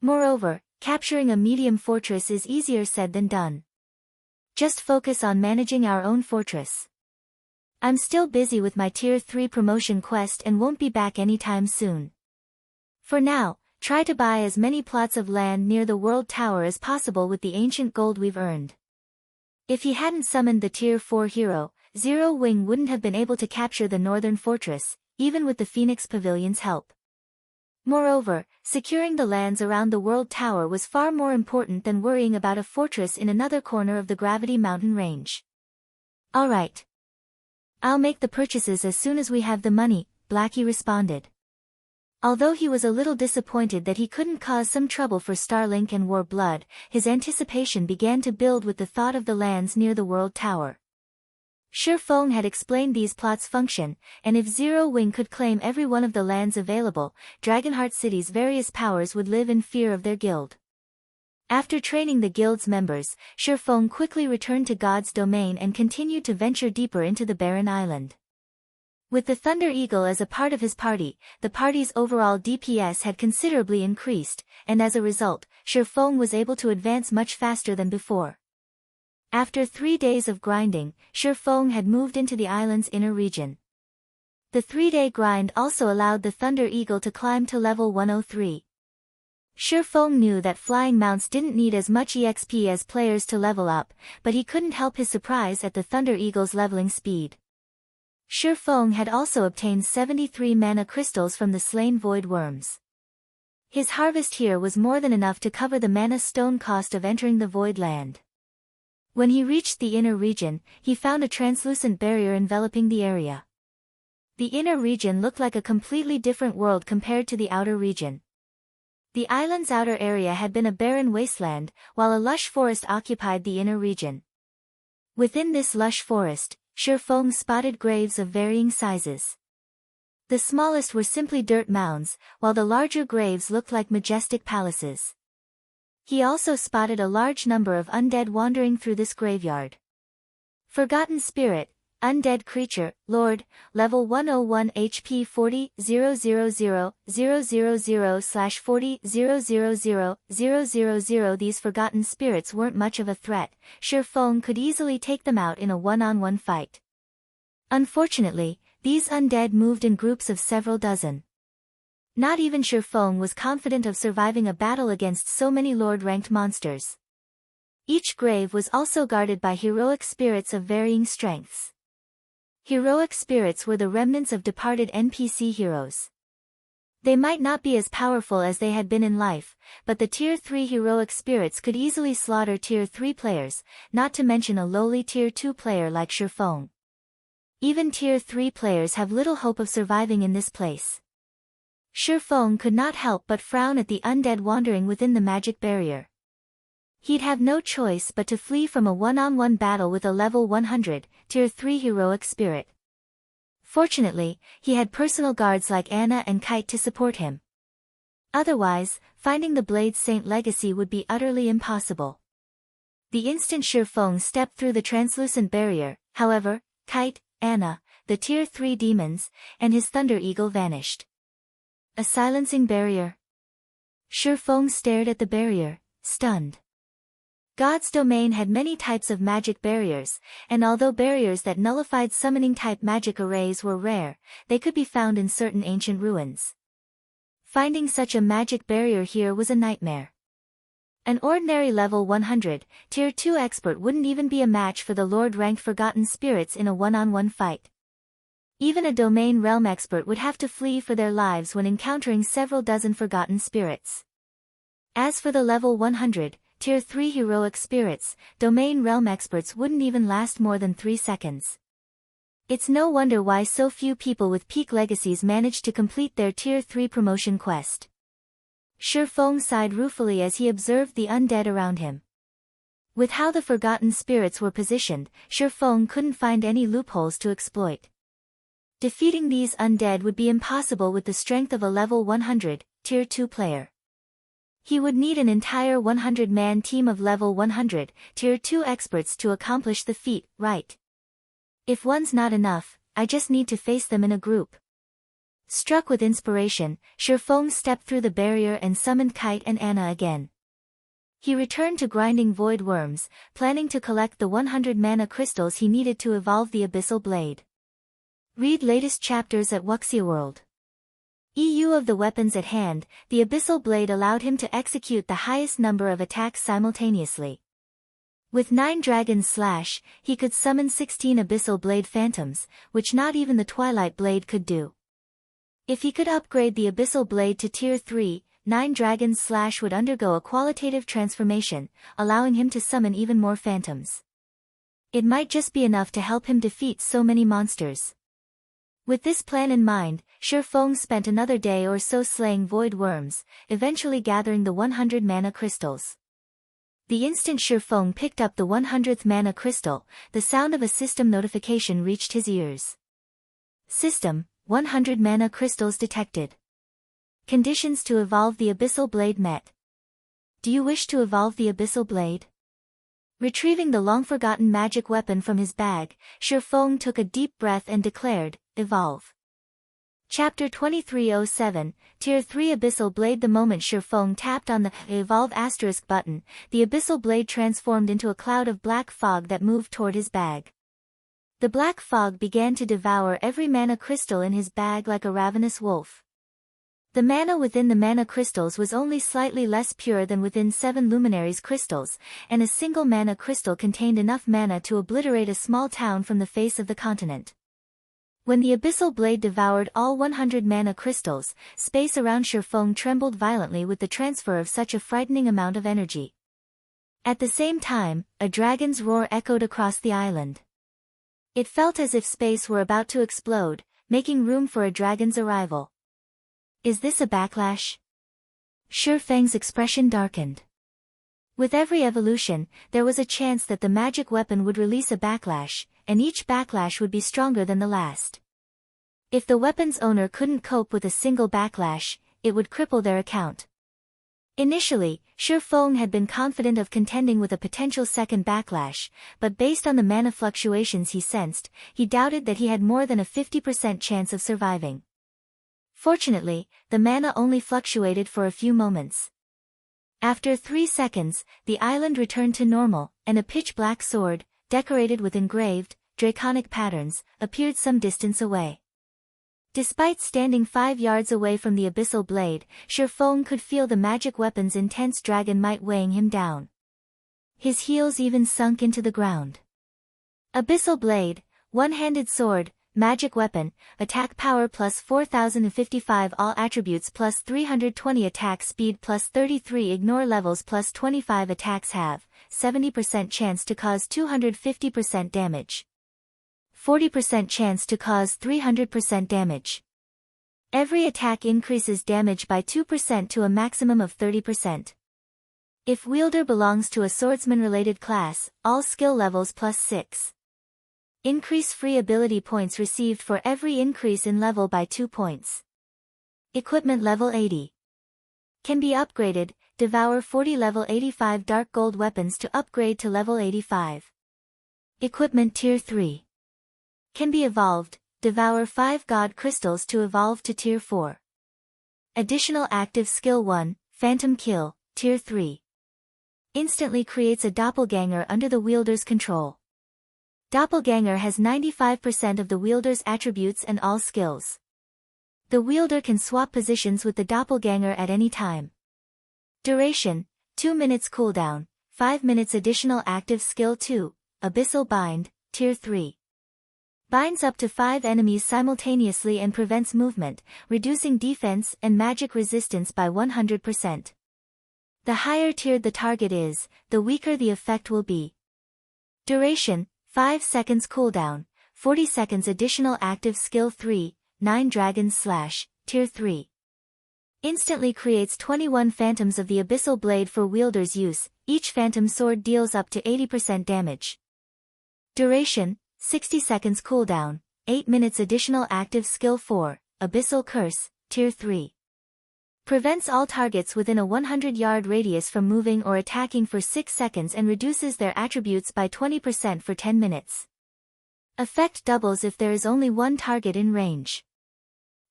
Moreover, capturing a medium fortress is easier said than done. Just focus on managing our own fortress. I'm still busy with my Tier 3 promotion quest and won't be back anytime soon. For now, try to buy as many plots of land near the World Tower as possible with the ancient gold we've earned. If he hadn't summoned the Tier 4 hero, Zero Wing wouldn't have been able to capture the northern fortress, even with the Phoenix Pavilion's help. Moreover, securing the lands around the World Tower was far more important than worrying about a fortress in another corner of the Gravity Mountain range. Alright. I'll make the purchases as soon as we have the money, Blackie responded. Although he was a little disappointed that he couldn't cause some trouble for Starlink and War Blood, his anticipation began to build with the thought of the lands near the World Tower. Shifeng had explained these plots' function, and if Zero Wing could claim every one of the lands available, Dragonheart City's various powers would live in fear of their guild. After training the guild's members, Shifeng quickly returned to God's domain and continued to venture deeper into the barren island. With the Thunder Eagle as a part of his party, the party's overall DPS had considerably increased, and as a result, Shifeng was able to advance much faster than before. After 3 days of grinding, Shifeng had moved into the island's inner region. The 3-day grind also allowed the Thunder Eagle to climb to level 103. Shifeng knew that flying mounts didn't need as much EXP as players to level up, but he couldn't help his surprise at the Thunder Eagle's leveling speed. Shifeng had also obtained 73 mana crystals from the slain void worms. His harvest here was more than enough to cover the mana stone cost of entering the void land. When he reached the inner region, he found a translucent barrier enveloping the area. The inner region looked like a completely different world compared to the outer region. The island's outer area had been a barren wasteland, while a lush forest occupied the inner region. Within this lush forest, Shifeng spotted graves of varying sizes. The smallest were simply dirt mounds, while the larger graves looked like majestic palaces. He also spotted a large number of undead wandering through this graveyard. Forgotten Spirit, Undead Creature, Lord, Level 101 HP 40,000/40,000,000. These forgotten spirits weren't much of a threat, Shifeng could easily take them out in a one-on-one fight. Unfortunately, these undead moved in groups of several dozen. Not even Shifeng was confident of surviving a battle against so many Lord-ranked monsters. Each grave was also guarded by heroic spirits of varying strengths. Heroic spirits were the remnants of departed NPC heroes. They might not be as powerful as they had been in life, but the Tier 3 heroic spirits could easily slaughter Tier 3 players, not to mention a lowly Tier 2 player like Shifeng. Even Tier 3 players have little hope of surviving in this place. Shifeng could not help but frown at the undead wandering within the magic barrier. He'd have no choice but to flee from a one-on-one battle with a level 100, Tier 3 heroic spirit. Fortunately, he had personal guards like Anna and Kite to support him. Otherwise, finding the Blade Saint legacy would be utterly impossible. The instant Shifeng stepped through the translucent barrier, however, Kite, Anna, the Tier 3 demons, and his Thunder Eagle vanished. A silencing barrier. Shifeng stared at the barrier, stunned. God's domain had many types of magic barriers, and although barriers that nullified summoning-type magic arrays were rare, they could be found in certain ancient ruins. Finding such a magic barrier here was a nightmare. An ordinary level 100, Tier 2 expert wouldn't even be a match for the Lord-ranked Forgotten Spirits in a one-on-one fight. Even a domain realm expert would have to flee for their lives when encountering several dozen Forgotten Spirits. As for the level 100, Tier 3 heroic spirits, domain realm experts wouldn't even last more than 3 seconds. It's no wonder why so few people with peak legacies managed to complete their Tier 3 promotion quest. Shifeng sighed ruefully as he observed the undead around him. With how the forgotten spirits were positioned, Shifeng couldn't find any loopholes to exploit. Defeating these undead would be impossible with the strength of a level 100, Tier 2 player. He would need an entire 100-man team of level 100, Tier 2 experts to accomplish the feat, right? If one's not enough, I just need to face them in a group. Struck with inspiration, Shifeng stepped through the barrier and summoned Kite and Anna again. He returned to grinding void worms, planning to collect the 100 mana crystals he needed to evolve the Abyssal Blade. Read latest chapters at Wuxia World. EU of the weapons at hand, the Abyssal Blade allowed him to execute the highest number of attacks simultaneously. With 9 Dragon's Slash, he could summon 16 Abyssal Blade Phantoms, which not even the Twilight Blade could do. If he could upgrade the Abyssal Blade to Tier 3, 9 Dragon's Slash would undergo a qualitative transformation, allowing him to summon even more phantoms. It might just be enough to help him defeat so many monsters. With this plan in mind, Shifeng spent another day or so slaying void worms, eventually gathering the 100 mana crystals. The instant Shifeng picked up the 100th mana crystal, the sound of a system notification reached his ears. System, 100 mana crystals detected. Conditions to evolve the Abyssal Blade met. Do you wish to evolve the Abyssal Blade? Retrieving the long-forgotten magic weapon from his bag, Shifeng took a deep breath and declared, Evolve. Chapter 2307, Tier 3 Abyssal Blade. The moment Shifeng tapped on the Evolve * button, the Abyssal Blade transformed into a cloud of black fog that moved toward his bag. The black fog began to devour every mana crystal in his bag like a ravenous wolf. The mana within the mana crystals was only slightly less pure than within 7 Luminaries crystals, and a single mana crystal contained enough mana to obliterate a small town from the face of the continent. When the Abyssal Blade devoured all 100 mana crystals, space around Shifeng trembled violently with the transfer of such a frightening amount of energy. At the same time, a dragon's roar echoed across the island. It felt as if space were about to explode, making room for a dragon's arrival. Is this a backlash? Shifeng's expression darkened. With every evolution, there was a chance that the magic weapon would release a backlash, and each backlash would be stronger than the last. If the weapon's owner couldn't cope with a single backlash, it would cripple their account. Initially, Shifeng had been confident of contending with a potential second backlash, but based on the mana fluctuations he sensed, he doubted that he had more than a 50% chance of surviving. Fortunately, the mana only fluctuated for a few moments. After 3 seconds, the island returned to normal, and a pitch-black sword, decorated with engraved, draconic patterns, appeared some distance away. Despite standing 5 yards away from the Abyssal Blade, Shifeng could feel the magic weapon's intense dragon might weighing him down. His heels even sunk into the ground. Abyssal Blade, one-handed sword, magic weapon, attack power plus 4055, all attributes plus 320, attack speed plus 33, ignore levels plus 25, attacks have 70% chance to cause 250% damage. 40% chance to cause 300% damage. Every attack increases damage by 2% to a maximum of 30%. If wielder belongs to a swordsman-related class, all skill levels plus 6. Increase free ability points received for every increase in level by 2 points. Equipment level 80. Can be upgraded, devour 40 level 85 dark gold weapons to upgrade to level 85. Equipment Tier 3. Can be evolved, devour 5 god crystals to evolve to Tier 4. Additional active skill 1, Phantom Kill, Tier 3. Instantly creates a doppelganger under the wielder's control. Doppelganger has 95% of the wielder's attributes and all skills. The wielder can swap positions with the doppelganger at any time. Duration, 2 minutes cooldown, 5 minutes. Additional active skill 2, Abyssal Bind, Tier 3. Binds up to 5 enemies simultaneously and prevents movement, reducing defense and magic resistance by 100%. The higher tiered the target is, the weaker the effect will be. Duration, 5 seconds cooldown, 40 seconds. Additional active skill 3, 9 Dragon's Slash, Tier 3. Instantly creates 21 phantoms of the abyssal blade for wielder's use. Each phantom sword deals up to 80% damage. Duration, 60 seconds cooldown, 8 minutes additional active skill 4, Abyssal Curse, Tier 3. Prevents all targets within a 100-yard radius from moving or attacking for 6 seconds and reduces their attributes by 20% for 10 minutes. Effect doubles if there is only one target in range.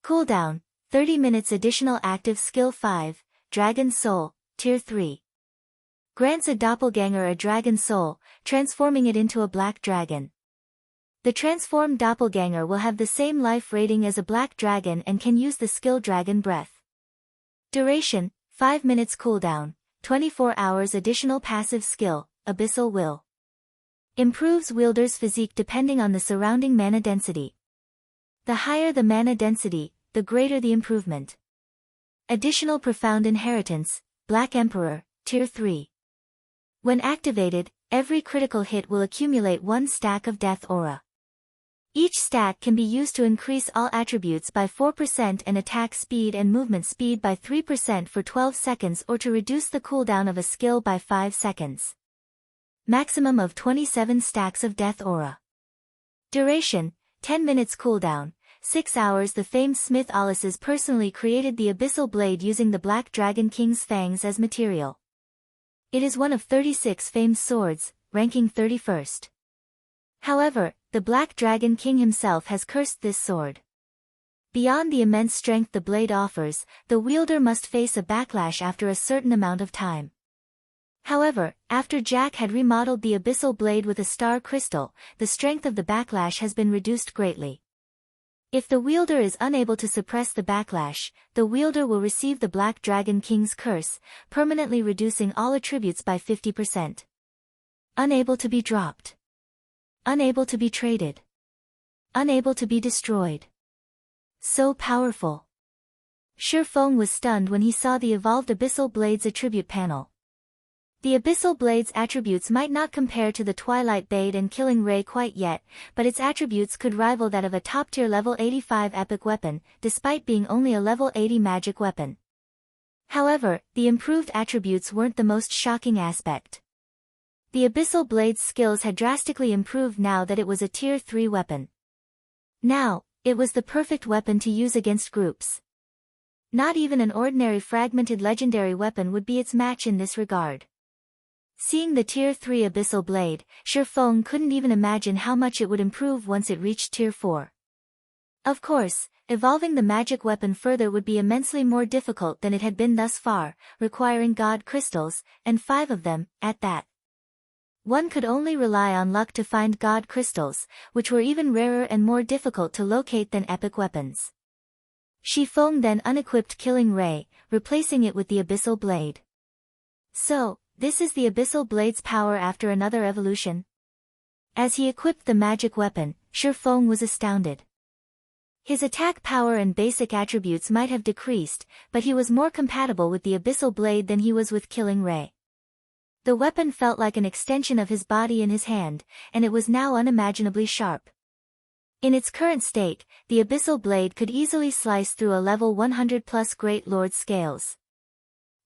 Cooldown, 30 minutes additional active skill 5, Dragon Soul, Tier 3. Grants a doppelganger a dragon soul, transforming it into a black dragon. The transformed doppelganger will have the same life rating as a black dragon and can use the skill Dragon Breath. Duration, 5 minutes cooldown, 24 hours additional passive skill, Abyssal Will. Improves wielder's physique depending on the surrounding mana density. The higher the mana density, the greater the improvement. Additional profound inheritance, Black Emperor, Tier 3. When activated, every critical hit will accumulate 1 stack of death aura. Each stack can be used to increase all attributes by 4% and attack speed and movement speed by 3% for 12 seconds or to reduce the cooldown of a skill by 5 seconds. Maximum of 27 stacks of death aura. Duration, 10 minutes cooldown, 6 hours. The famed smith Alices personally created the Abyssal Blade using the Black Dragon King's fangs as material. It is one of 36 famed swords, ranking 31st. However, the Black Dragon King himself has cursed this sword. Beyond the immense strength the blade offers, the wielder must face a backlash after a certain amount of time. However, after Jack had remodeled the Abyssal Blade with a star crystal, the strength of the backlash has been reduced greatly. If the wielder is unable to suppress the backlash, the wielder will receive the Black Dragon King's curse, permanently reducing all attributes by 50%. Unable to be dropped. Unable to be traded. Unable to be destroyed. So powerful. Shi Feng was stunned when he saw the evolved Abyssal Blade's attribute panel. The Abyssal Blade's attributes might not compare to the Twilight Blade and Killing Ray quite yet, but its attributes could rival that of a top-tier level 85 epic weapon, despite being only a level 80 magic weapon. However, the improved attributes weren't the most shocking aspect. The Abyssal Blade's skills had drastically improved now that it was a Tier 3 weapon. Now, it was the perfect weapon to use against groups. Not even an ordinary fragmented legendary weapon would be its match in this regard. Seeing the Tier 3 Abyssal Blade, Shi Feng couldn't even imagine how much it would improve once it reached Tier 4. Of course, evolving the magic weapon further would be immensely more difficult than it had been thus far, requiring God crystals, and 5 of them, at that. One could only rely on luck to find God crystals, which were even rarer and more difficult to locate than epic weapons. Shi Feng then unequipped Killing Ray, replacing it with the Abyssal Blade. So, this is the Abyssal Blade's power after another evolution? As he equipped the magic weapon, Shi Feng was astounded. His attack power and basic attributes might have decreased, but he was more compatible with the Abyssal Blade than he was with Killing Ray. The weapon felt like an extension of his body in his hand, and it was now unimaginably sharp. In its current state, the Abyssal Blade could easily slice through a level 100+ Great Lord scales.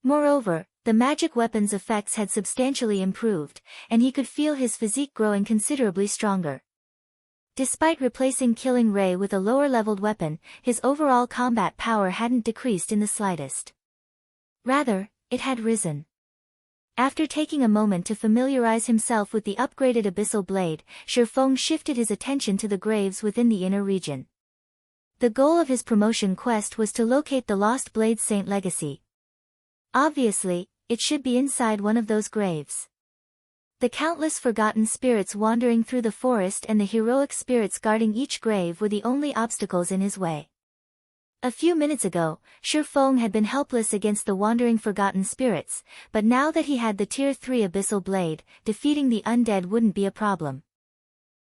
Moreover, the magic weapon's effects had substantially improved, and he could feel his physique growing considerably stronger. Despite replacing Killing Ray with a lower-leveled weapon, his overall combat power hadn't decreased in the slightest. Rather, it had risen. After taking a moment to familiarize himself with the upgraded Abyssal Blade, Shi Feng shifted his attention to the graves within the inner region. The goal of his promotion quest was to locate the lost Blade Saint legacy. Obviously, it should be inside one of those graves. The countless forgotten spirits wandering through the forest and the heroic spirits guarding each grave were the only obstacles in his way. A few minutes ago, Shi Feng had been helpless against the wandering forgotten spirits, but now that he had the Tier 3 Abyssal Blade, defeating the undead wouldn't be a problem.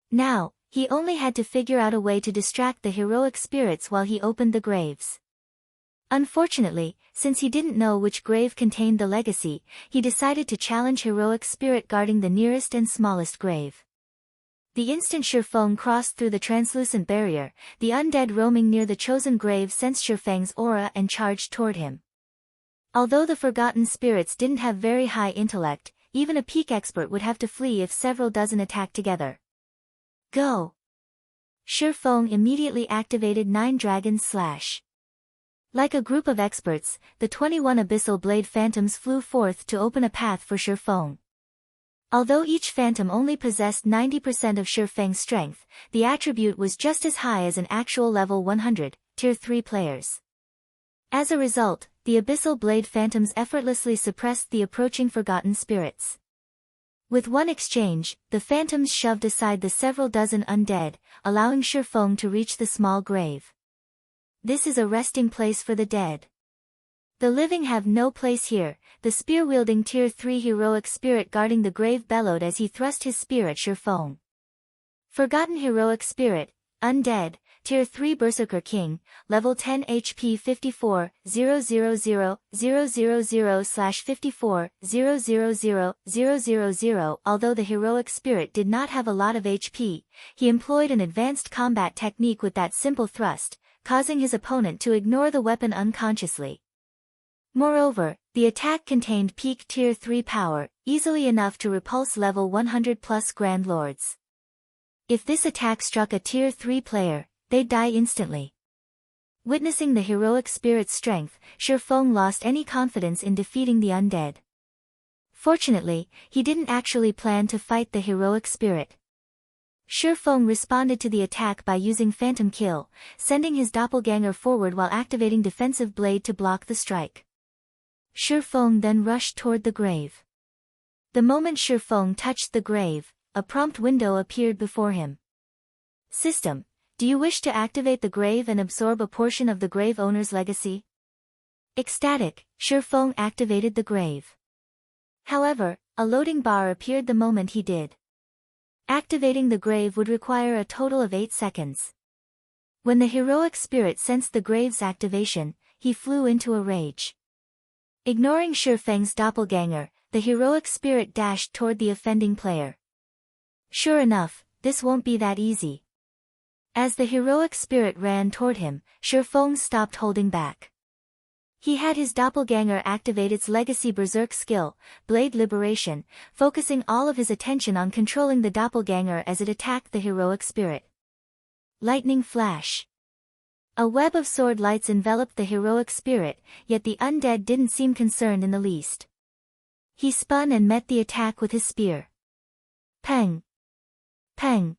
Now, he only had to figure out a way to distract the heroic spirits while he opened the graves. Unfortunately, since he didn't know which grave contained the legacy, he decided to challenge heroic spirit guarding the nearest and smallest grave. The instant Shi Feng crossed through the translucent barrier, the undead roaming near the chosen grave sensed Shi Feng's aura and charged toward him. Although the Forgotten Spirits didn't have very high intellect, even a peak expert would have to flee if several dozen attacked together. Go! Shifeng immediately activated 9 Dragons Slash. Like a group of experts, the 21 Abyssal Blade Phantoms flew forth to open a path for Shifeng. Although each phantom only possessed 90% of Shifeng's strength, the attribute was just as high as an actual level 100, Tier 3 players. As a result, the Abyssal Blade Phantoms effortlessly suppressed the approaching Forgotten Spirits. With one exchange, the Phantoms shoved aside the several dozen undead, allowing Shifeng to reach the small grave. This is a resting place for the dead. The living have no place here, the spear-wielding Tier 3 heroic spirit guarding the grave bellowed as he thrust his spear at Shifeng. Forgotten heroic spirit, undead, Tier 3 Berserker King, level 10 HP 54, 000/54, 000/000. Although the heroic spirit did not have a lot of HP, he employed an advanced combat technique with that simple thrust, causing his opponent to ignore the weapon unconsciously. Moreover, the attack contained peak Tier 3 power, easily enough to repulse level 100+ Grand Lords. If this attack struck a Tier 3 player, they'd die instantly. Witnessing the heroic spirit's strength, Shifeng lost any confidence in defeating the undead. Fortunately, he didn't actually plan to fight the heroic spirit. Shifeng responded to the attack by using Phantom Kill, sending his doppelganger forward while activating Defensive Blade to block the strike. Shifeng then rushed toward the grave. The moment Shifeng touched the grave, a prompt window appeared before him. System, do you wish to activate the grave and absorb a portion of the grave owner's legacy? Ecstatic, Shifeng activated the grave. However, a loading bar appeared the moment he did. Activating the grave would require a total of 8 seconds. When the heroic spirit sensed the grave's activation, he flew into a rage. Ignoring Shifeng's doppelganger, the heroic spirit dashed toward the offending player. Sure enough, this won't be that easy. As the heroic spirit ran toward him, Shifeng stopped holding back. He had his doppelganger activate its legacy berserk skill, Blade Liberation, focusing all of his attention on controlling the doppelganger as it attacked the heroic spirit. Lightning Flash. A web of sword lights enveloped the heroic spirit, yet the undead didn't seem concerned in the least. He spun and met the attack with his spear. Peng! Peng!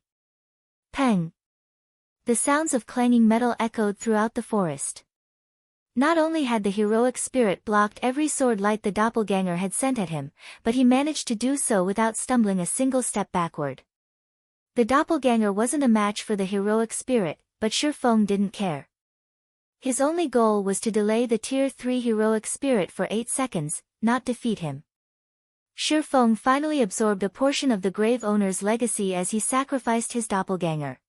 Peng! The sounds of clanging metal echoed throughout the forest. Not only had the heroic spirit blocked every sword light the doppelganger had sent at him, but he managed to do so without stumbling a single step backward. The doppelganger wasn't a match for the heroic spirit, but Shifeng didn't care. His only goal was to delay the Tier 3 heroic spirit for 8 seconds, not defeat him. Shifeng finally absorbed a portion of the grave owner's legacy as he sacrificed his doppelganger.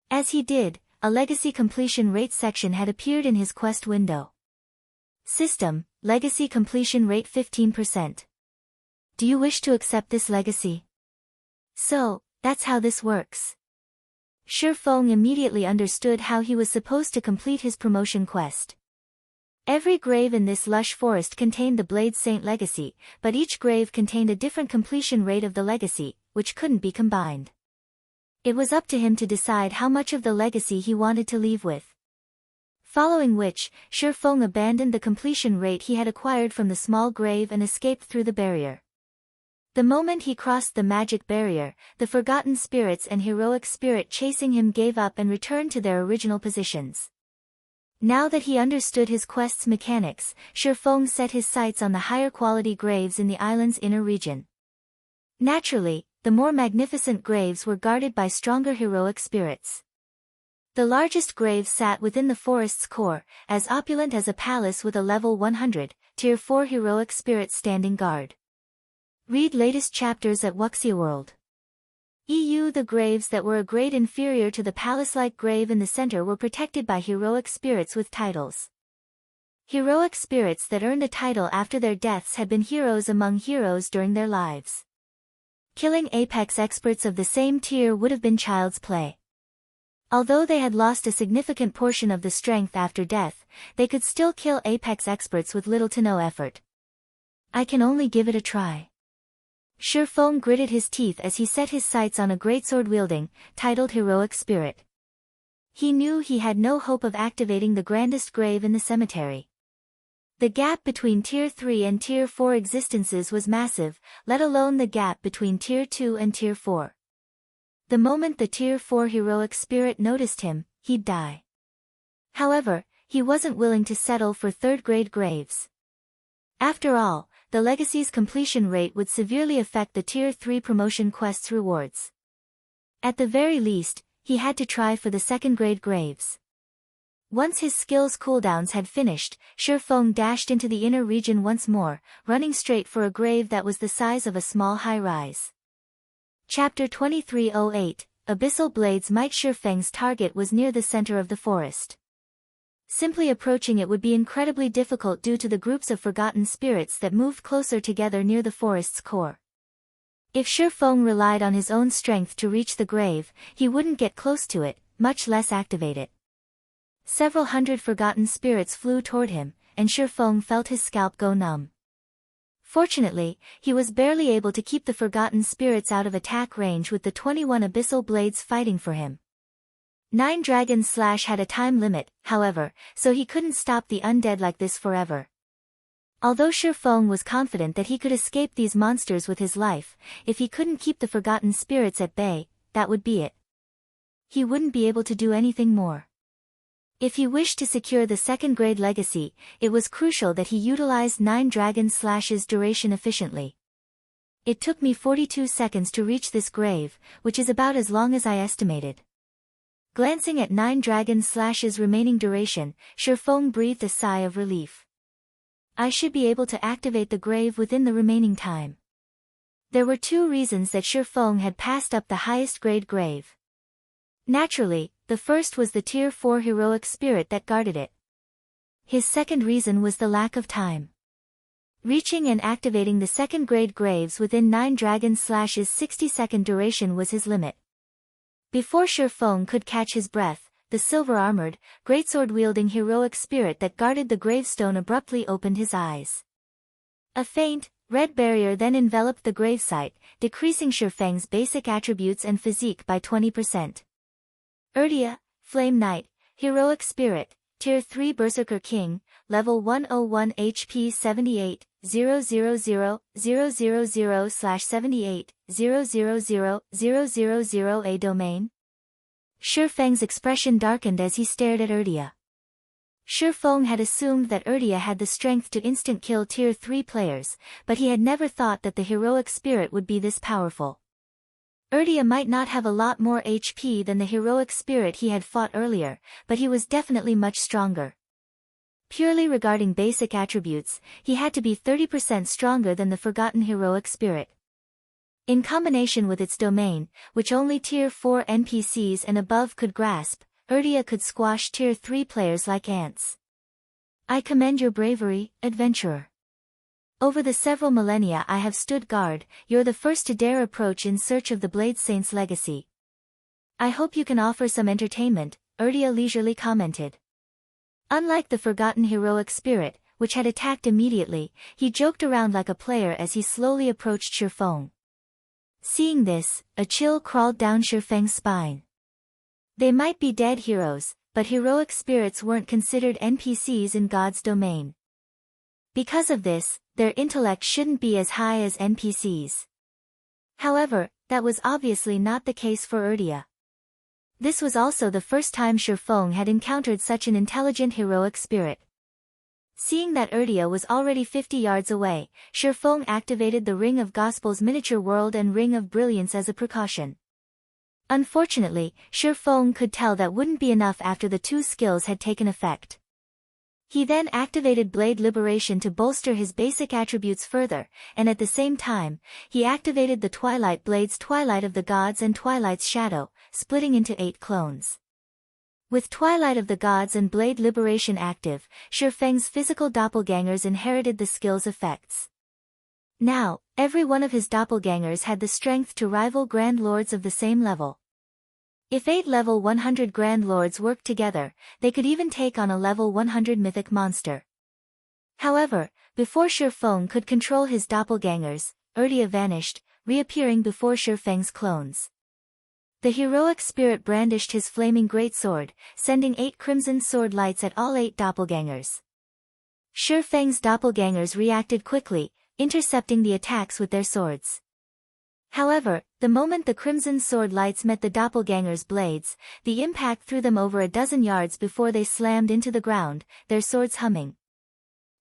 As he did, a legacy completion rate section had appeared in his quest window. System, legacy completion rate 15%. Do you wish to accept this legacy? So, that's how this works. Shifeng immediately understood how he was supposed to complete his promotion quest. Every grave in this lush forest contained the Blade Saint legacy, but each grave contained a different completion rate of the legacy, which couldn't be combined. It was up to him to decide how much of the legacy he wanted to leave with. Following which, Shifeng abandoned the completion rate he had acquired from the small grave and escaped through the barrier. The moment he crossed the magic barrier, the Forgotten Spirits and heroic spirit chasing him gave up and returned to their original positions. Now that he understood his quest's mechanics, Shifeng set his sights on the higher quality graves in the island's inner region. Naturally, the more magnificent graves were guarded by stronger heroic spirits. The largest grave sat within the forest's core, as opulent as a palace with a level 100, Tier 4 heroic spirit standing guard. Read latest chapters at Wuxia World. The graves that were a grade inferior to the palace-like grave in the center were protected by heroic spirits with titles. Heroic spirits that earned a title after their deaths had been heroes among heroes during their lives. Killing apex experts of the same tier would have been child's play. Although they had lost a significant portion of the strength after death, they could still kill apex experts with little to no effort. I can only give it a try. Shifeng gritted his teeth as he set his sights on a greatsword wielding, titled Heroic Spirit. He knew he had no hope of activating the grandest grave in the cemetery. The gap between Tier 3 and Tier 4 existences was massive, let alone the gap between Tier 2 and Tier 4. The moment the Tier 4 heroic spirit noticed him, he'd die. However, he wasn't willing to settle for third-grade graves. After all, the legacy's completion rate would severely affect the Tier 3 promotion quest's rewards. At the very least, he had to try for the second-grade graves. Once his skill's cooldowns had finished, Shifeng dashed into the inner region once more, running straight for a grave that was the size of a small high-rise. Chapter 2308, Abyssal Blades Might. Shifeng's target was near the center of the forest. Simply approaching it would be incredibly difficult due to the groups of forgotten spirits that moved closer together near the forest's core. If Shifeng relied on his own strength to reach the grave, he wouldn't get close to it, much less activate it. Several hundred forgotten spirits flew toward him, and Shifeng felt his scalp go numb. Fortunately, he was barely able to keep the forgotten spirits out of attack range with the 21 abyssal blades fighting for him. 9 Dragon Slash had a time limit, however, so he couldn't stop the undead like this forever. Although Shifeng was confident that he could escape these monsters with his life, if he couldn't keep the forgotten spirits at bay, that would be it. He wouldn't be able to do anything more. If he wished to secure the second-grade legacy, it was crucial that he utilized 9 Dragon Slash's duration efficiently. It took me 42 seconds to reach this grave, which is about as long as I estimated. Glancing at 9 Dragon Slash's remaining duration, Shifeng breathed a sigh of relief. I should be able to activate the grave within the remaining time. There were 2 reasons that Shifeng had passed up the highest-grade grave. Naturally, the first was the Tier 4 heroic spirit that guarded it. His second reason was the lack of time. Reaching and activating the second-grade graves within 9 Dragon Slash's 60-second duration was his limit. Before Shifeng could catch his breath, the silver-armored, greatsword-wielding heroic spirit that guarded the gravestone abruptly opened his eyes. A faint, red barrier then enveloped the gravesite, decreasing Shifeng's basic attributes and physique by 20%. Urdia, Flame Knight, Heroic Spirit, Tier 3 Berserker King, Level 101 HP 78, 000/78, 000 A domain? Shifeng's expression darkened as he stared at Urdia. Shifeng had assumed that Urdia had the strength to instant-kill Tier 3 players, but he had never thought that the heroic spirit would be this powerful. Urdia might not have a lot more HP than the heroic spirit he had fought earlier, but he was definitely much stronger. Purely regarding basic attributes, he had to be 30% stronger than the forgotten heroic spirit. In combination with its domain, which only Tier 4 NPCs and above could grasp, Urdia could squash Tier 3 players like ants. I commend your bravery, adventurer. Over the several millennia I have stood guard, you're the first to dare approach in search of the Blade Saint's legacy. I hope you can offer some entertainment, Urdia leisurely commented. Unlike the forgotten heroic spirit, which had attacked immediately, he joked around like a player as he slowly approached Shifeng. Seeing this, a chill crawled down Shifeng's spine. They might be dead heroes, but heroic spirits weren't considered NPCs in God's domain. Because of this, their intellect shouldn't be as high as NPCs. However, that was obviously not the case for Urdia. This was also the first time Shifeng had encountered such an intelligent heroic spirit. Seeing that Urdia was already 50 yards away, Shifeng activated the Ring of Gospel's miniature world and Ring of Brilliance as a precaution. Unfortunately, Shifeng could tell that wouldn't be enough after the 2 skills had taken effect. He then activated Blade Liberation to bolster his basic attributes further, and at the same time, he activated the Twilight Blades Twilight of the Gods and Twilight's Shadow, splitting into 8 clones. With Twilight of the Gods and Blade Liberation active, Shifeng's physical doppelgangers inherited the skill's effects. Now, every one of his doppelgangers had the strength to rival Grand Lords of the same level. If 8 level 100 Grand Lords worked together, they could even take on a level 100 mythic monster. However, before Shifeng could control his doppelgangers, Urdia vanished, reappearing before Shifeng's clones. The heroic spirit brandished his flaming greatsword, sending 8 crimson sword lights at all 8 doppelgangers. Shifeng's doppelgangers reacted quickly, intercepting the attacks with their swords. However, the moment the crimson sword lights met the doppelgangers' blades, the impact threw them over a dozen yards before they slammed into the ground, their swords humming.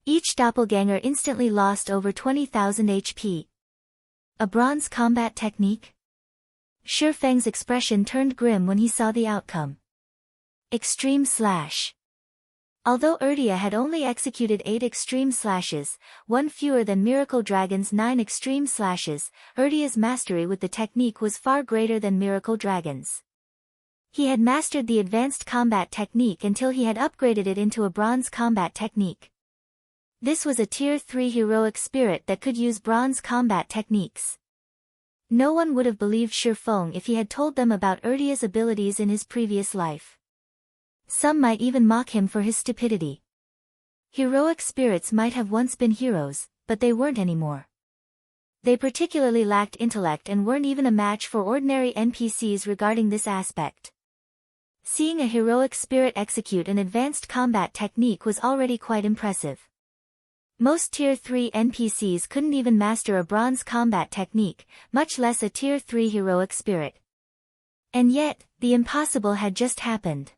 Each doppelganger instantly lost over 20,000 HP. A bronze combat technique? Shifeng's expression turned grim when he saw the outcome. Extreme Slash. Although Urdia had only executed 8 extreme slashes, one fewer than Miracle Dragon's 9 extreme slashes, Urdia's mastery with the technique was far greater than Miracle Dragon's. He had mastered the advanced combat technique until he had upgraded it into a bronze combat technique. This was a Tier 3 heroic spirit that could use bronze combat techniques. No one would have believed Shifeng if he had told them about Urdia's abilities in his previous life. Some might even mock him for his stupidity. Heroic spirits might have once been heroes, but they weren't anymore. They particularly lacked intellect and weren't even a match for ordinary NPCs regarding this aspect. Seeing a heroic spirit execute an advanced combat technique was already quite impressive. Most Tier 3 NPCs couldn't even master a bronze combat technique, much less a Tier 3 heroic spirit. And yet, the impossible had just happened.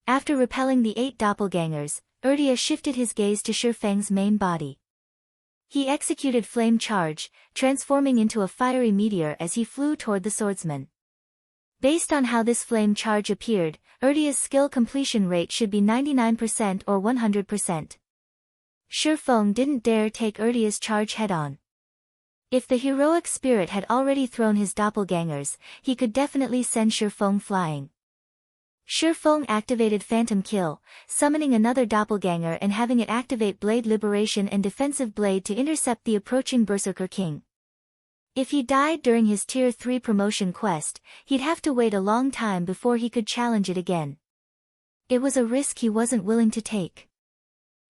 After repelling the 8 doppelgangers, Urdia shifted his gaze to Shifeng's main body. He executed Flame Charge, transforming into a fiery meteor as he flew toward the swordsman. Based on how this flame charge appeared, Urdia's skill completion rate should be 99% or 100%. Shifeng didn't dare take Urdia's charge head-on. If the heroic spirit had already thrown his doppelgangers, he could definitely send Shifeng flying. Shifeng activated Phantom Kill, summoning another doppelganger and having it activate Blade Liberation and Defensive Blade to intercept the approaching Berserker King. If he died during his Tier 3 promotion quest, he'd have to wait a long time before he could challenge it again. It was a risk he wasn't willing to take.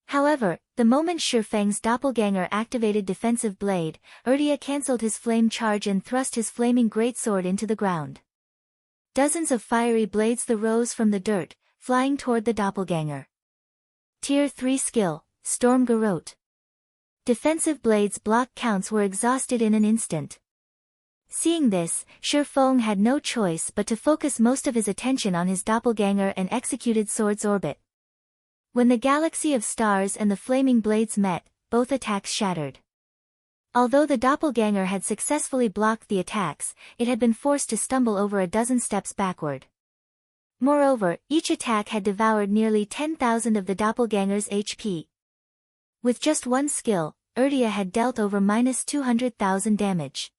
However, the moment Shifeng's doppelganger activated Defensive Blade, Urdia cancelled his flame charge and thrust his flaming greatsword into the ground. Dozens of fiery blades rose from the dirt, flying toward the doppelganger. Tier 3 skill, Storm Garrote. Defensive Blade's block counts were exhausted in an instant. Seeing this, Shifeng had no choice but to focus most of his attention on his doppelganger and executed Sword's Orbit. When the galaxy of stars and the flaming blades met, both attacks shattered. Although the doppelganger had successfully blocked the attacks, it had been forced to stumble over a dozen steps backward. Moreover, each attack had devoured nearly 10,000 of the doppelganger's HP. With just one skill, Urdia had dealt over -200,000 damage.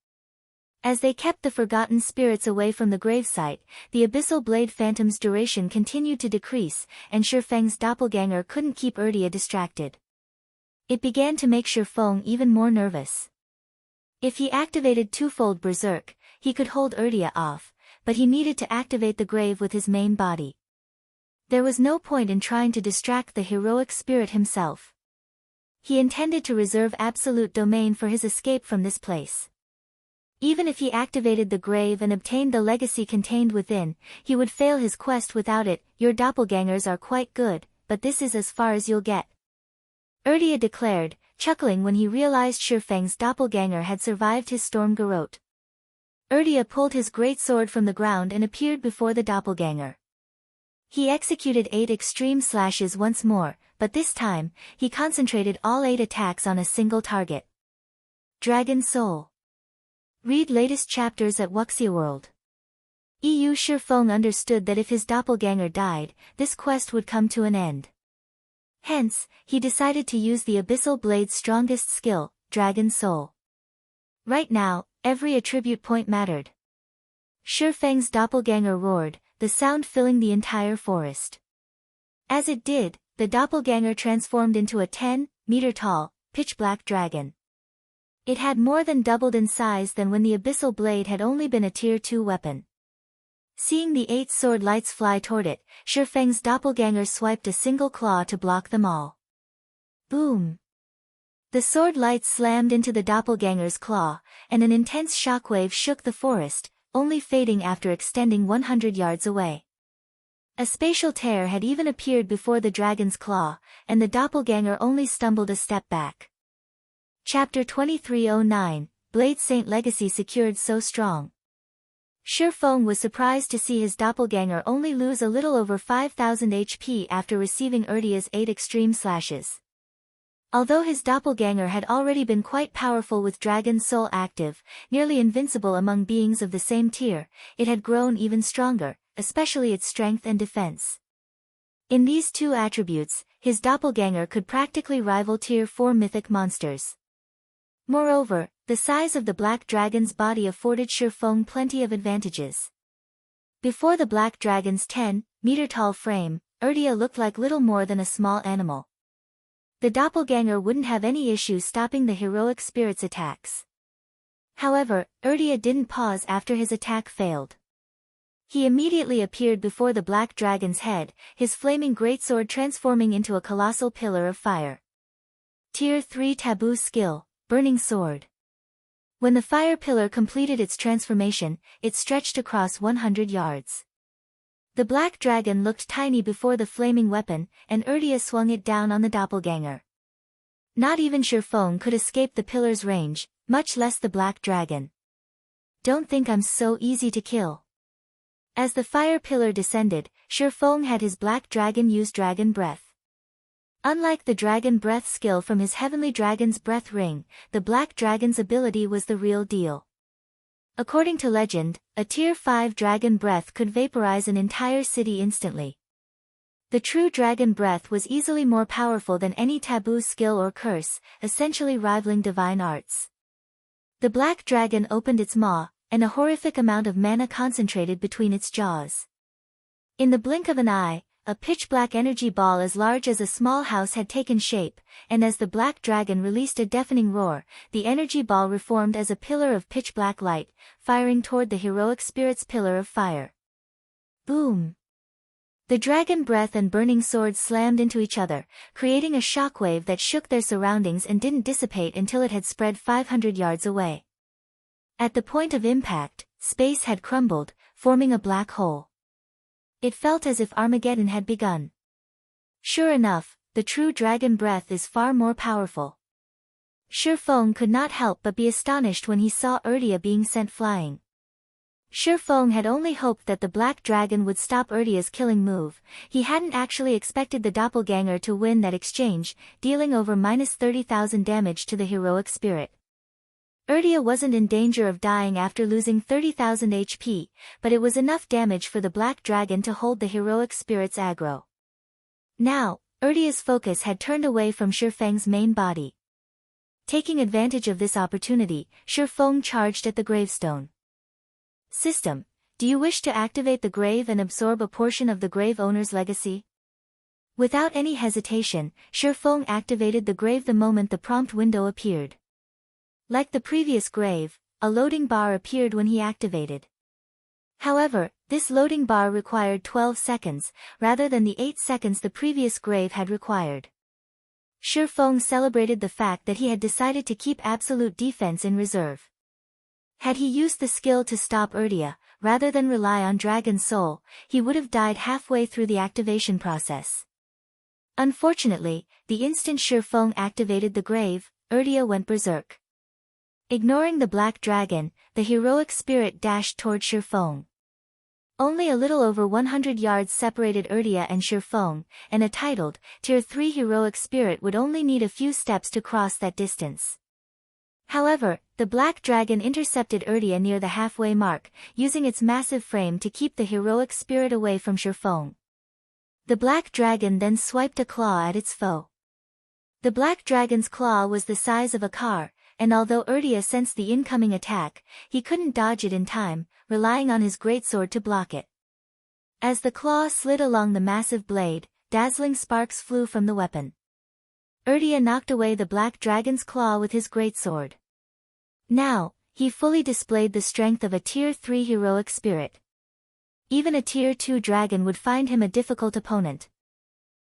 As they kept the forgotten spirits away from the gravesite, the Abyssal Blade Phantom's duration continued to decrease, and Shifeng's doppelganger couldn't keep Urdia distracted. It began to make Shifeng even more nervous. If he activated Twofold Berserk, he could hold Urdia off, but he needed to activate the grave with his main body. There was no point in trying to distract the heroic spirit himself. He intended to reserve absolute domain for his escape from this place. Even if he activated the grave and obtained the legacy contained within, he would fail his quest without it. Your doppelgangers are quite good, but this is as far as you'll get. Urdia declared, chuckling when he realized Shifeng's doppelganger had survived his Storm Garrote. Urdia pulled his great sword from the ground and appeared before the doppelganger. He executed 8 extreme slashes once more, but this time, he concentrated all 8 attacks on a single target. Dragon Soul. Read latest chapters at Wuxia World. Shifeng understood that if his doppelganger died, this quest would come to an end. Hence, he decided to use the Abyssal Blade's strongest skill, Dragon Soul. Right now, every attribute point mattered. Shifeng's doppelganger roared, the sound filling the entire forest. As it did, the doppelganger transformed into a 10-meter-tall, pitch-black dragon. It had more than doubled in size than when the Abyssal Blade had only been a Tier 2 weapon. Seeing the 8 sword lights fly toward it, Shifeng's doppelganger swiped a single claw to block them all. Boom! The sword lights slammed into the doppelganger's claw, and an intense shockwave shook the forest, only fading after extending 100 yards away. A spatial tear had even appeared before the dragon's claw, and the doppelganger only stumbled a step back. Chapter 2309, Blade Saint Legacy secured so strong. Shifeng was surprised to see his doppelganger only lose a little over 5,000 HP after receiving Urdia's 8 extreme slashes. Although his doppelganger had already been quite powerful with Dragon's Soul active, nearly invincible among beings of the same tier, it had grown even stronger, especially its strength and defense. In these two attributes, his doppelganger could practically rival Tier 4 mythic monsters. Moreover, the size of the black dragon's body afforded Shifeng plenty of advantages. Before the black dragon's 10-meter-tall frame, Urdia looked like little more than a small animal. The doppelganger wouldn't have any issue stopping the heroic spirit's attacks. However, Urdia didn't pause after his attack failed. He immediately appeared before the black dragon's head, his flaming greatsword transforming into a colossal pillar of fire. Tier 3 Taboo Skill, Burning Sword. When the fire pillar completed its transformation, it stretched across 100 yards. The black dragon looked tiny before the flaming weapon, and Urdia swung it down on the doppelganger. Not even Shifeng could escape the pillar's range, much less the black dragon. Don't think I'm so easy to kill. As the fire pillar descended, Shifeng had his black dragon use Dragon Breath. Unlike the Dragon Breath skill from his Heavenly Dragon's Breath Ring, the black dragon's ability was the real deal. According to legend, a Tier 5 Dragon Breath could vaporize an entire city instantly. The true Dragon Breath was easily more powerful than any taboo skill or curse, essentially rivaling divine arts. The black dragon opened its maw, and a horrific amount of mana concentrated between its jaws. In the blink of an eye, a pitch-black energy ball as large as a small house had taken shape, and as the black dragon released a deafening roar, the energy ball reformed as a pillar of pitch-black light, firing toward the heroic spirit's pillar of fire. Boom! The dragon breath and burning swords slammed into each other, creating a shockwave that shook their surroundings and didn't dissipate until it had spread 500 yards away. At the point of impact, space had crumbled, forming a black hole. It felt as if Armageddon had begun. Sure enough, the true dragon breath is far more powerful. Shifeng could not help but be astonished when he saw Urdia being sent flying. Shifeng had only hoped that the black dragon would stop Urdia's killing move. He hadn't actually expected the doppelganger to win that exchange, dealing over -30,000 damage to the heroic spirit. Urdia wasn't in danger of dying after losing 30,000 HP, but it was enough damage for the black dragon to hold the heroic spirit's aggro. Now, Urdia's focus had turned away from Shifeng's main body. Taking advantage of this opportunity, Shifeng charged at the gravestone. System, do you wish to activate the grave and absorb a portion of the grave owner's legacy? Without any hesitation, Shifeng activated the grave the moment the prompt window appeared. Like the previous grave, a loading bar appeared when he activated. However, this loading bar required 12 seconds, rather than the 8 seconds the previous grave had required. Shifeng celebrated the fact that he had decided to keep absolute defense in reserve. Had he used the skill to stop Urdia, rather than rely on Dragon's Soul, he would have died halfway through the activation process. Unfortunately, the instant Shifeng activated the grave, Urdia went berserk. Ignoring the black dragon, the heroic spirit dashed toward Shifeng. Only a little over 100 yards separated Urdia and Shifeng, and a titled, Tier 3 heroic spirit would only need a few steps to cross that distance. However, the black dragon intercepted Urdia near the halfway mark, using its massive frame to keep the heroic spirit away from Shifeng. The black dragon then swiped a claw at its foe. The black dragon's claw was the size of a car, and although Urdia sensed the incoming attack, he couldn't dodge it in time, relying on his greatsword to block it. As the claw slid along the massive blade, dazzling sparks flew from the weapon. Urdia knocked away the black dragon's claw with his greatsword. Now, he fully displayed the strength of a Tier 3 heroic spirit. Even a Tier 2 dragon would find him a difficult opponent.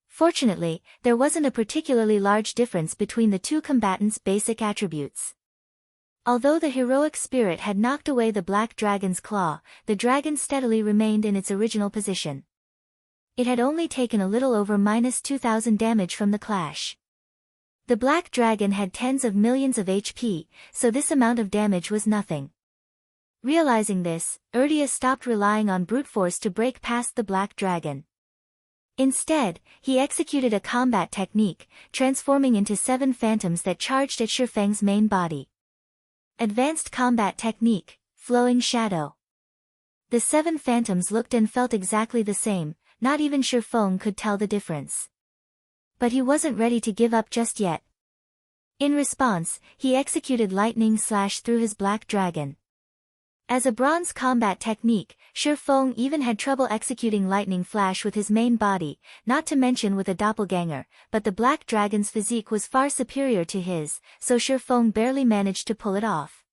Fortunately, there wasn't a particularly large difference between the two combatants' basic attributes. Although the heroic spirit had knocked away the black dragon's claw, the dragon steadily remained in its original position. It had only taken a little over -2,000 damage from the clash. The black dragon had tens of millions of HP, so this amount of damage was nothing. Realizing this, Urdia stopped relying on brute force to break past the black dragon. Instead, he executed a combat technique, transforming into 7 phantoms that charged at Shifeng's main body. Advanced Combat Technique, Flowing Shadow. The 7 phantoms looked and felt exactly the same, not even Shifeng could tell the difference. But he wasn't ready to give up just yet. In response, he executed Lightning Slash through his black dragon. As a bronze combat technique, Shifeng even had trouble executing Lightning Flash with his main body, not to mention with a doppelganger, but the black dragon's physique was far superior to his, so Shifeng barely managed to pull it off.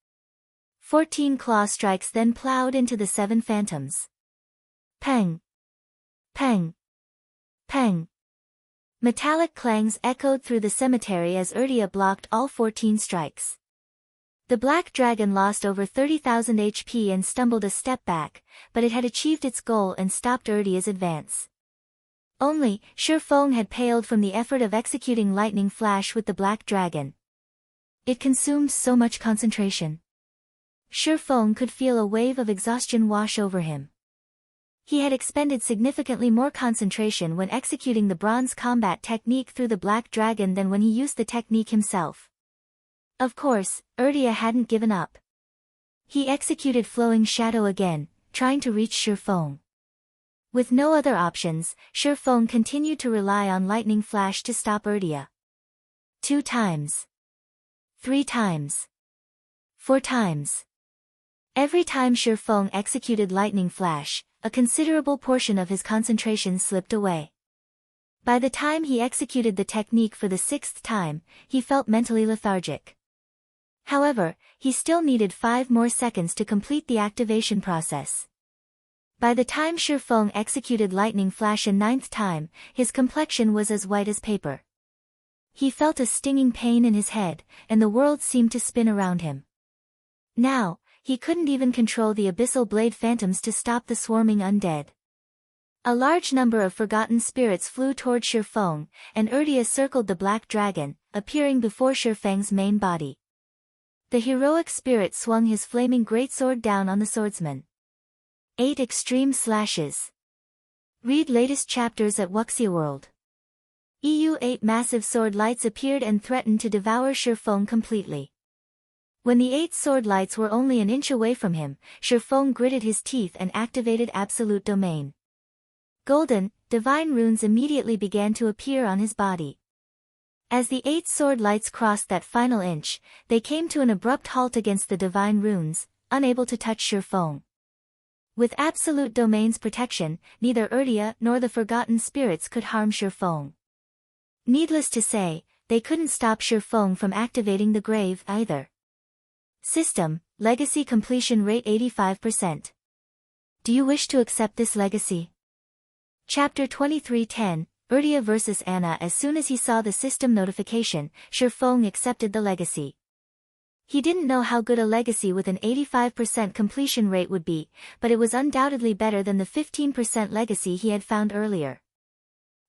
14 claw strikes then plowed into the 7 phantoms. Peng! Peng! Peng! Metallic clangs echoed through the cemetery as Urdia blocked all 14 strikes. The black dragon lost over 30,000 HP and stumbled a step back, but it had achieved its goal and stopped Urdia's advance. Only, Shifeng had paled from the effort of executing Lightning Flash with the black dragon. It consumed so much concentration. Shifeng could feel a wave of exhaustion wash over him. He had expended significantly more concentration when executing the bronze combat technique through the black dragon than when he used the technique himself. Of course, Urdia hadn't given up. He executed Flowing Shadow again, trying to reach Shifeng. With no other options, Shifeng continued to rely on Lightning Flash to stop Urdia. 2 times. 3 times. 4 times. Every time Shifeng executed Lightning Flash, a considerable portion of his concentration slipped away. By the time he executed the technique for the 6th time, he felt mentally lethargic. However, he still needed 5 more seconds to complete the activation process. By the time Shifeng executed Lightning Flash a 9th time, his complexion was as white as paper. He felt a stinging pain in his head, and the world seemed to spin around him. Now, he couldn't even control the abyssal blade phantoms to stop the swarming undead. A large number of forgotten spirits flew toward Shifeng, and Urdia circled the black dragon, appearing before Shifeng's main body. The heroic spirit swung his flaming greatsword down on the swordsman. 8 extreme slashes. Read latest chapters at Wuxia World. 8 massive sword lights appeared and threatened to devour Shifeng completely. When the 8 sword lights were only an inch away from him, Shifeng gritted his teeth and activated Absolute Domain. Golden, divine runes immediately began to appear on his body. As the 8 sword lights crossed that final inch, they came to an abrupt halt against the divine runes, unable to touch Shifeng. With Absolute Domain's protection, neither Urdia nor the Forgotten Spirits could harm Shifeng. Needless to say, they couldn't stop Shifeng from activating the grave either. System, Legacy Completion Rate 85%. Do you wish to accept this legacy? Chapter 23:10, Urdia vs. Anna. As soon as he saw the system notification, Shifeng accepted the legacy. He didn't know how good a legacy with an 85% completion rate would be, but it was undoubtedly better than the 15% legacy he had found earlier.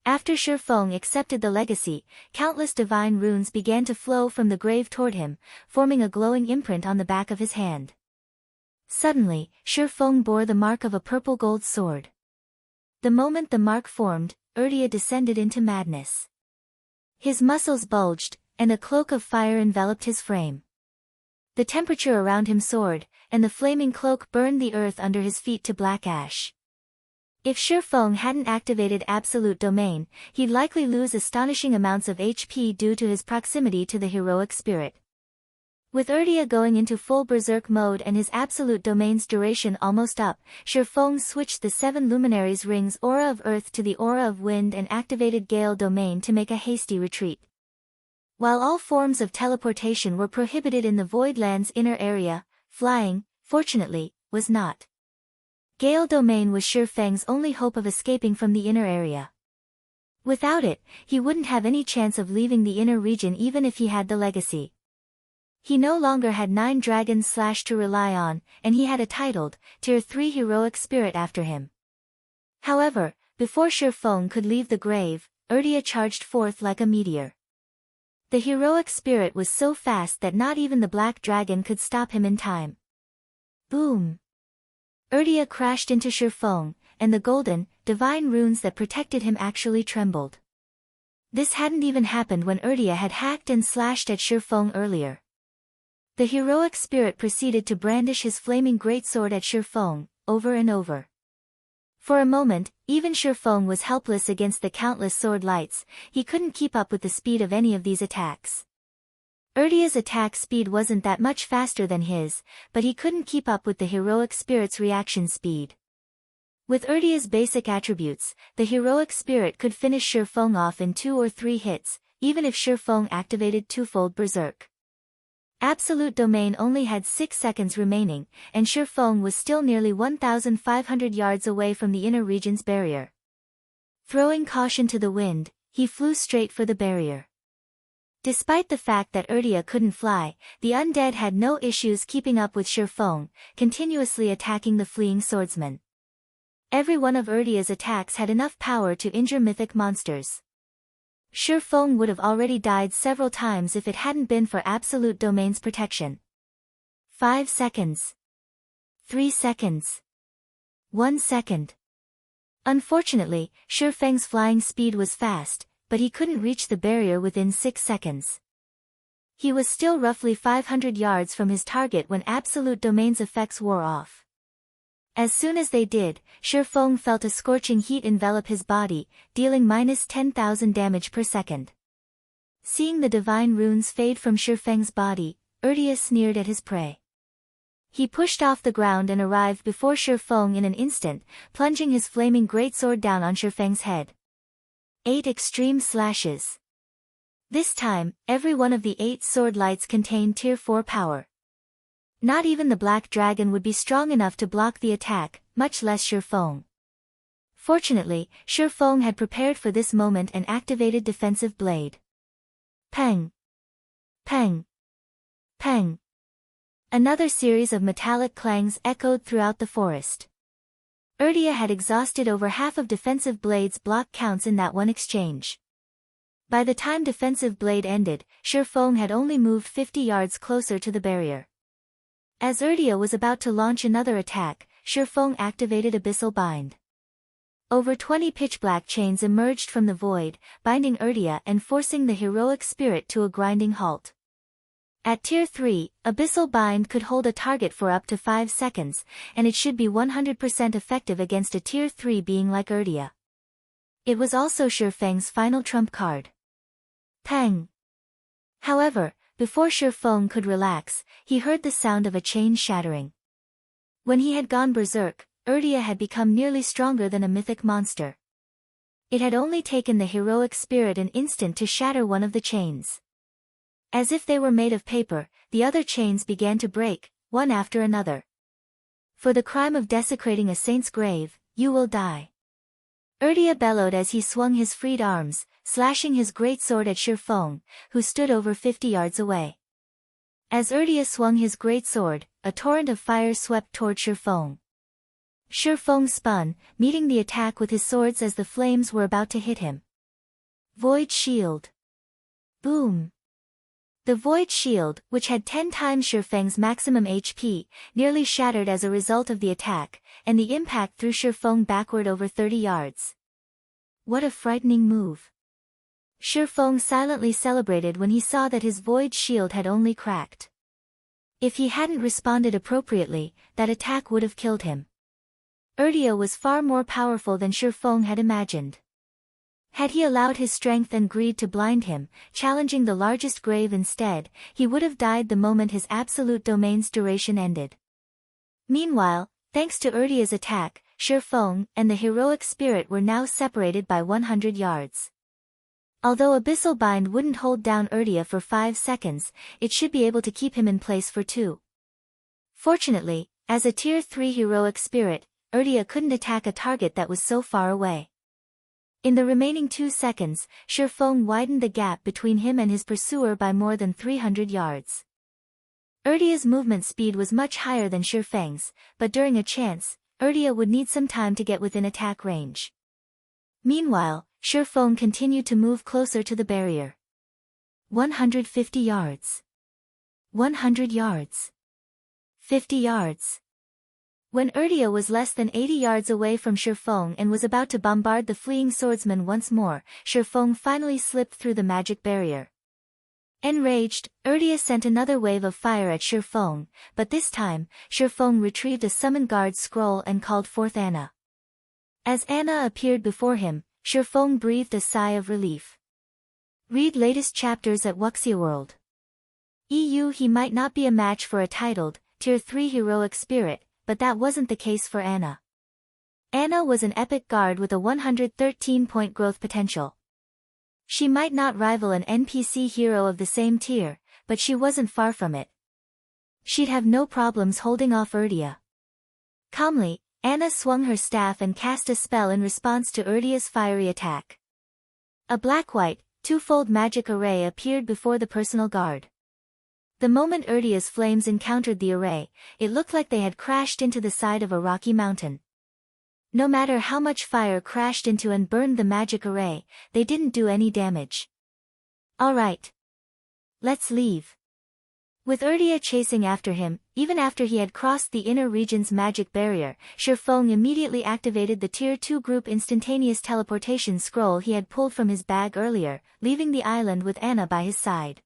After Shifeng accepted the legacy, countless divine runes began to flow from the grave toward him, forming a glowing imprint on the back of his hand. Suddenly, Shifeng bore the mark of a purple-gold sword. The moment the mark formed, Urdia descended into madness. His muscles bulged, and a cloak of fire enveloped his frame. The temperature around him soared, and the flaming cloak burned the earth under his feet to black ash. If Shifeng hadn't activated Absolute Domain, he'd likely lose astonishing amounts of HP due to his proximity to the heroic spirit. With Urdia going into full berserk mode and his Absolute Domain's duration almost up, Shifeng switched the 7 luminaries' rings Aura of Earth to the Aura of Wind and activated Gale Domain to make a hasty retreat. While all forms of teleportation were prohibited in the Voidland's inner area, flying, fortunately, was not. Gale Domain was Shi Feng's only hope of escaping from the inner area. Without it, he wouldn't have any chance of leaving the inner region even if he had the legacy. He no longer had 9 dragons to rely on, and he had a titled, Tier 3 heroic spirit after him. However, before Shi Feng could leave the grave, Urdia charged forth like a meteor. The heroic spirit was so fast that not even the black dragon could stop him in time. Boom! Urdia crashed into Shi Feng, and the golden, divine runes that protected him actually trembled. This hadn't even happened when Urdia had hacked and slashed at Shi Feng earlier. The heroic spirit proceeded to brandish his flaming greatsword at Shi Feng, over and over. For a moment, even Shi Feng was helpless against the countless sword lights. He couldn't keep up with the speed of any of these attacks. Urdia's attack speed wasn't that much faster than his, but he couldn't keep up with the heroic spirit's reaction speed. With Urdia's basic attributes, the heroic spirit could finish Shi Feng off in 2 or 3 hits, even if Shi Feng activated twofold berserk. Absolute Domain only had 6 seconds remaining, and Shi Feng was still nearly 1,500 yards away from the inner region's barrier. Throwing caution to the wind, he flew straight for the barrier. Despite the fact that Urdia couldn't fly, the undead had no issues keeping up with Shi Feng, continuously attacking the fleeing swordsman. Every one of Urdia's attacks had enough power to injure mythic monsters. Shi Feng would have already died several times if it hadn't been for Absolute Domain's protection. 5 seconds. 3 seconds. 1 second. Unfortunately, Shi Feng's flying speed was fast, but he couldn't reach the barrier within 6 seconds. He was still roughly 500 yards from his target when Absolute Domain's effects wore off. As soon as they did, Shi Feng felt a scorching heat envelop his body, dealing minus 10,000 damage per second. Seeing the divine runes fade from Shi Feng's body, Urdia sneered at his prey. He pushed off the ground and arrived before Shi Feng in an instant, plunging his flaming greatsword down on Shi Feng's head. 8 extreme slashes. This time, every one of the 8 sword lights contained Tier 4 power. Not even the black dragon would be strong enough to block the attack, much less Shi Feng. Fortunately, Shi Feng had prepared for this moment and activated Defensive Blade. Peng! Peng! Peng! Another series of metallic clangs echoed throughout the forest. Urdia had exhausted over half of Defensive Blade's block counts in that one exchange. By the time Defensive Blade ended, Shi Feng had only moved 50 yards closer to the barrier. As Urdia was about to launch another attack, Shi Feng activated Abyssal Bind. Over 20 pitch-black chains emerged from the void, binding Urdia and forcing the heroic spirit to a grinding halt. At Tier 3, Abyssal Bind could hold a target for up to 5 seconds, and it should be 100% effective against a Tier 3 being like Urdia. It was also Shi Feng's final trump card. Peng! However, before Shi Feng could relax, he heard the sound of a chain shattering. When he had gone berserk, Urdia had become nearly stronger than a mythic monster. It had only taken the heroic spirit an instant to shatter one of the chains. As if they were made of paper, the other chains began to break, one after another. For the crime of desecrating a saint's grave, you will die. Urdia bellowed as he swung his freed arms, slashing his greatsword at Shi Feng, who stood over 50 yards away. As Urdia swung his greatsword, a torrent of fire swept toward Shi Feng. Shi Feng spun, meeting the attack with his swords as the flames were about to hit him. Void Shield. Boom! The Void Shield, which had 10 times Shi Feng's maximum HP, nearly shattered as a result of the attack, and the impact threw Shi Feng backward over 30 yards. What a frightening move! Shi Feng silently celebrated when he saw that his Void Shield had only cracked. If he hadn't responded appropriately, that attack would have killed him. Urdia was far more powerful than Shi Feng had imagined. Had he allowed his strength and greed to blind him, challenging the largest grave instead, he would have died the moment his absolute domain's duration ended. Meanwhile, thanks to Urdia's attack, Shi Feng and the heroic spirit were now separated by 100 yards. Although Abyssal Bind wouldn't hold down Urdia for 5 seconds, it should be able to keep him in place for 2. Fortunately, as a Tier 3 heroic spirit, Urdia couldn't attack a target that was so far away. In the remaining 2 seconds, Shifeng widened the gap between him and his pursuer by more than 300 yards. Urdia's movement speed was much higher than Shifeng's, but during a chance, Urdia would need some time to get within attack range. Meanwhile, Shifeng continued to move closer to the barrier. 150 yards. 100 yards. 50 yards. When Urdia was less than 80 yards away from Shifeng and was about to bombard the fleeing swordsman once more, Shifeng finally slipped through the magic barrier. Enraged, Urdia sent another wave of fire at Shifeng, but this time, Shifeng retrieved a summon guard scroll and called forth Anna. As Anna appeared before him, Shifeng breathed a sigh of relief. Read latest chapters at Wuxia World. He might not be a match for a titled, Tier 3 heroic spirit, but that wasn't the case for Anna. Anna was an epic guard with a 113-point growth potential. She might not rival an NPC hero of the same tier, but she wasn't far from it. She'd have no problems holding off Urdia. Calmly, Anna swung her staff and cast a spell in response to Urdia's fiery attack. A black-white, twofold magic array appeared before the personal guard. The moment Urdia's flames encountered the array, it looked like they had crashed into the side of a rocky mountain. No matter how much fire crashed into and burned the magic array, they didn't do any damage. All right. Let's leave. With Urdia chasing after him, even after he had crossed the inner region's magic barrier, Shifeng immediately activated the Tier 2 group instantaneous teleportation scroll he had pulled from his bag earlier, leaving the island with Anna by his side.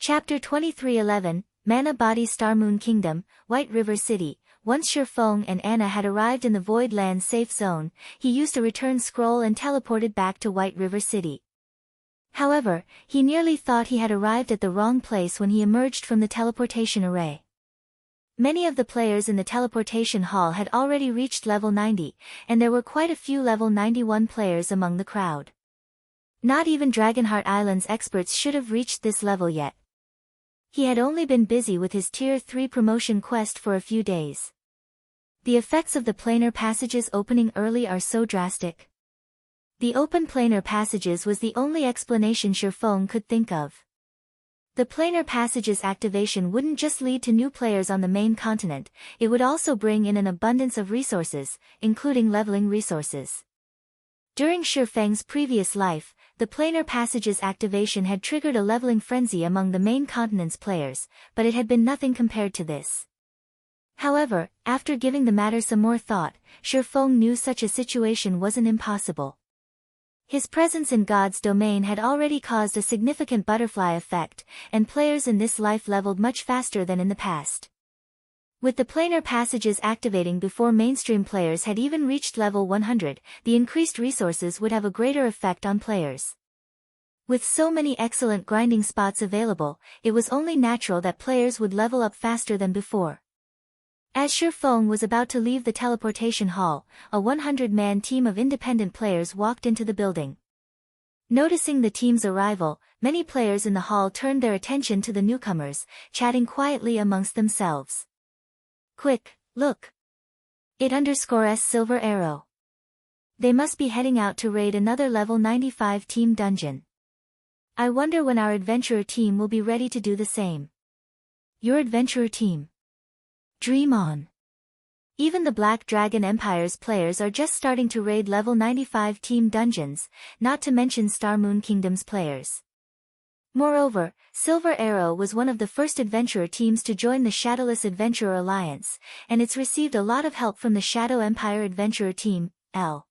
Chapter 23:11, Mana Body Star Moon Kingdom, White River City. Once Shifeng and Anna had arrived in the Void Land safe zone, he used a return scroll and teleported back to White River City. However, he nearly thought he had arrived at the wrong place when he emerged from the teleportation array. Many of the players in the teleportation hall had already reached level 90, and there were quite a few level 91 players among the crowd. Not even Dragonheart Island's experts should have reached this level yet. He had only been busy with his Tier 3 promotion quest for a few days. The effects of the planar passages opening early are so drastic. The open planar passages was the only explanation Shifeng could think of. The planar passages activation wouldn't just lead to new players on the main continent, it would also bring in an abundance of resources, including leveling resources. During Shifeng's previous life, the planar passages activation had triggered a leveling frenzy among the main continent's players, but it had been nothing compared to this. However, after giving the matter some more thought, Shifeng knew such a situation wasn't impossible. His presence in God's domain had already caused a significant butterfly effect, and players in this life leveled much faster than in the past. With the planar passages activating before mainstream players had even reached level 100, the increased resources would have a greater effect on players. With so many excellent grinding spots available, it was only natural that players would level up faster than before. As Shifeng was about to leave the teleportation hall, a 100-man team of independent players walked into the building. Noticing the team's arrival, many players in the hall turned their attention to the newcomers, chatting quietly amongst themselves. Quick, look! It_S Silver Arrow. They must be heading out to raid another level 95 team dungeon. I wonder when our adventurer team will be ready to do the same. Your adventurer team. Dream on. Even the Black Dragon Empire's players are just starting to raid level 95 team dungeons, not to mention Star Moon Kingdom's players. Moreover, Silver Arrow was one of the first adventurer teams to join the Shadowless Adventurer Alliance, and it's received a lot of help from the Shadow Empire Adventurer Team, L.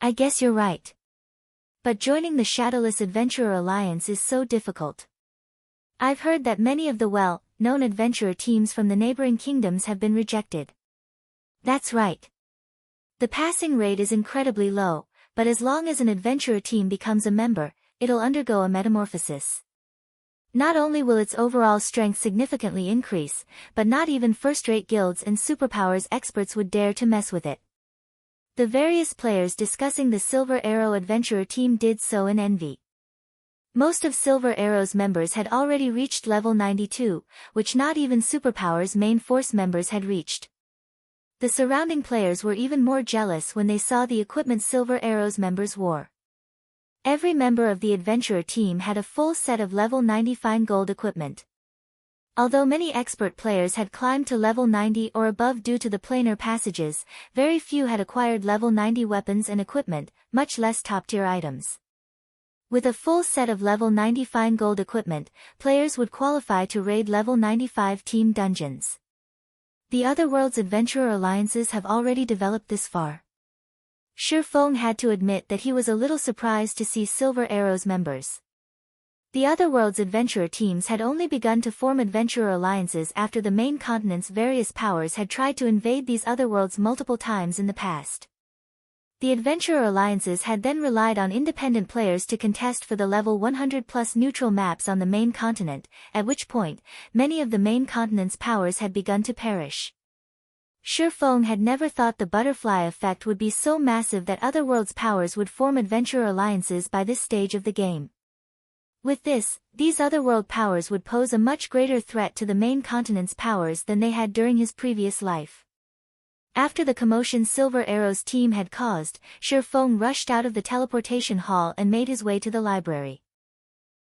I guess you're right. But joining the Shadowless Adventurer Alliance is so difficult. I've heard that many of the well-known adventurer teams from the neighboring kingdoms have been rejected. That's right. The passing rate is incredibly low, but as long as an adventurer team becomes a member, it'll undergo a metamorphosis. Not only will its overall strength significantly increase, but not even first-rate guilds and superpowers experts would dare to mess with it. The various players discussing the Silver Arrow Adventurer team did so in envy. Most of Silver Arrow's members had already reached level 92, which not even superpowers main force members had reached. The surrounding players were even more jealous when they saw the equipment Silver Arrow's members wore. Every member of the adventurer team had a full set of level 90 fine gold equipment. Although many expert players had climbed to level 90 or above due to the planar passages, very few had acquired level 90 weapons and equipment, much less top-tier items. With a full set of level 90 fine gold equipment, players would qualify to raid level 95 team dungeons. The other world's adventurer alliances have already developed this far. Shi Feng had to admit that he was a little surprised to see Silver Arrow's members. The other world's adventurer teams had only begun to form adventurer alliances after the main continent's various powers had tried to invade these other worlds multiple times in the past. The adventurer alliances had then relied on independent players to contest for the level 100+ neutral maps on the main continent, at which point, many of the main continent's powers had begun to perish. Shi Feng had never thought the butterfly effect would be so massive that other worlds' powers would form adventurer alliances by this stage of the game. With this, these other world powers would pose a much greater threat to the main continent's powers than they had during his previous life. After the commotion Silver Arrow's team had caused, Shi Feng rushed out of the teleportation hall and made his way to the library.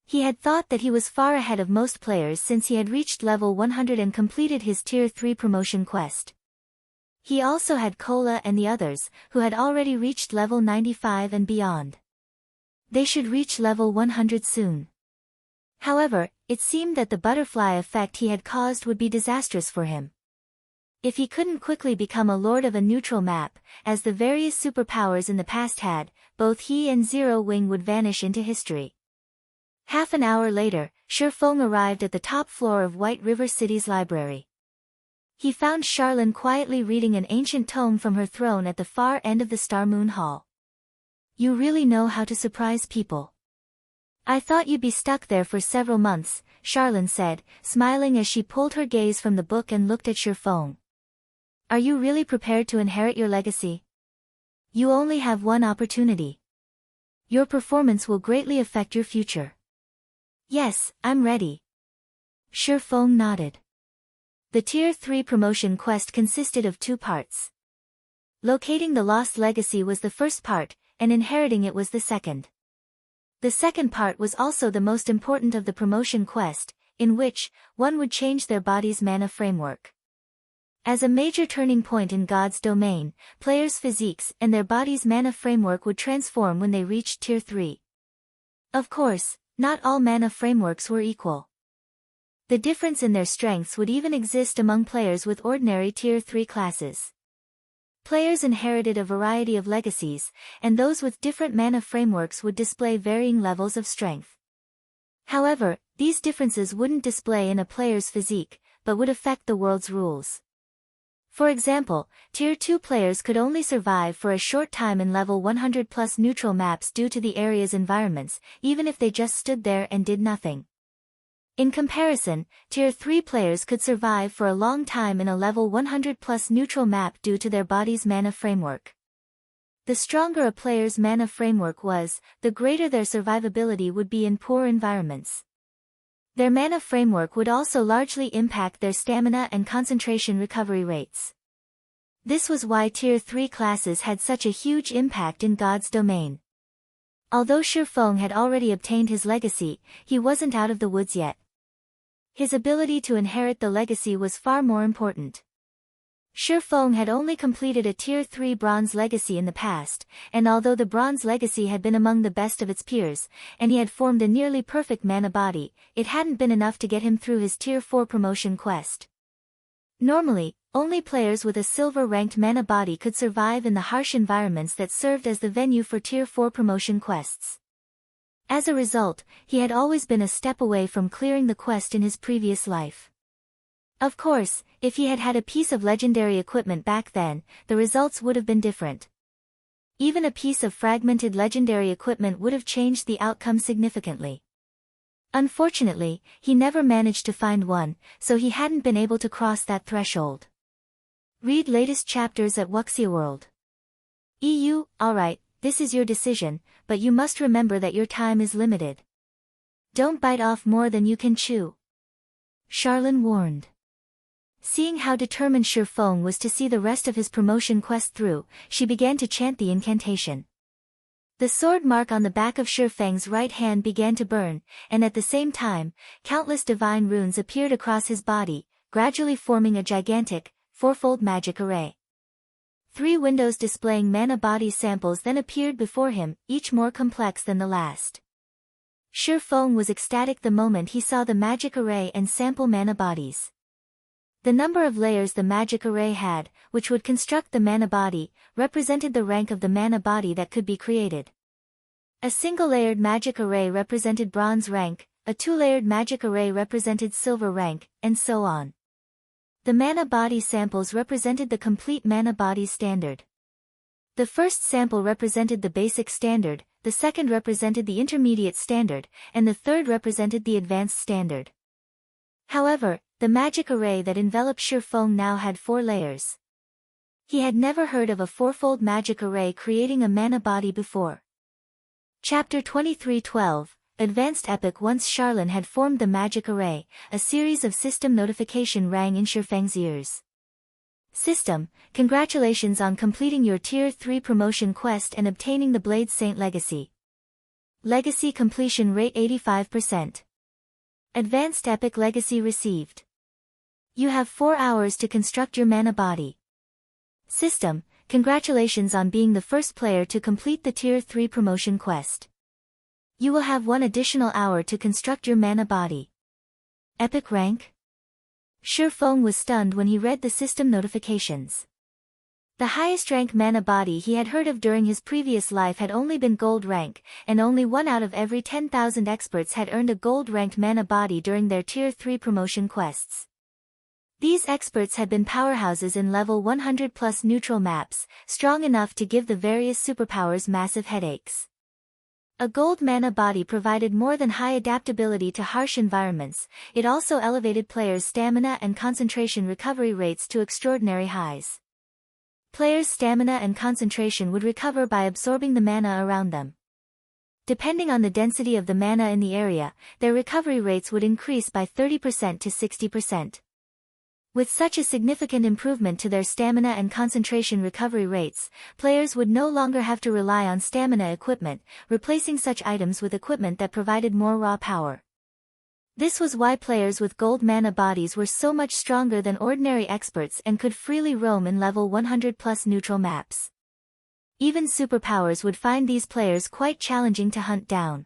He had thought that he was far ahead of most players since he had reached level 100 and completed his Tier 3 promotion quest. He also had Cola and the others, who had already reached level 95 and beyond. They should reach level 100 soon. However, it seemed that the butterfly effect he had caused would be disastrous for him. If he couldn't quickly become a lord of a neutral map, as the various superpowers in the past had, both he and Zero Wing would vanish into history. Half an hour later, Shi Feng arrived at the top floor of White River City's library. He found Charlene quietly reading an ancient tome from her throne at the far end of the Star Moon Hall. "You really know how to surprise people. I thought you'd be stuck there for several months," Charlene said, smiling as she pulled her gaze from the book and looked at Shi Feng. "Are you really prepared to inherit your legacy? You only have one opportunity. Your performance will greatly affect your future." "Yes, I'm ready." Shi Feng nodded. The Tier 3 promotion quest consisted of 2 parts. Locating the lost legacy was the first part, and inheriting it was the second. The second part was also the most important of the promotion quest, in which, one would change their body's mana framework. As a major turning point in God's domain, players' physiques and their body's mana framework would transform when they reached Tier 3. Of course, not all mana frameworks were equal. The difference in their strengths would even exist among players with ordinary Tier 3 classes. Players inherited a variety of legacies, and those with different mana frameworks would display varying levels of strength. However, these differences wouldn't display in a player's physique, but would affect the world's rules. For example, Tier 2 players could only survive for a short time in level 100+ neutral maps due to the area's environments, even if they just stood there and did nothing. In comparison, Tier 3 players could survive for a long time in a level 100+ neutral map due to their body's mana framework. The stronger a player's mana framework was, the greater their survivability would be in poor environments. Their mana framework would also largely impact their stamina and concentration recovery rates. This was why Tier 3 classes had such a huge impact in God's domain. Although Shi Feng had already obtained his legacy, he wasn't out of the woods yet. His ability to inherit the legacy was far more important. Shi Feng had only completed a Tier 3 Bronze Legacy in the past, and although the Bronze Legacy had been among the best of its peers, and he had formed a nearly perfect mana body, it hadn't been enough to get him through his Tier 4 promotion quest. Normally, only players with a silver-ranked mana body could survive in the harsh environments that served as the venue for Tier 4 promotion quests. As a result, he had always been a step away from clearing the quest in his previous life. Of course, if he had had a piece of legendary equipment back then, the results would have been different. Even a piece of fragmented legendary equipment would have changed the outcome significantly. Unfortunately, he never managed to find one, so he hadn't been able to cross that threshold. Read latest chapters at Wuxia World. EU, alright, this is your decision, but you must remember that your time is limited. Don't bite off more than you can chew. Charlene warned. Seeing how determined Shifeng was to see the rest of his promotion quest through, she began to chant the incantation. The sword mark on the back of Shifeng's right hand began to burn, and at the same time, countless divine runes appeared across his body, gradually forming a gigantic, fourfold magic array. 3 windows displaying mana body samples then appeared before him, each more complex than the last. Shifeng was ecstatic the moment he saw the magic array and sample mana bodies. The number of layers the magic array had, which would construct the mana body, represented the rank of the mana body that could be created. A single-layered magic array represented bronze rank, a 2-layered magic array represented silver rank, and so on. The mana body samples represented the complete mana body standard. The first sample represented the basic standard, the second represented the intermediate standard, and the third represented the advanced standard. However, the magic array that enveloped Shifeng now had 4 layers. He had never heard of a fourfold magic array creating a mana body before. Chapter 23:12, Advanced Epic. Once Charlene had formed the magic array, a series of system notification rang in Shifeng's ears. System, congratulations on completing your Tier 3 promotion quest and obtaining the Blade Saint Legacy. Legacy completion rate 85%. Advanced Epic Legacy received. You have 4 hours to construct your mana body. System, congratulations on being the first player to complete the Tier 3 promotion quest. You will have 1 additional hour to construct your mana body. Epic rank? Shifeng was stunned when he read the system notifications. The highest rank mana body he had heard of during his previous life had only been gold rank, and only 1 out of every 10,000 experts had earned a gold-ranked mana body during their Tier 3 promotion quests. These experts had been powerhouses in level 100+ neutral maps, strong enough to give the various superpowers massive headaches. A gold mana body provided more than high adaptability to harsh environments, it also elevated players' stamina and concentration recovery rates to extraordinary highs. Players' stamina and concentration would recover by absorbing the mana around them. Depending on the density of the mana in the area, their recovery rates would increase by 30% to 60%. With such a significant improvement to their stamina and concentration recovery rates, players would no longer have to rely on stamina equipment, replacing such items with equipment that provided more raw power. This was why players with gold mana bodies were so much stronger than ordinary experts and could freely roam in level 100+ neutral maps. Even superpowers would find these players quite challenging to hunt down.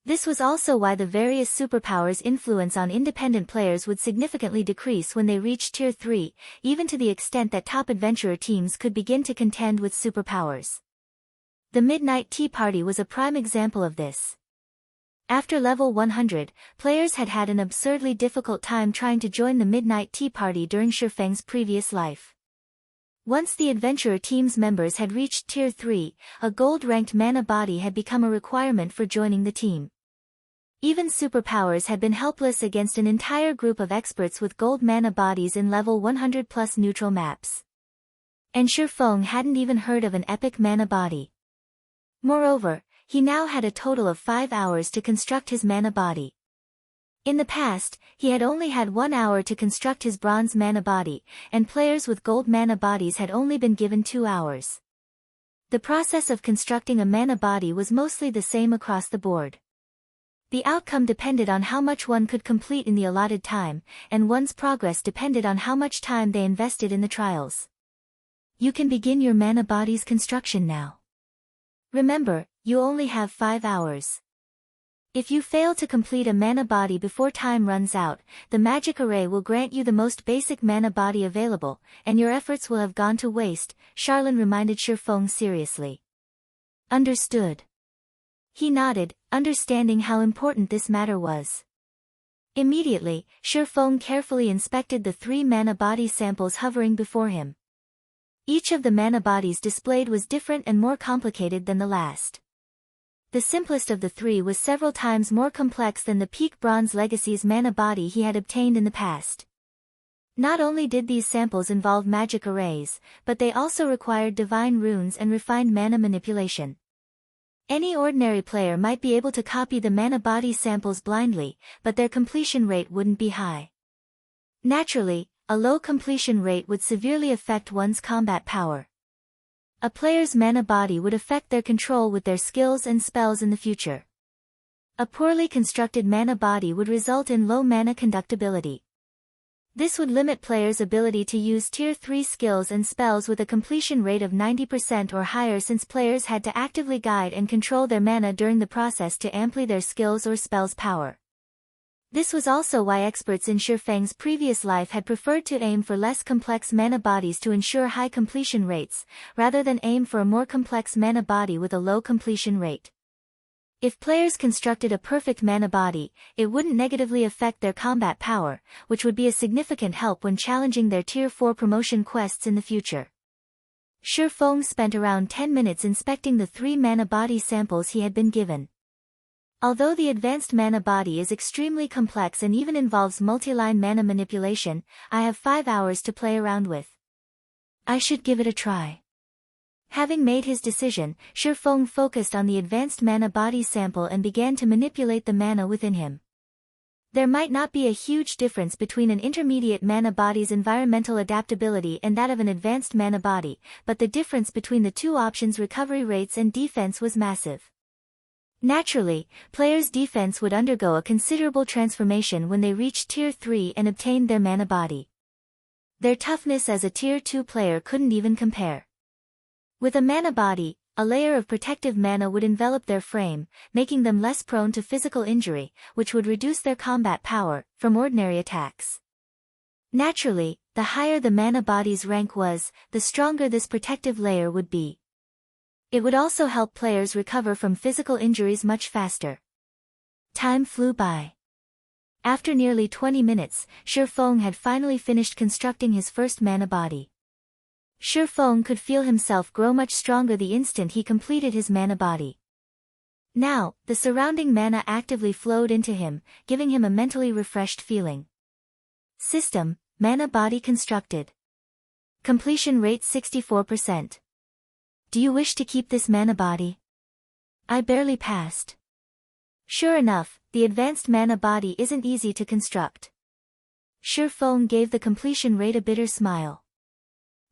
This was also why the various superpowers' influence on independent players would significantly decrease when they reached Tier 3, even to the extent that top adventurer teams could begin to contend with superpowers. The Midnight Tea Party was a prime example of this. After level 100, players had had an absurdly difficult time trying to join the Midnight Tea Party during Shifeng's previous life. Once the adventurer team's members had reached Tier 3, a gold-ranked mana body had become a requirement for joining the team. Even superpowers had been helpless against an entire group of experts with gold mana bodies in level 100+ neutral maps. And Shifeng hadn't even heard of an epic mana body. Moreover, he now had a total of 5 hours to construct his mana body. In the past, he had only had 1 hour to construct his bronze mana body, and players with gold mana bodies had only been given 2 hours. The process of constructing a mana body was mostly the same across the board. The outcome depended on how much one could complete in the allotted time, and one's progress depended on how much time they invested in the trials. You can begin your mana body's construction now. Remember, you only have 5 hours. If you fail to complete a mana body before time runs out, the magic array will grant you the most basic mana body available, and your efforts will have gone to waste, Charlene reminded Shifeng seriously. Understood. He nodded, understanding how important this matter was. Immediately, Shifeng carefully inspected the 3 mana body samples hovering before him. Each of the mana bodies displayed was different and more complicated than the last. The simplest of the 3 was several times more complex than the Peak Bronze Legacy's mana body he had obtained in the past. Not only did these samples involve magic arrays, but they also required divine runes and refined mana manipulation. Any ordinary player might be able to copy the mana body samples blindly, but their completion rate wouldn't be high. Naturally, a low completion rate would severely affect one's combat power. A player's mana body would affect their control with their skills and spells in the future. A poorly constructed mana body would result in low mana conductibility. This would limit players' ability to use Tier 3 skills and spells with a completion rate of 90% or higher, since players had to actively guide and control their mana during the process to amply their skills or spells' power. This was also why experts in Shifeng's previous life had preferred to aim for less complex mana bodies to ensure high completion rates, rather than aim for a more complex mana body with a low completion rate. If players constructed a perfect mana body, it wouldn't negatively affect their combat power, which would be a significant help when challenging their Tier 4 promotion quests in the future. Shifeng spent around 10 minutes inspecting the 3 mana body samples he had been given. Although the advanced mana body is extremely complex and even involves multi-line mana manipulation, I have 5 hours to play around with. I should give it a try. Having made his decision, Shifeng focused on the advanced mana body sample and began to manipulate the mana within him. There might not be a huge difference between an intermediate mana body's environmental adaptability and that of an advanced mana body, but the difference between the two options' recovery rates and defense was massive. Naturally, players' defense would undergo a considerable transformation when they reached Tier 3 and obtained their mana body. Their toughness as a Tier 2 player couldn't even compare. With a mana body, a layer of protective mana would envelop their frame, making them less prone to physical injury, which would reduce their combat power from ordinary attacks. Naturally, the higher the mana body's rank was, the stronger this protective layer would be. It would also help players recover from physical injuries much faster. Time flew by. After nearly 20 minutes, Shifeng had finally finished constructing his first mana body. Shifeng could feel himself grow much stronger the instant he completed his mana body. Now, the surrounding mana actively flowed into him, giving him a mentally refreshed feeling. System, mana body constructed. Completion rate 64%. Do you wish to keep this mana body? I barely passed. Sure enough, the advanced mana body isn't easy to construct. Shifeng gave the completion rate a bitter smile.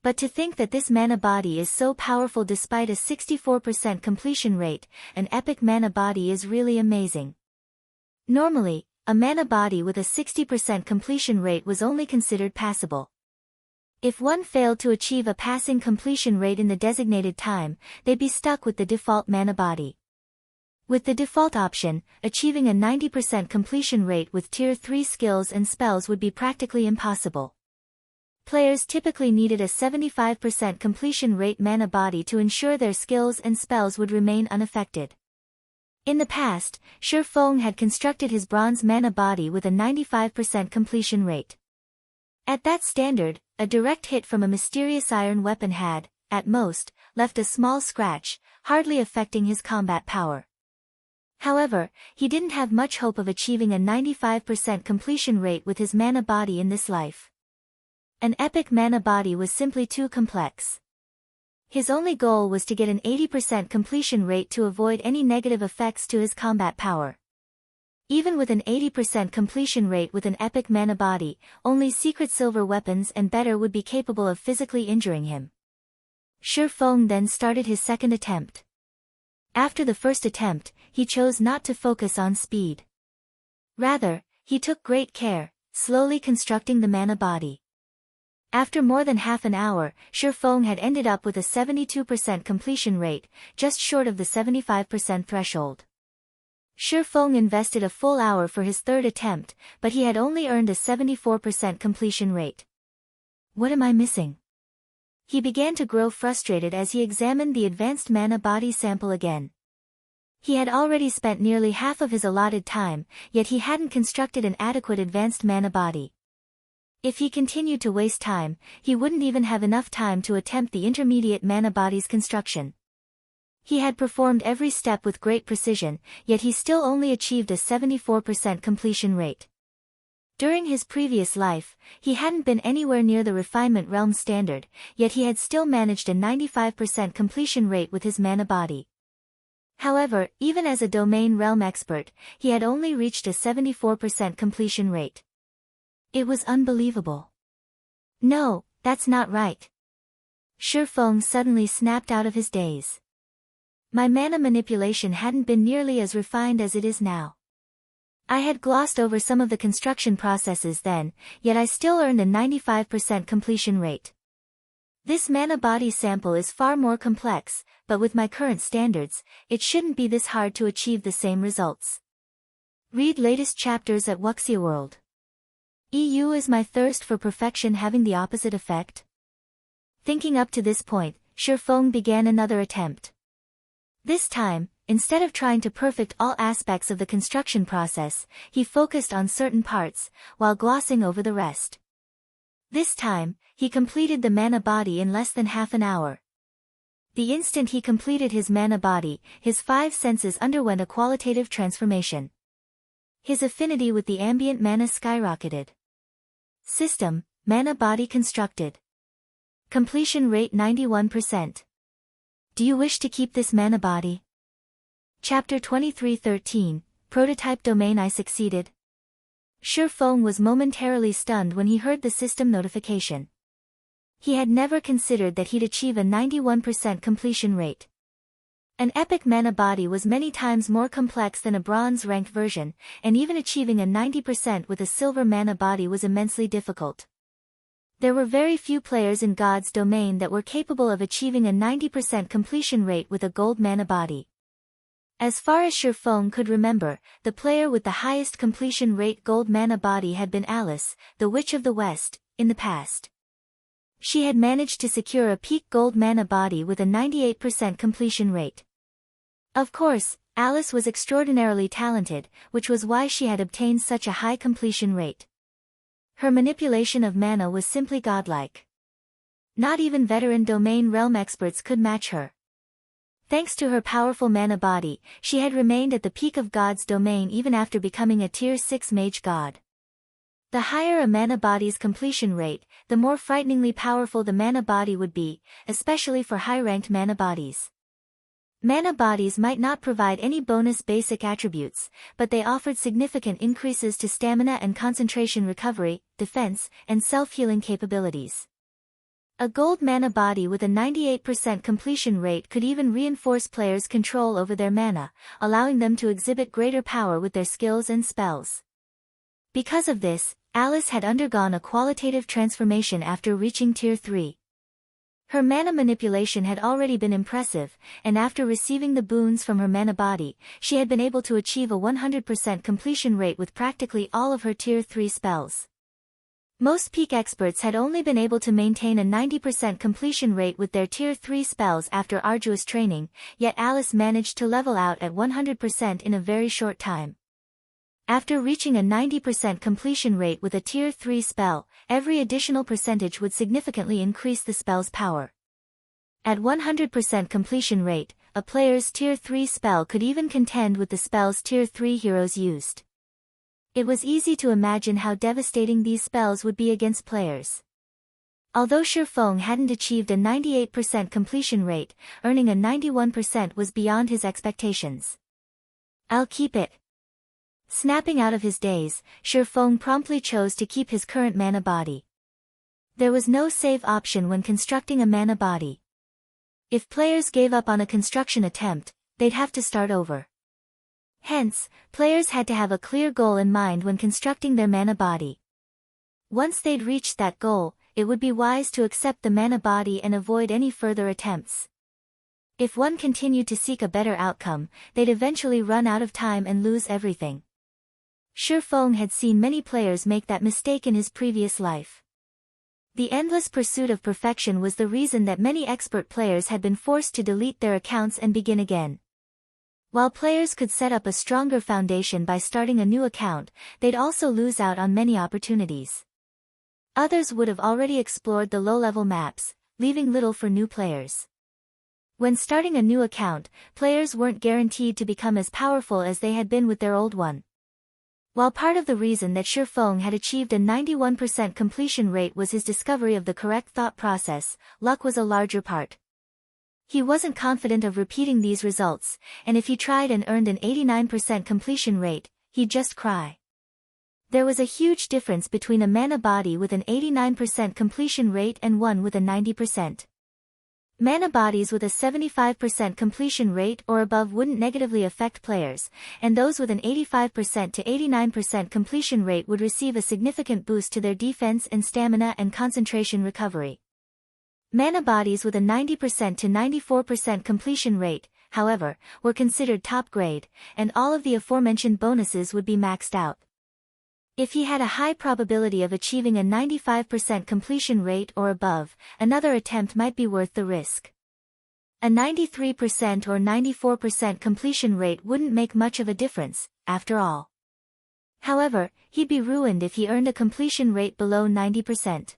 But to think that this mana body is so powerful despite a 64% completion rate, an epic mana body is really amazing. Normally, a mana body with a 60% completion rate was only considered passable. If one failed to achieve a passing completion rate in the designated time, they'd be stuck with the default mana body. With the default option, achieving a 90% completion rate with Tier 3 skills and spells would be practically impossible. Players typically needed a 75% completion rate mana body to ensure their skills and spells would remain unaffected. In the past, Shifeng had constructed his bronze mana body with a 95% completion rate. At that standard, a direct hit from a mysterious iron weapon had, at most, left a small scratch, hardly affecting his combat power. However, he didn't have much hope of achieving a 95% completion rate with his mana body in this life. An epic mana body was simply too complex. His only goal was to get an 80% completion rate to avoid any negative effects to his combat power. Even with an 80% completion rate with an epic mana body, only secret silver weapons and better would be capable of physically injuring him. Shifeng then started his second attempt. After the first attempt, he chose not to focus on speed. Rather, he took great care, slowly constructing the mana body. After more than half an hour, Shifeng had ended up with a 72% completion rate, just short of the 75% threshold. Shifeng invested a full hour for his third attempt, but he had only earned a 74% completion rate. What am I missing? He began to grow frustrated as he examined the advanced mana body sample again. He had already spent nearly half of his allotted time, yet he hadn't constructed an adequate advanced mana body. If he continued to waste time, he wouldn't even have enough time to attempt the intermediate mana body's construction. He had performed every step with great precision, yet he still only achieved a 74% completion rate. During his previous life, he hadn't been anywhere near the refinement realm standard, yet he had still managed a 95% completion rate with his mana body. However, even as a domain realm expert, he had only reached a 74% completion rate. It was unbelievable. No, that's not right. Shifeng suddenly snapped out of his daze. My mana manipulation hadn't been nearly as refined as it is now. I had glossed over some of the construction processes then, yet I still earned a 95% completion rate. This mana body sample is far more complex, but with my current standards, it shouldn't be this hard to achieve the same results. Read latest chapters at Wuxia World. Is my thirst for perfection having the opposite effect? Thinking up to this point, Shifeng began another attempt. This time, instead of trying to perfect all aspects of the construction process, he focused on certain parts, while glossing over the rest. This time, he completed the mana body in less than half an hour. The instant he completed his mana body, his 5 senses underwent a qualitative transformation. His affinity with the ambient mana skyrocketed. System, mana body constructed. Completion rate 91%. Do you wish to keep this mana body? Chapter 23:13, Prototype Domain. I succeeded. Shifeng was momentarily stunned when he heard the system notification. He had never considered that he'd achieve a 91% completion rate. An epic mana body was many times more complex than a bronze-ranked version, and even achieving a 90% with a silver mana body was immensely difficult. There were very few players in God's domain that were capable of achieving a 90% completion rate with a gold mana body. As far as Shifeng could remember, the player with the highest completion rate gold mana body had been Alice, the Witch of the West, in the past. She had managed to secure a peak gold mana body with a 98% completion rate. Of course, Alice was extraordinarily talented, which was why she had obtained such a high completion rate. Her manipulation of mana was simply godlike. Not even veteran domain realm experts could match her. Thanks to her powerful mana body, she had remained at the peak of God's domain even after becoming a Tier 6 mage god. The higher a mana body's completion rate, the more frighteningly powerful the mana body would be, especially for high-ranked mana bodies. Mana bodies might not provide any bonus basic attributes, but they offered significant increases to stamina and concentration recovery, defense, and self-healing capabilities. A gold mana body with a 98% completion rate could even reinforce players' control over their mana, allowing them to exhibit greater power with their skills and spells. Because of this, Alice had undergone a qualitative transformation after reaching Tier 3. Her mana manipulation had already been impressive, and after receiving the boons from her mana body, she had been able to achieve a 100% completion rate with practically all of her Tier 3 spells. Most peak experts had only been able to maintain a 90% completion rate with their Tier 3 spells after arduous training, yet Alice managed to level out at 100% in a very short time. After reaching a 90% completion rate with a Tier 3 spell, every additional percentage would significantly increase the spell's power. At 100% completion rate, a player's Tier 3 spell could even contend with the spells Tier 3 heroes used. It was easy to imagine how devastating these spells would be against players. Although Shifeng hadn't achieved a 98% completion rate, earning a 91% was beyond his expectations. I'll keep it. Snapping out of his daze, Shifeng promptly chose to keep his current mana body. There was no save option when constructing a mana body. If players gave up on a construction attempt, they'd have to start over. Hence, players had to have a clear goal in mind when constructing their mana body. Once they'd reached that goal, it would be wise to accept the mana body and avoid any further attempts. If one continued to seek a better outcome, they'd eventually run out of time and lose everything. Shifeng had seen many players make that mistake in his previous life. The endless pursuit of perfection was the reason that many expert players had been forced to delete their accounts and begin again. While players could set up a stronger foundation by starting a new account, they'd also lose out on many opportunities. Others would have already explored the low-level maps, leaving little for new players. When starting a new account, players weren't guaranteed to become as powerful as they had been with their old one. While part of the reason that Shifeng had achieved a 91% completion rate was his discovery of the correct thought process, luck was a larger part. He wasn't confident of repeating these results, and if he tried and earned an 89% completion rate, he'd just cry. There was a huge difference between a mana body with an 89% completion rate and one with a 90%. Mana bodies with a 75% completion rate or above wouldn't negatively affect players, and those with an 85% to 89% completion rate would receive a significant boost to their defense and stamina and concentration recovery. Mana bodies with a 90% to 94% completion rate, however, were considered top grade, and all of the aforementioned bonuses would be maxed out. If he had a high probability of achieving a 95% completion rate or above, another attempt might be worth the risk. A 93% or 94% completion rate wouldn't make much of a difference, after all. However, he'd be ruined if he earned a completion rate below 90%.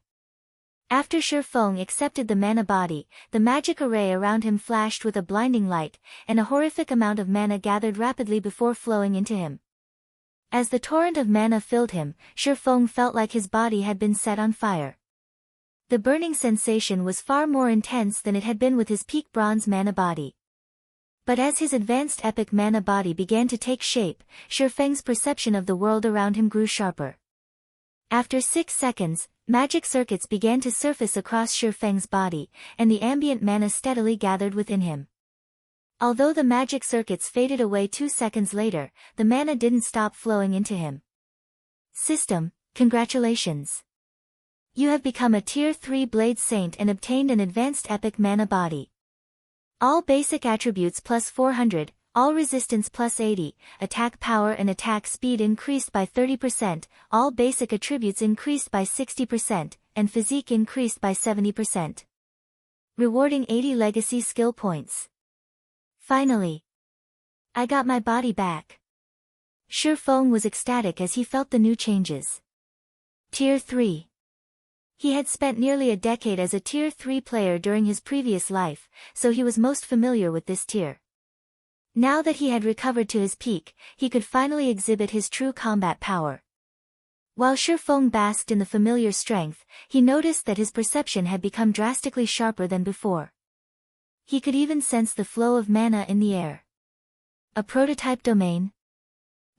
After Shifeng accepted the mana body, the magic array around him flashed with a blinding light, and a horrific amount of mana gathered rapidly before flowing into him. As the torrent of mana filled him, Shifeng felt like his body had been set on fire. The burning sensation was far more intense than it had been with his peak bronze mana body. But as his advanced epic mana body began to take shape, Shifeng's perception of the world around him grew sharper. After 6 seconds, magic circuits began to surface across Shifeng's body, and the ambient mana steadily gathered within him. Although the magic circuits faded away 2 seconds later, the mana didn't stop flowing into him. System, congratulations! You have become a Tier 3 Blade Saint and obtained an advanced epic mana body. All basic attributes plus 400, all resistance plus 80, attack power and attack speed increased by 30%, all basic attributes increased by 60%, and physique increased by 70%. Rewarding 80 legacy skill points. Finally, I got my body back. Shifeng was ecstatic as he felt the new changes. Tier 3. He had spent nearly a decade as a Tier 3 player during his previous life, so he was most familiar with this tier. Now that he had recovered to his peak, he could finally exhibit his true combat power. While Shifeng basked in the familiar strength, he noticed that his perception had become drastically sharper than before. He could even sense the flow of mana in the air. A prototype domain?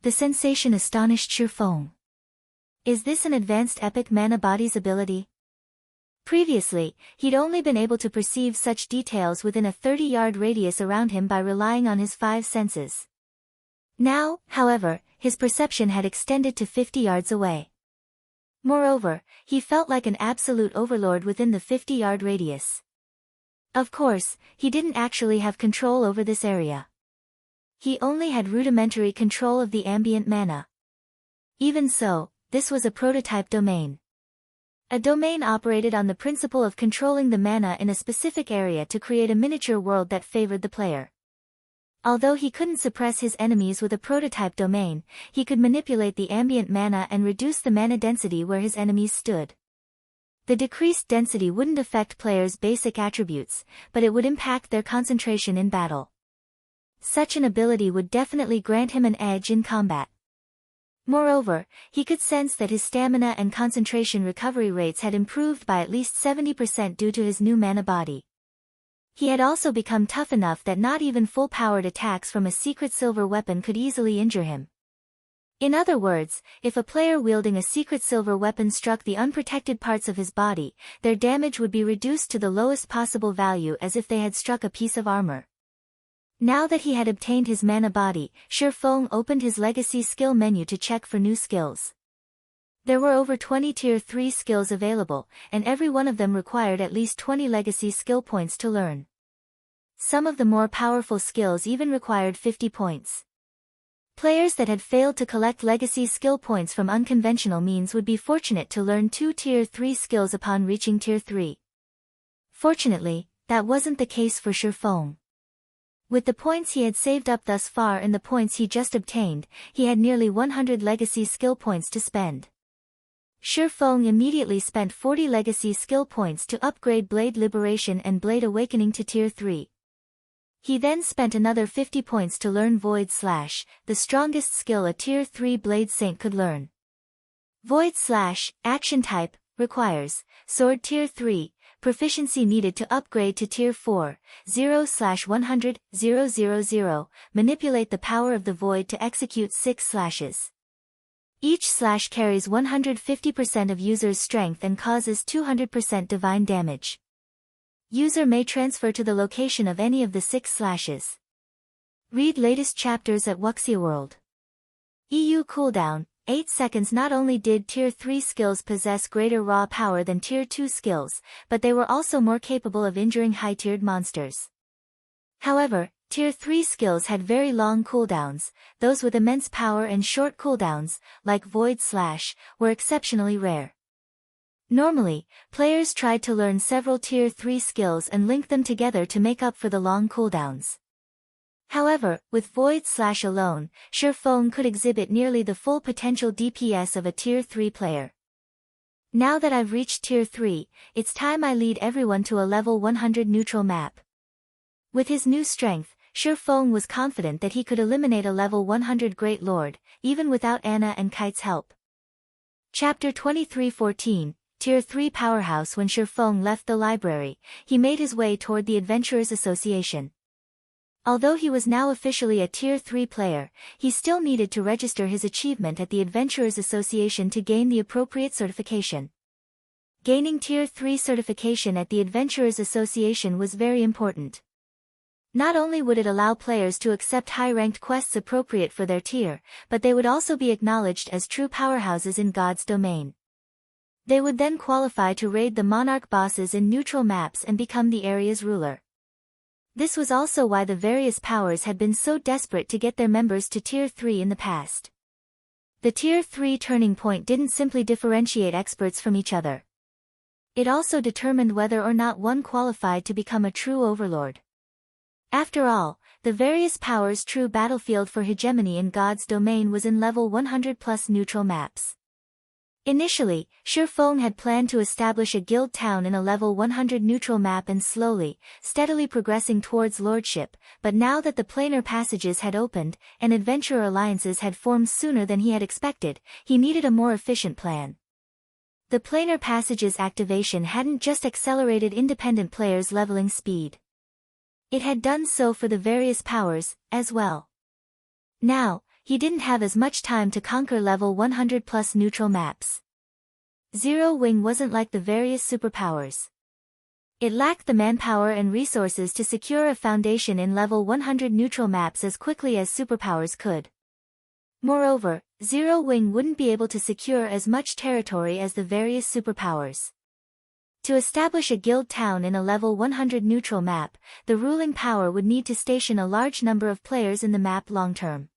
The sensation astonished Shifeng. Is this an advanced epic mana body's ability? Previously, he'd only been able to perceive such details within a 30-yard radius around him by relying on his 5 senses. Now, however, his perception had extended to 50 yards away. Moreover, he felt like an absolute overlord within the 50-yard radius. Of course, he didn't actually have control over this area. He only had rudimentary control of the ambient mana. Even so, this was a prototype domain. A domain operated on the principle of controlling the mana in a specific area to create a miniature world that favored the player. Although he couldn't suppress his enemies with a prototype domain, he could manipulate the ambient mana and reduce the mana density where his enemies stood. The decreased density wouldn't affect players' basic attributes, but it would impact their concentration in battle. Such an ability would definitely grant him an edge in combat. Moreover, he could sense that his stamina and concentration recovery rates had improved by at least 70% due to his new mana body. He had also become tough enough that not even full-powered attacks from a secret silver weapon could easily injure him. In other words, if a player wielding a secret silver weapon struck the unprotected parts of his body, their damage would be reduced to the lowest possible value as if they had struck a piece of armor. Now that he had obtained his mana body, Shifeng opened his legacy skill menu to check for new skills. There were over 20 Tier 3 skills available, and every one of them required at least 20 legacy skill points to learn. Some of the more powerful skills even required 50 points. Players that had failed to collect legacy skill points from unconventional means would be fortunate to learn 2 Tier 3 skills upon reaching Tier 3. Fortunately, that wasn't the case for Shifeng. With the points he had saved up thus far and the points he just obtained, he had nearly 100 legacy skill points to spend. Shifeng immediately spent 40 legacy skill points to upgrade Blade Liberation and Blade Awakening to Tier 3. He then spent another 50 points to learn Void Slash, the strongest skill a Tier 3 Blade Saint could learn. Void Slash, action type, requires Sword Tier 3, proficiency needed to upgrade to Tier 4, 0/100, 000, manipulate the power of the void to execute 6 slashes. Each slash carries 150% of user's strength and causes 200% divine damage. User may transfer to the location of any of the 6 slashes. Read latest chapters at Wuxia World. EU cooldown, 8 seconds. Not only did Tier 3 skills possess greater raw power than Tier 2 skills, but they were also more capable of injuring high-tiered monsters. However, Tier 3 skills had very long cooldowns. Those with immense power and short cooldowns, like Void Slash, were exceptionally rare. Normally, players tried to learn several Tier 3 skills and link them together to make up for the long cooldowns. However, with Void Slash alone, Shifeng could exhibit nearly the full potential DPS of a Tier 3 player. Now that I've reached Tier 3, it's time I lead everyone to a level 100 neutral map. With his new strength, Shifeng was confident that he could eliminate a level 100 Great Lord, even without Anna and Kite's help. Chapter 23:14, Tier 3 Powerhouse. When Shifeng left the library, he made his way toward the Adventurers Association. Although he was now officially a Tier 3 player, he still needed to register his achievement at the Adventurers Association to gain the appropriate certification. Gaining Tier 3 certification at the Adventurers Association was very important. Not only would it allow players to accept high-ranked quests appropriate for their tier, but they would also be acknowledged as true powerhouses in God's domain. They would then qualify to raid the monarch bosses in neutral maps and become the area's ruler. This was also why the various powers had been so desperate to get their members to Tier 3 in the past. The Tier 3 turning point didn't simply differentiate experts from each other. It also determined whether or not one qualified to become a true overlord. After all, the various powers' true battlefield for hegemony in God's domain was in level 100 plus neutral maps. Initially, Shifeng had planned to establish a guild town in a level 100 neutral map and steadily progressing towards lordship, but now that the planar passages had opened, and adventurer alliances had formed sooner than he had expected, he needed a more efficient plan. The planar passages activation hadn't just accelerated independent players' leveling speed. It had done so for the various powers, as well. Now, he didn't have as much time to conquer level 100 plus neutral maps. Zero Wing wasn't like the various superpowers. It lacked the manpower and resources to secure a foundation in level 100 neutral maps as quickly as superpowers could. Moreover, Zero Wing wouldn't be able to secure as much territory as the various superpowers. To establish a guild town in a level 100 neutral map, the ruling power would need to station a large number of players in the map long-term.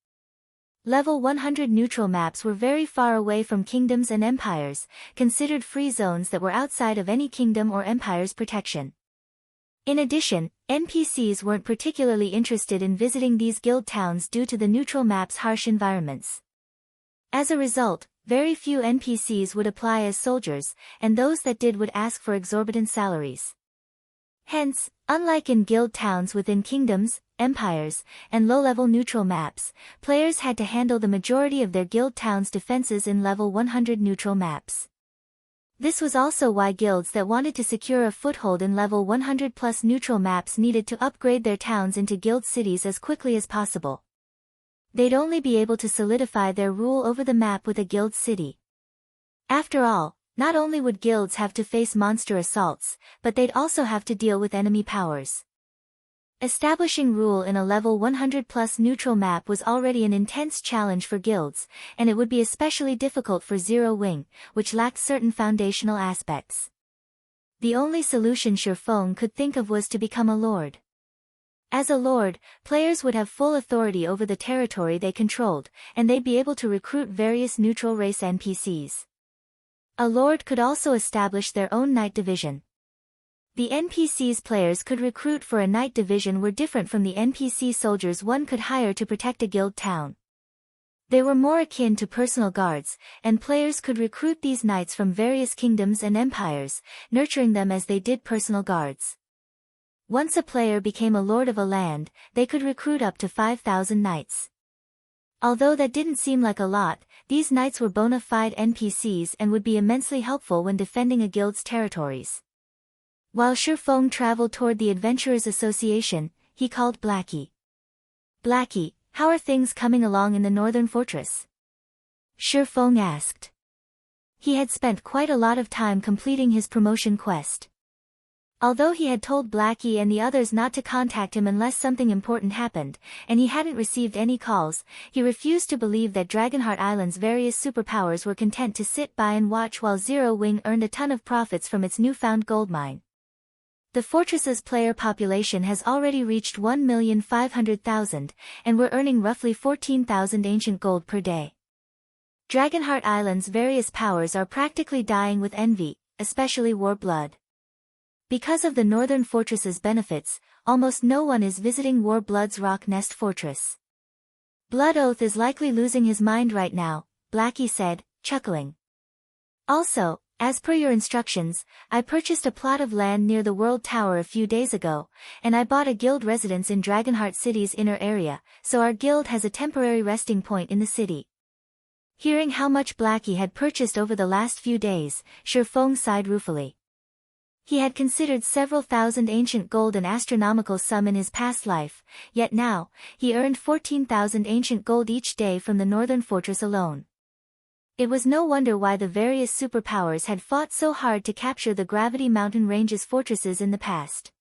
Level 100 neutral maps were very far away from kingdoms and empires, considered free zones that were outside of any kingdom or empire's protection. In addition, NPCs weren't particularly interested in visiting these guild towns due to the neutral map's harsh environments. As a result, very few NPCs would apply as soldiers, and those that did would ask for exorbitant salaries. Hence, unlike in guild towns within kingdoms, empires, and low-level neutral maps, players had to handle the majority of their guild town's defenses in level 100 neutral maps. This was also why guilds that wanted to secure a foothold in level 100 plus neutral maps needed to upgrade their towns into guild cities as quickly as possible. They'd only be able to solidify their rule over the map with a guild city. After all, not only would guilds have to face monster assaults, but they'd also have to deal with enemy powers. Establishing rule in a level 100 plus neutral map was already an intense challenge for guilds, and it would be especially difficult for Zero Wing, which lacked certain foundational aspects. The only solution Shifeng could think of was to become a lord. As a lord, players would have full authority over the territory they controlled, and they'd be able to recruit various neutral race NPCs. A lord could also establish their own knight division. The NPCs players could recruit for a knight division were different from the NPC soldiers one could hire to protect a guild town. They were more akin to personal guards, and players could recruit these knights from various kingdoms and empires, nurturing them as they did personal guards. Once a player became a lord of a land, they could recruit up to 5,000 knights. Although that didn't seem like a lot, these knights were bona fide NPCs and would be immensely helpful when defending a guild's territories. While Shifeng traveled toward the Adventurers Association, he called Blackie. "Blackie, how are things coming along in the Northern Fortress?" Feng asked. He had spent quite a lot of time completing his promotion quest. Although he had told Blackie and the others not to contact him unless something important happened, and he hadn't received any calls, he refused to believe that Dragonheart Island's various superpowers were content to sit by and watch while Zero Wing earned a ton of profits from its newfound gold mine. The fortress's player population has already reached 1,500,000, and we're earning roughly 14,000 ancient gold per day. Dragonheart Island's various powers are practically dying with envy, especially War Blood. Because of the Northern Fortress's benefits, almost no one is visiting War Blood's Rock Nest Fortress. Blood Oath is likely losing his mind right now, Blackie said, chuckling. Also, as per your instructions, I purchased a plot of land near the World Tower a few days ago, and I bought a guild residence in Dragonheart City's inner area, so our guild has a temporary resting point in the city. Hearing how much Blackie had purchased over the last few days, Feng sighed ruefully. He had considered several thousand ancient gold an astronomical sum in his past life, yet now, he earned 14,000 ancient gold each day from the Northern Fortress alone. It was no wonder why the various superpowers had fought so hard to capture the Gravity Mountain Range's fortresses in the past.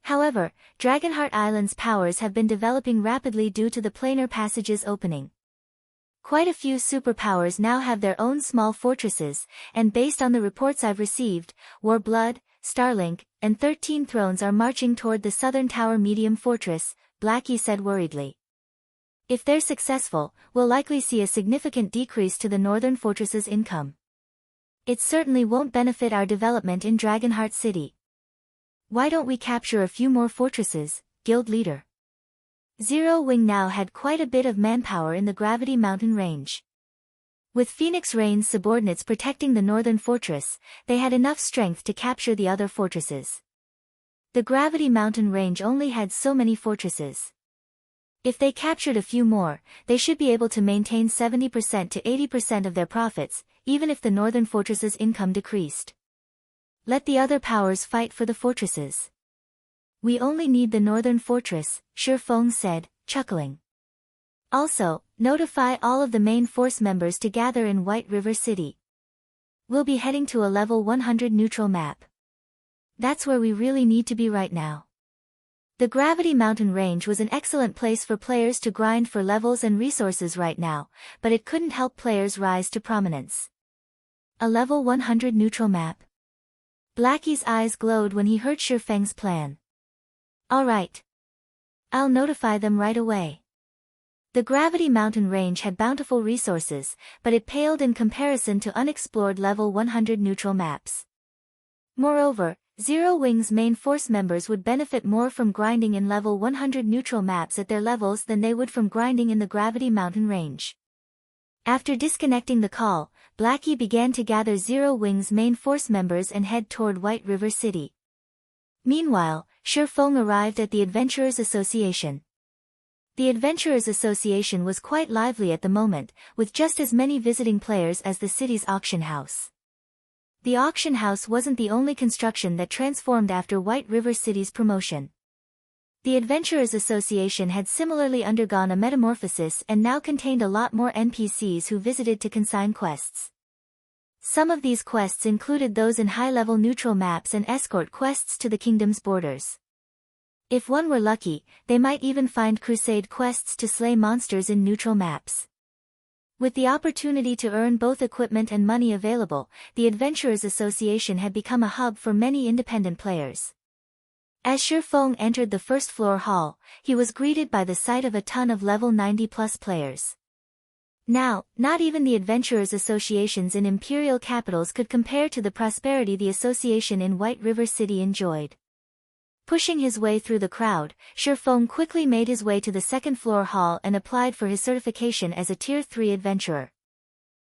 However, Dragonheart Island's powers have been developing rapidly due to the planar passages opening. Quite a few superpowers now have their own small fortresses, and based on the reports I've received, War Blood, Starlink, and 13 Thrones are marching toward the Southern Tower Medium Fortress, Blackie said worriedly. If they're successful, we'll likely see a significant decrease to the Northern Fortress's income. It certainly won't benefit our development in Dragonheart City. Why don't we capture a few more fortresses, guild leader? Zero Wing now had quite a bit of manpower in the Gravity Mountain Range. With Phoenix Rain's subordinates protecting the Northern Fortress, they had enough strength to capture the other fortresses. The Gravity Mountain Range only had so many fortresses. If they captured a few more, they should be able to maintain 70% to 80% of their profits, even if the Northern Fortress's income decreased. Let the other powers fight for the fortresses. We only need the Northern Fortress, Feng said, chuckling. Also, notify all of the main force members to gather in White River City. We'll be heading to a level 100 neutral map. That's where we really need to be right now. The Gravity Mountain Range was an excellent place for players to grind for levels and resources right now, but it couldn't help players rise to prominence. A level 100 neutral map. Blackie's eyes glowed when he heard Feng's plan. Alright. I'll notify them right away. The Gravity Mountain Range had bountiful resources, but it paled in comparison to unexplored level 100 neutral maps. Moreover, Zero Wing's main force members would benefit more from grinding in level 100 neutral maps at their levels than they would from grinding in the Gravity Mountain Range. After disconnecting the call, Blackie began to gather Zero Wing's main force members and head toward White River City. Meanwhile, Feng arrived at the Adventurers Association. The Adventurers Association was quite lively at the moment, with just as many visiting players as the city's auction house. The auction house wasn't the only construction that transformed after White River City's promotion. The Adventurers Association had similarly undergone a metamorphosis and now contained a lot more NPCs who visited to consign quests. Some of these quests included those in high-level neutral maps and escort quests to the kingdom's borders. If one were lucky, they might even find crusade quests to slay monsters in neutral maps. With the opportunity to earn both equipment and money available, the Adventurers Association had become a hub for many independent players. As Feng entered the first-floor hall, he was greeted by the sight of a ton of level 90-plus players. Now, not even the Adventurers Associations in imperial capitals could compare to the prosperity the association in White River City enjoyed. Pushing his way through the crowd, Feng quickly made his way to the second-floor hall and applied for his certification as a Tier 3 adventurer.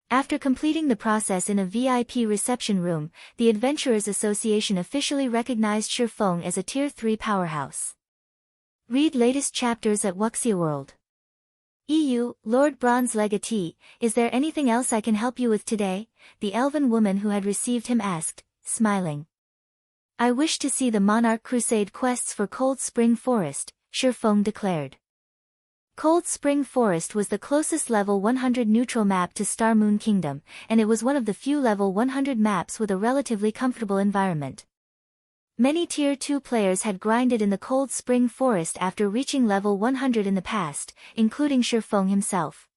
After completing the process in a VIP reception room, the Adventurers Association officially recognized Feng as a Tier 3 powerhouse. Read latest chapters at Wuxia World. EU, Lord Bronze Legatee, is there anything else I can help you with today? The elven woman who had received him asked, smiling. I wish to see the Monarch Crusade quests for Cold Spring Forest, Feng declared. Cold Spring Forest was the closest level 100 neutral map to Star Moon Kingdom, and it was one of the few level 100 maps with a relatively comfortable environment. Many Tier 2 players had grinded in the Cold Spring Forest after reaching level 100 in the past, including Shifeng himself.